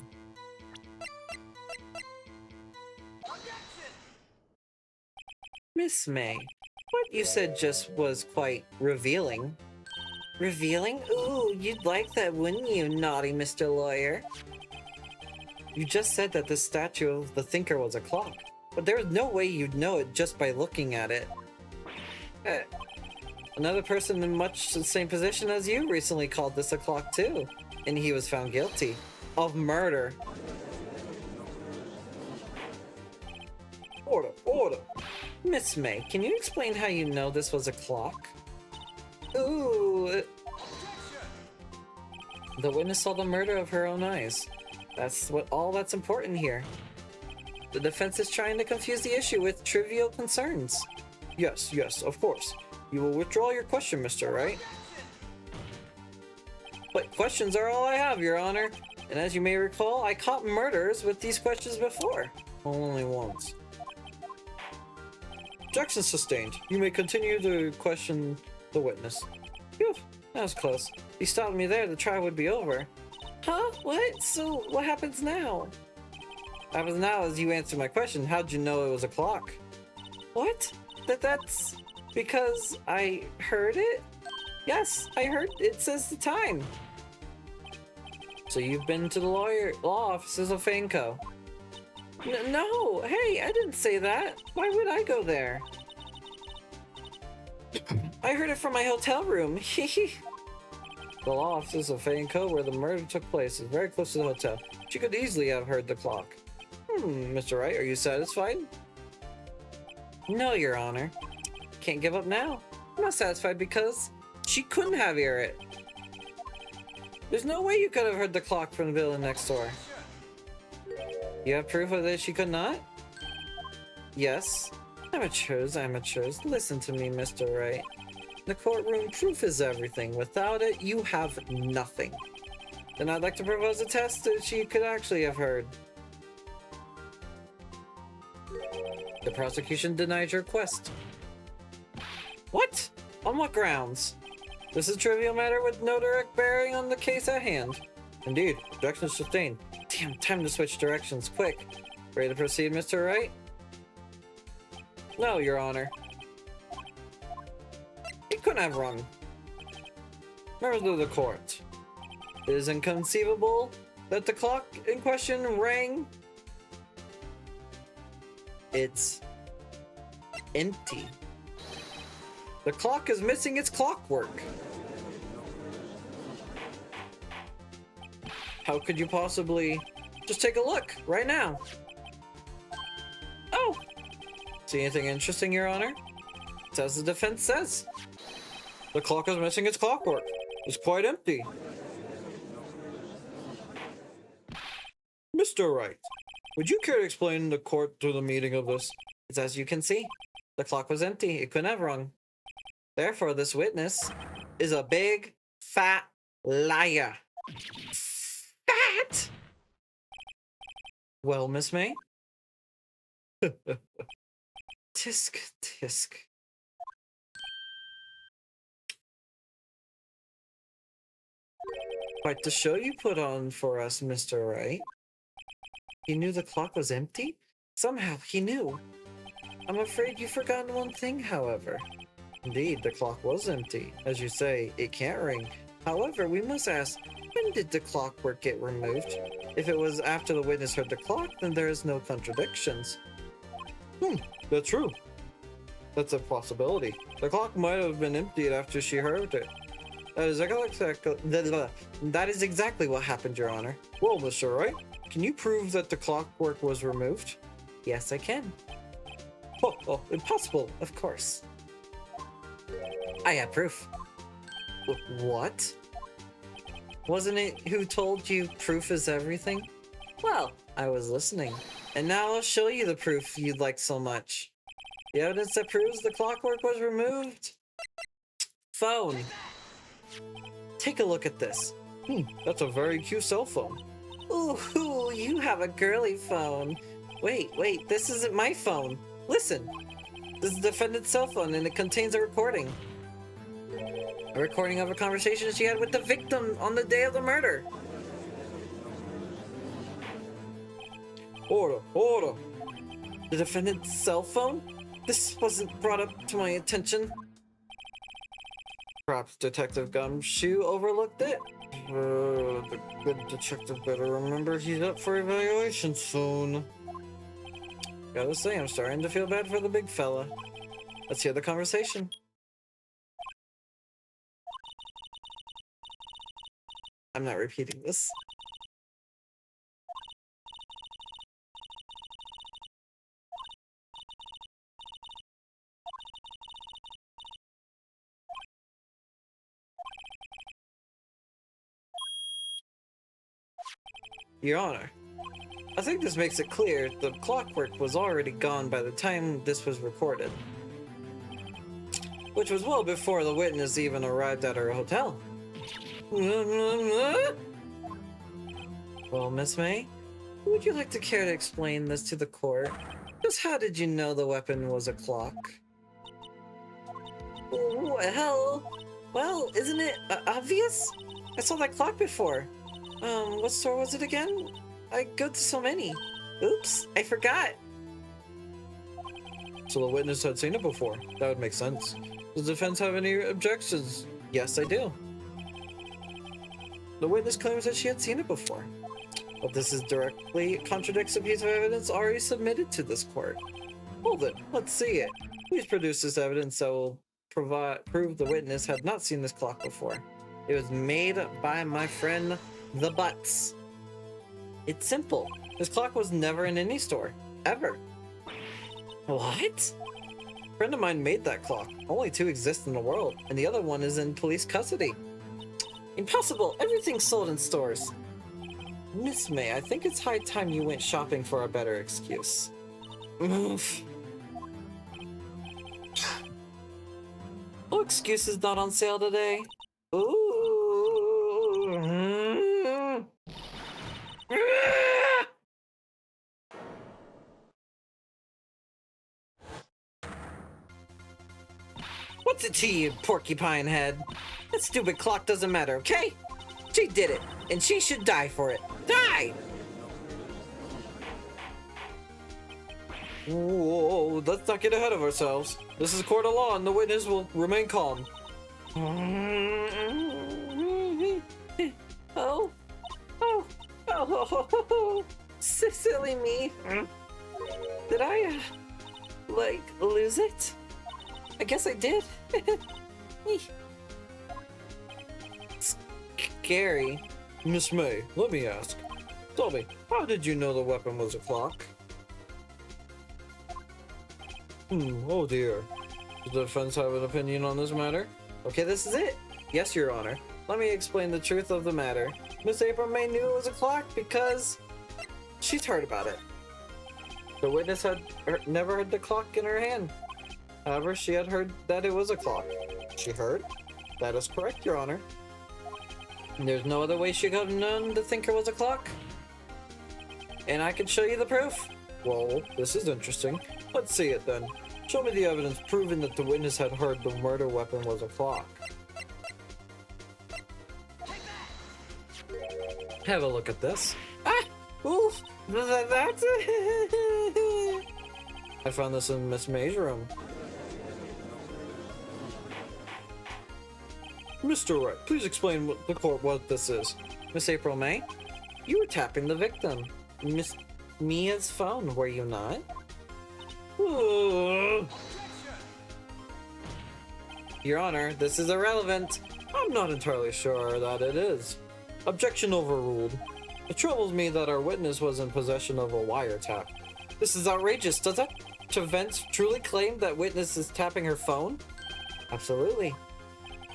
Miss May, what you said just was quite revealing. Revealing? Ooh, you'd like that, wouldn't you, naughty Mr. Lawyer? You just said that the statue of the thinker was a clock, but there's no way you'd know it just by looking at it. Another person in much the same position as you recently called this a clock too, and he was found guilty of murder. Order, order. Miss May, can you explain how you know this was a clock? Ooh. The witness saw the murder of her own eyes. That's all that's important here. The defense is trying to confuse the issue with trivial concerns. Yes, of course. You will withdraw your question, Mr. Wright. But questions are all I have, Your Honor. And as you may recall, I caught murderers with these questions before. Only once. Objection sustained. You may continue to question the witness. Phew, that was close. If you stopped me there, the trial would be over. Huh? What? So, what happens now? What happens now is you answer my question. How'd you know it was a clock? What? That's because I heard it? Yes, I heard it says the time. So you've been to the law offices of Fanco? No, hey, I didn't say that. Why would I go there? I heard it from my hotel room. The law offices of Fanco, where the murder took place, is very close to the hotel. She could easily have heard the clock. Mr. Wright, are you satisfied? No, Your Honor. Can't give up now. I'm not satisfied because she couldn't have heard it. There's no way you could have heard the clock from the building next door. You have proof of that she could not? Yes. Amateurs. Listen to me, Mr. Wright. In the courtroom, proof is everything. Without it, you have nothing. Then I'd like to propose a test that she could actually have heard. The prosecution denied your request. What? On what grounds? This is a trivial matter with no direct bearing on the case at hand. Indeed, objection sustained. Damn, time to switch directions, quick. Ready to proceed, Mr. Wright? No, Your Honor. He couldn't have rung. Members of the court. It is inconceivable that the clock in question rang. It's empty. The clock is missing its clockwork. How could you possibly... Just take a look, right now. Oh! See anything interesting, Your Honor? It's as the defense says. The clock is missing its clockwork. It's quite empty. Mr. Wright, would you care to explain the court to the meaning of this? It's as you can see. The clock was empty. It couldn't have rung. Therefore, this witness is a big, Fat liar. Fat? Well, Miss May? Tisk, tisk. Quite the show you put on for us, Mr. Wright. He knew the clock was empty? Somehow he knew. I'm afraid you've forgotten one thing, however. Indeed, the clock was empty. As you say, it can't ring. However, we must ask, when did the clockwork get removed? If it was after the witness heard the clock, then there is no contradictions. That's true. That's a possibility. The clock might have been emptied after she heard it. That is exactly what happened, Your Honor. Well, Mr. Wright, can you prove that the clockwork was removed? Yes, I can. Oh, impossible, of course. I have proof. What? Wasn't it who told you proof is everything? Well, I was listening. And now I'll show you the proof you'd like so much. The evidence that proves the clockwork was removed. Phone. Take a look at this. That's a very cute cell phone. Ooh, you have a girly phone. Wait, this isn't my phone. Listen. This is the defendant's cell phone and it contains a recording. A recording of a conversation she had with the victim on the day of the murder. Order. The defendant's cell phone? This wasn't brought up to my attention. Perhaps Detective Gumshoe overlooked it? The good detective better remember he's up for evaluation soon. Gotta say, I'm starting to feel bad for the big fella. Let's hear the conversation. I'm not repeating this. Your Honor, I think this makes it clear the clockwork was already gone by the time this was recorded. Which was well before the witness even arrived at her hotel. Well, Miss May, would you like to care to explain this to the court? Just how did you know the weapon was a clock? Well, isn't it obvious? I saw that clock before. What store was it again? I go to so many. Oops, I forgot. So the witness had seen it before. That would make sense. Does the defense have any objections? Yes, I do. The witness claims that she had seen it before. But this is directly contradicts a piece of evidence already submitted to this court. Hold it, let's see it. Please produce this evidence that will prove the witness had not seen this clock before. It was made by my friend, the Butts. It's simple. This clock was never in any store. Ever. What? A friend of mine made that clock. Only 2 exist in the world, and the other one is in police custody. Impossible! Everything's sold in stores. Miss May, I think it's high time you went shopping for a better excuse. Oof. Oh, excuse is not on sale today. Ooh. What's it to you, porcupine head? That stupid clock doesn't matter, okay? She did it, and she should die for it. Die! Whoa, let's not get ahead of ourselves. This is a court of law, and the witness will remain calm. Oh, silly me. Did I, lose it? I guess I did. Scary. Miss May, let me ask. Tell me, how did you know the weapon was a clock? Oh dear. Does the defense have an opinion on this matter? Okay, this is it. Yes, Your Honor. Let me explain the truth of the matter. Miss April May knew it was a clock because she's heard about it. The witness had never had the clock in her hand. However, she had heard that it was a clock. She heard? That is correct, Your Honor. There's no other way she could have known the thinker was a clock? And I can show you the proof? Well, this is interesting. Let's see it then. Show me the evidence proving that the witness had heard the murder weapon was a clock. Have a look at this. Ah! Oof! That's it! I found this in Miss May's room. Mr. Wright, please explain the court what this is. Miss April May? You were tapping the victim. Miss Mia's phone, were you not? Ooh. Your Honor, this is irrelevant. I'm not entirely sure that it is. Objection overruled. It troubles me that our witness was in possession of a wiretap. This is outrageous. Does that defense truly claim that witness is tapping her phone? Absolutely.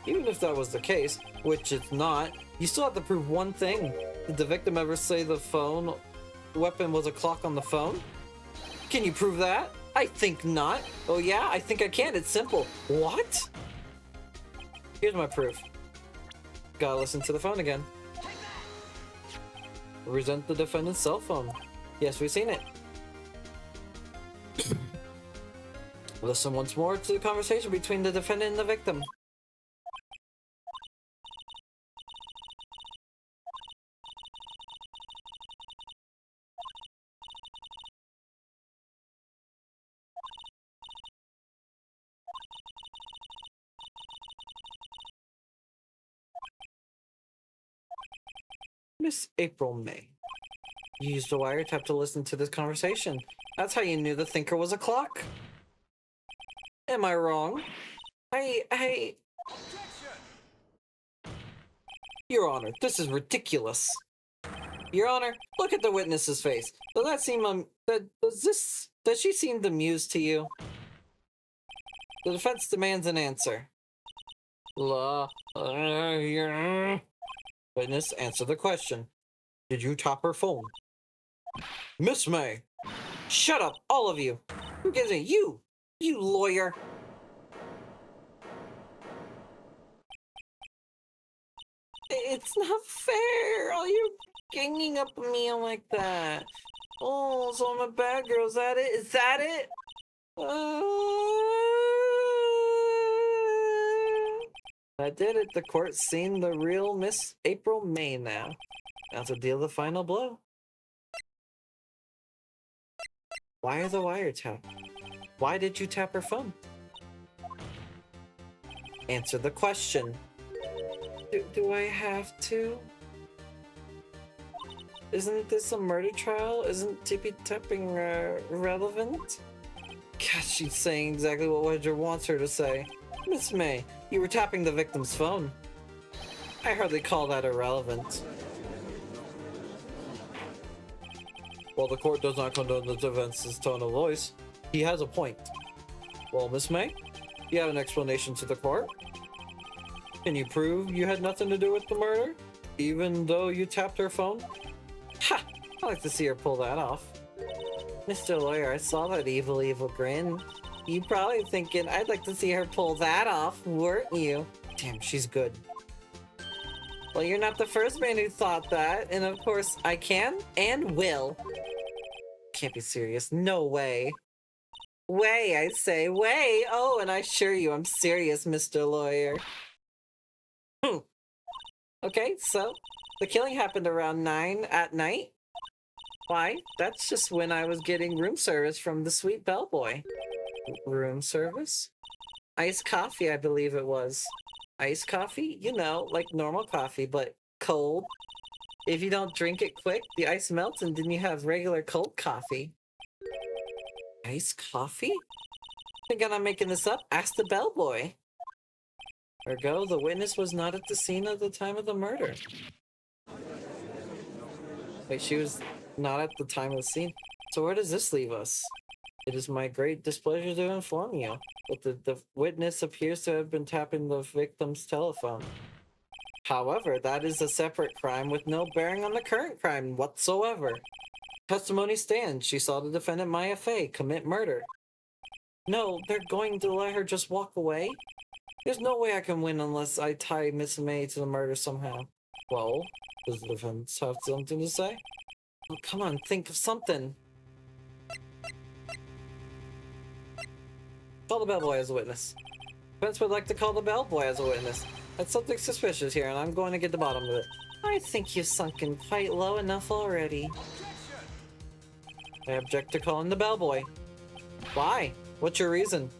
Even if that was the case, which it's not, you still have to prove one thing. Did the victim ever say the phone weapon was a clock on the phone? Can you prove that? I think not. Oh yeah, I think I can. It's simple. What? Here's my proof. Gotta listen to the phone again. Present the defendant's cell phone. Yes, we've seen it. Listen once more to the conversation between the defendant and the victim. Miss April May. You used a wiretap to listen to this conversation. That's how you knew the thinker was a clock. Am I wrong? Your Honor, this is ridiculous. Your Honor, look at the witness's face. Does that seem does she seem amused to you? The defense demands an answer. Witness, answer the question. Did you tap her phone? Miss May! Shut up, all of you! Who gives it? You lawyer! It's not fair! All you ganging up on me like that. Oh, so I'm a bad girl, is that it? Is that it? I did it. The court's seen the real Miss April May now. Now to deal the final blow. Why the wiretap? Why did you tap her phone? Answer the question. Do I have to? Isn't this a murder trial? Isn't tippy tapping relevant? Gosh, she's saying exactly what Wedger wants her to say. Miss May, you were tapping the victim's phone. I hardly call that irrelevant. While the court does not condone the defense's tone of voice, he has a point. Well, Miss May, you have an explanation to the court? Can you prove you had nothing to do with the murder, even though you tapped her phone? Ha! I'd like to see her pull that off. Mr. Lawyer, I saw that evil grin. You probably thinking, I'd like to see her pull that off, weren't you? Damn, she's good. Well, you're not the first man who thought that, and of course, I can and will. Can't be serious. No way. Way, I say. Way! Oh, and I assure you, I'm serious, Mr. Lawyer. Okay, so, the killing happened around 9 at night? Why? That's just when I was getting room service from the sweet bellboy. Room service? Iced coffee, I believe it was. Iced coffee? You know, like normal coffee, but cold. If you don't drink it quick, the ice melts and then you have regular cold coffee. Iced coffee? Think I'm not making this up? Ask the bellboy. Ergo, the witness was not at the scene at the time of the murder. Wait, she was not at the time of the scene? So where does this leave us? It is my great displeasure to inform you that the witness appears to have been tapping the victim's telephone. However, that is a separate crime with no bearing on the current crime whatsoever. Testimony stands. She saw the defendant Maya Fey commit murder. No, they're going to let her just walk away? There's no way I can win unless I tie Miss May to the murder somehow. Well, does the defense have something to say? Oh, come on, think of something. Call the bellboy as a witness. Defense would like to call the bellboy as a witness. That's something suspicious here, and I'm going to get the bottom of it. I think you've sunken quite low enough already. I object to calling the bellboy. Why? What's your reason?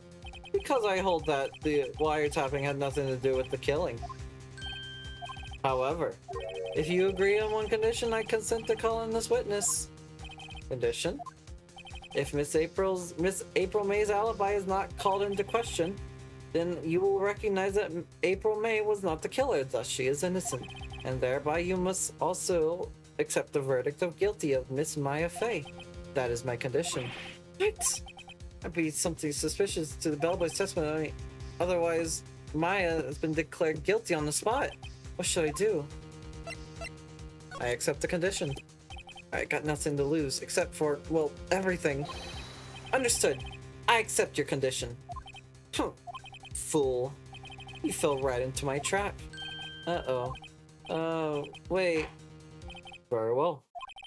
Because I hold that the wiretapping had nothing to do with the killing. However, if you agree on one condition, I consent to calling this witness. Condition? If Miss April May's alibi is not called into question, then you will recognize that April May was not the killer, thus she is innocent. And thereby you must also accept the verdict of guilty of Miss Maya Fey. That is my condition. What? That'd be something suspicious to the bellboy's testimony. Otherwise, Maya has been declared guilty on the spot. What should I do? I accept the condition. I got nothing to lose, except for, well, everything. Understood. I accept your condition. Fool. You fell right into my trap. Uh-oh. Wait. Very well.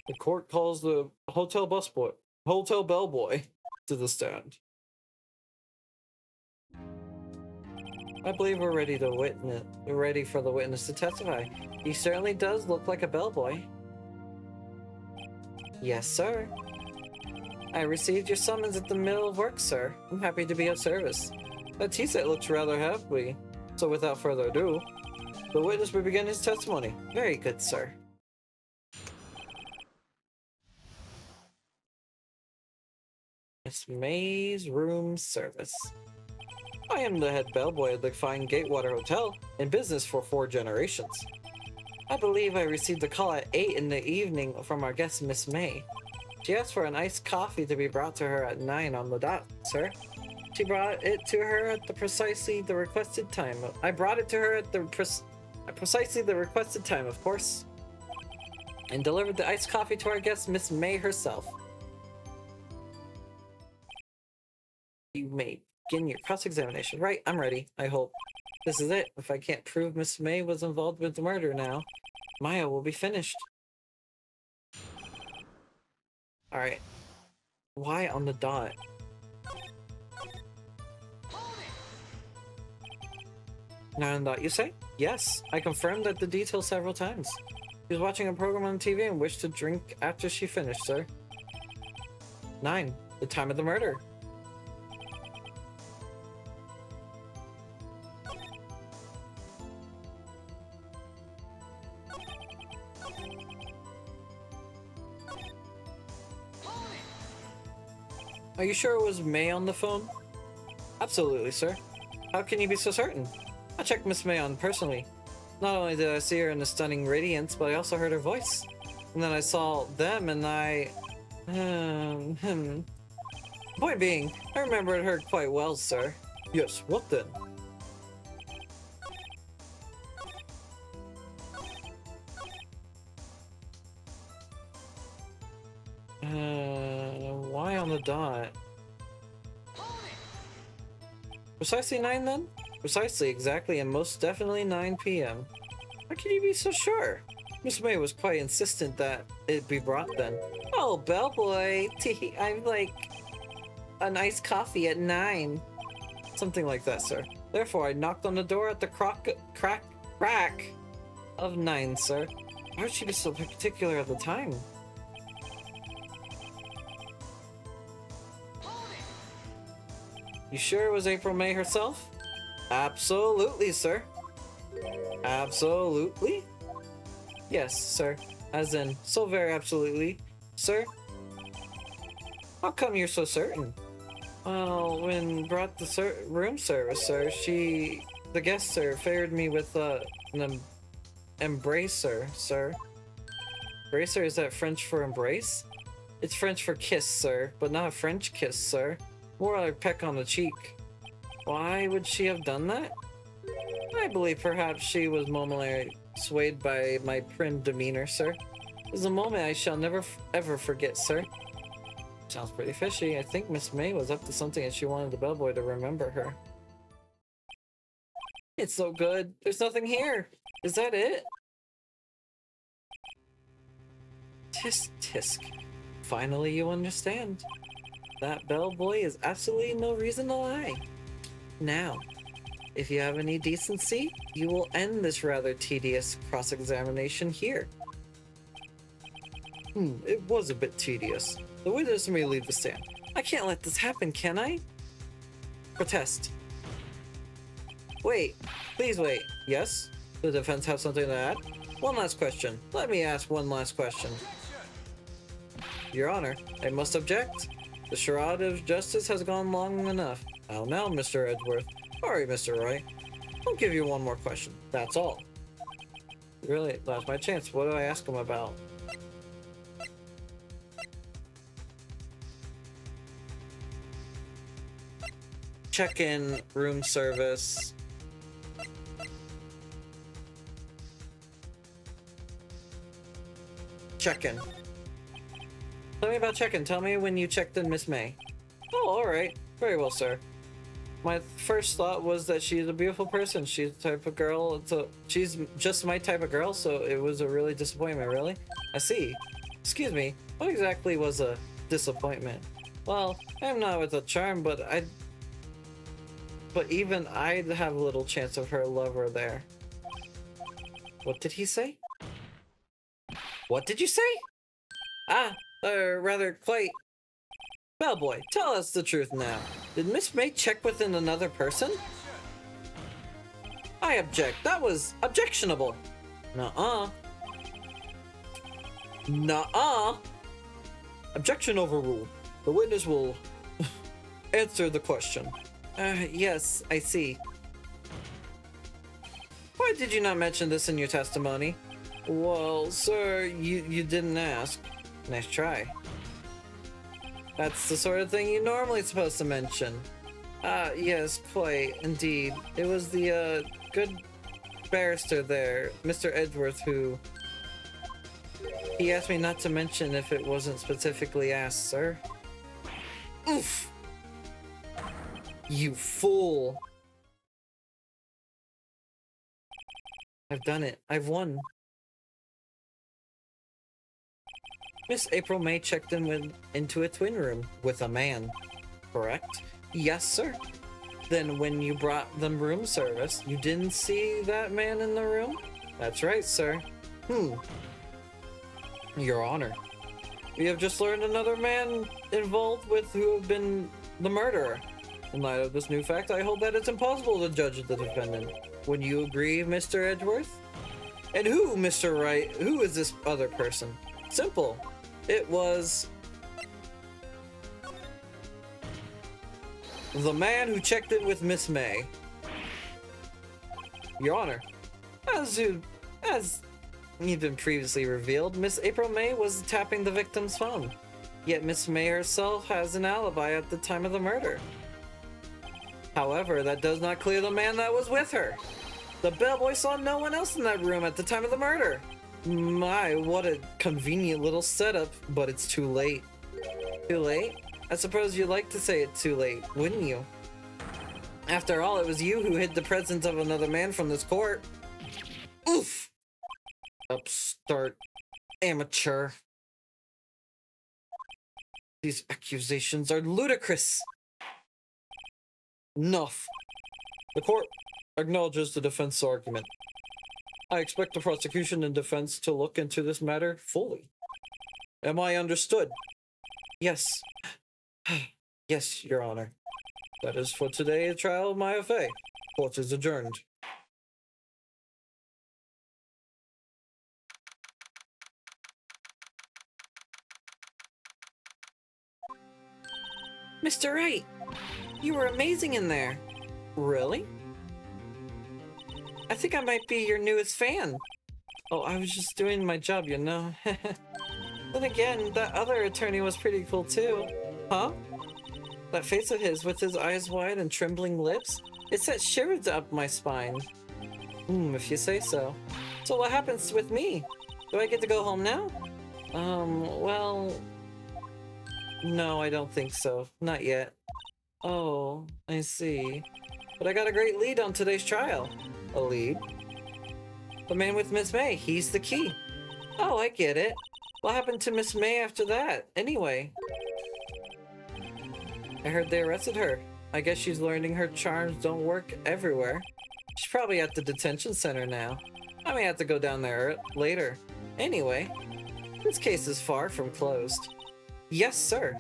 The court calls the hotel bellboy to the stand. I believe we're ready to witness. We're ready for the witness to testify. He certainly does look like a bellboy. Yes, sir. I received your summons at the middle of work, sir. I'm happy to be of service. That tea set looks rather happy. So without further ado, the witness will begin his testimony. Very good, sir. Miss May's room service. I am the head bellboy of the fine Gatewater Hotel, in business for 4 generations. I believe I received a call at 8 in the evening from our guest, Miss May. She asked for an iced coffee to be brought to her at 9 on the dot, sir. She brought it to her at precisely the requested time. I brought it to her at precisely the requested time, of course, and delivered the iced coffee to our guest, Miss May herself. You may begin your cross-examination. Right, I'm ready, I hope. This is it. If I can't prove Miss May was involved with the murder now, Maya will be finished. Alright. Why on the dot? 9 on the dot, you say? Yes, I confirmed that the details several times. She was watching a program on TV and wished to drink after she finished, sir. 9, the time of the murder. Are you sure it was May on the phone? Absolutely, sir. How can you be so certain? I checked Miss May on personally. Not only did I see her in a stunning radiance, but I also heard her voice. And then I saw them and I... Point being, I remembered her quite well, sir. Yes, what then? Why on the dot? Precisely 9 then? Precisely, exactly, and most definitely 9 p.m. How can you be so sure? Miss May was quite insistent that it be brought then. Oh, bellboy, I'm like an iced coffee at 9. Something like that, sir. Therefore, I knocked on the door at the crack of 9, sir. Why would she be so particular at the time? You sure it was April May herself? Absolutely, sir. Absolutely? Yes, sir. As in, so very absolutely. Sir? How come you're so certain? Well, when brought the room service, sir, the guest, sir, favored me with an embracer, sir. Embracer, is that French for embrace? It's French for kiss, sir, but not a French kiss, sir. More like a peck on the cheek. Why would she have done that? I believe perhaps she was momentarily swayed by my prim demeanor, sir. It was a moment I shall never ever forget, sir. Sounds pretty fishy. I think Miss May was up to something and she wanted the bellboy to remember her. It's so good. There's nothing here. Is that it? Tisk tisk. Finally you understand. That bellboy is absolutely no reason to lie. Now, if you have any decency, you will end this rather tedious cross-examination here. It was a bit tedious. The witness may leave the stand. I can't let this happen, can I? Protest. Wait. Please wait. Yes? The defense have something to add? One last question. Let me ask one last question. Your Honor, I must object. The charade of justice has gone long enough. How now, Mr. Edgeworth? Sorry, Mr. Roy. I'll give you one more question. That's all. Really, that's my chance. What do I ask him about? Check-in, room service. Check-in. Tell me about check-in. Tell me when you checked in Miss May. Oh, alright. Very well, sir. My first thought was that she's a beautiful person. She's the type of girl, so she's just my type of girl, so it was a really disappointment, really? I see. Excuse me, what exactly was a disappointment? Well, I'm not with a charm, but even I'd have little chance of her lover there. What did he say? What did you say? Rather quite... Bellboy, tell us the truth now. Did Miss May check within another person? I object. That was objectionable. Nuh-uh. Nuh-uh. Objection overruled. The witness will answer the question. Yes, I see. Why did you not mention this in your testimony? Well, sir, you didn't ask. Nice try. That's the sort of thing you're normally supposed to mention. Yes, quite, indeed. It was the, good barrister there, Mr. Edgeworth, who... He asked me not to mention if it wasn't specifically asked, sir. Oof! You fool! I've done it. I've won. Miss April May checked into a twin room with a man, correct? Yes, sir. Then when you brought them room service, you didn't see that man in the room? That's right, sir. Your Honor. We have just learned another man involved with who have been the murderer. In light of this new fact, I hold that it's impossible to judge the defendant. Would you agree, Mr. Edgeworth? And who, Mr. Wright, who is this other person? Simple. It was... the man who checked in with Miss May. Your Honor, as even previously revealed, Miss April May was tapping the victim's phone. Yet Miss May herself has an alibi at the time of the murder. However, that does not clear the man that was with her. The bellboy saw no one else in that room at the time of the murder. My, what a convenient little setup, but it's too late. Too late? I suppose you'd like to say it too late, wouldn't you? After all, it was you who hid the presence of another man from this court. Oof! Upstart. Amateur. These accusations are ludicrous. Enough. The court acknowledges the defense argument. I expect the prosecution and defense to look into this matter fully. Am I understood? Yes. Yes, Your Honor. That is for today, a trial of my affair. Court is adjourned. Mr. Wright, you were amazing in there. Really? I think I might be your newest fan. Oh, I was just doing my job, you know. Then again, that other attorney was pretty cool too. Huh? That face of his with his eyes wide and trembling lips? It sent shivers up my spine. If you say so. So what happens with me? Do I get to go home now? Well... No, I don't think so. Not yet. Oh, I see. But I got a great lead on today's trial. A lead? The man with Miss May, he's the key. Oh, I get it. What happened to Miss May after that? Anyway, I heard they arrested her. I guess she's learning her charms don't work everywhere. She's probably at the detention center now. I may have to go down there later. Anyway, this case is far from closed. Yes, sir.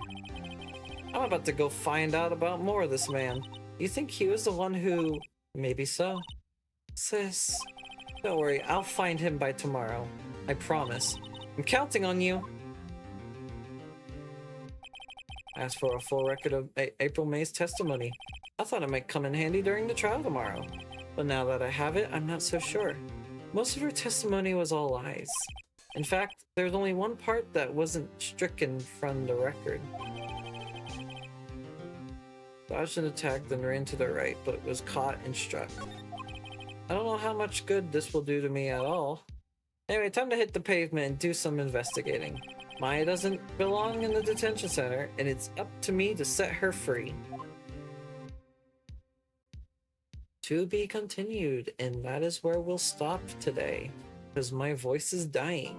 I'm about to go find out about more of this man. You think he was the one who... Maybe so. Sis, don't worry, I'll find him by tomorrow. I promise. I'm counting on you. As for a full record of April May's testimony, I thought it might come in handy during the trial tomorrow. But now that I have it, I'm not so sure. Most of her testimony was all lies. In fact, there's only one part that wasn't stricken from the record. Dodged an attack, then ran to the right, but was caught and struck. I don't know how much good this will do to me at all. Anyway, time to hit the pavement and do some investigating. Maya doesn't belong in the detention center, and it's up to me to set her free. To be continued, and that is where we'll stop today, because my voice is dying.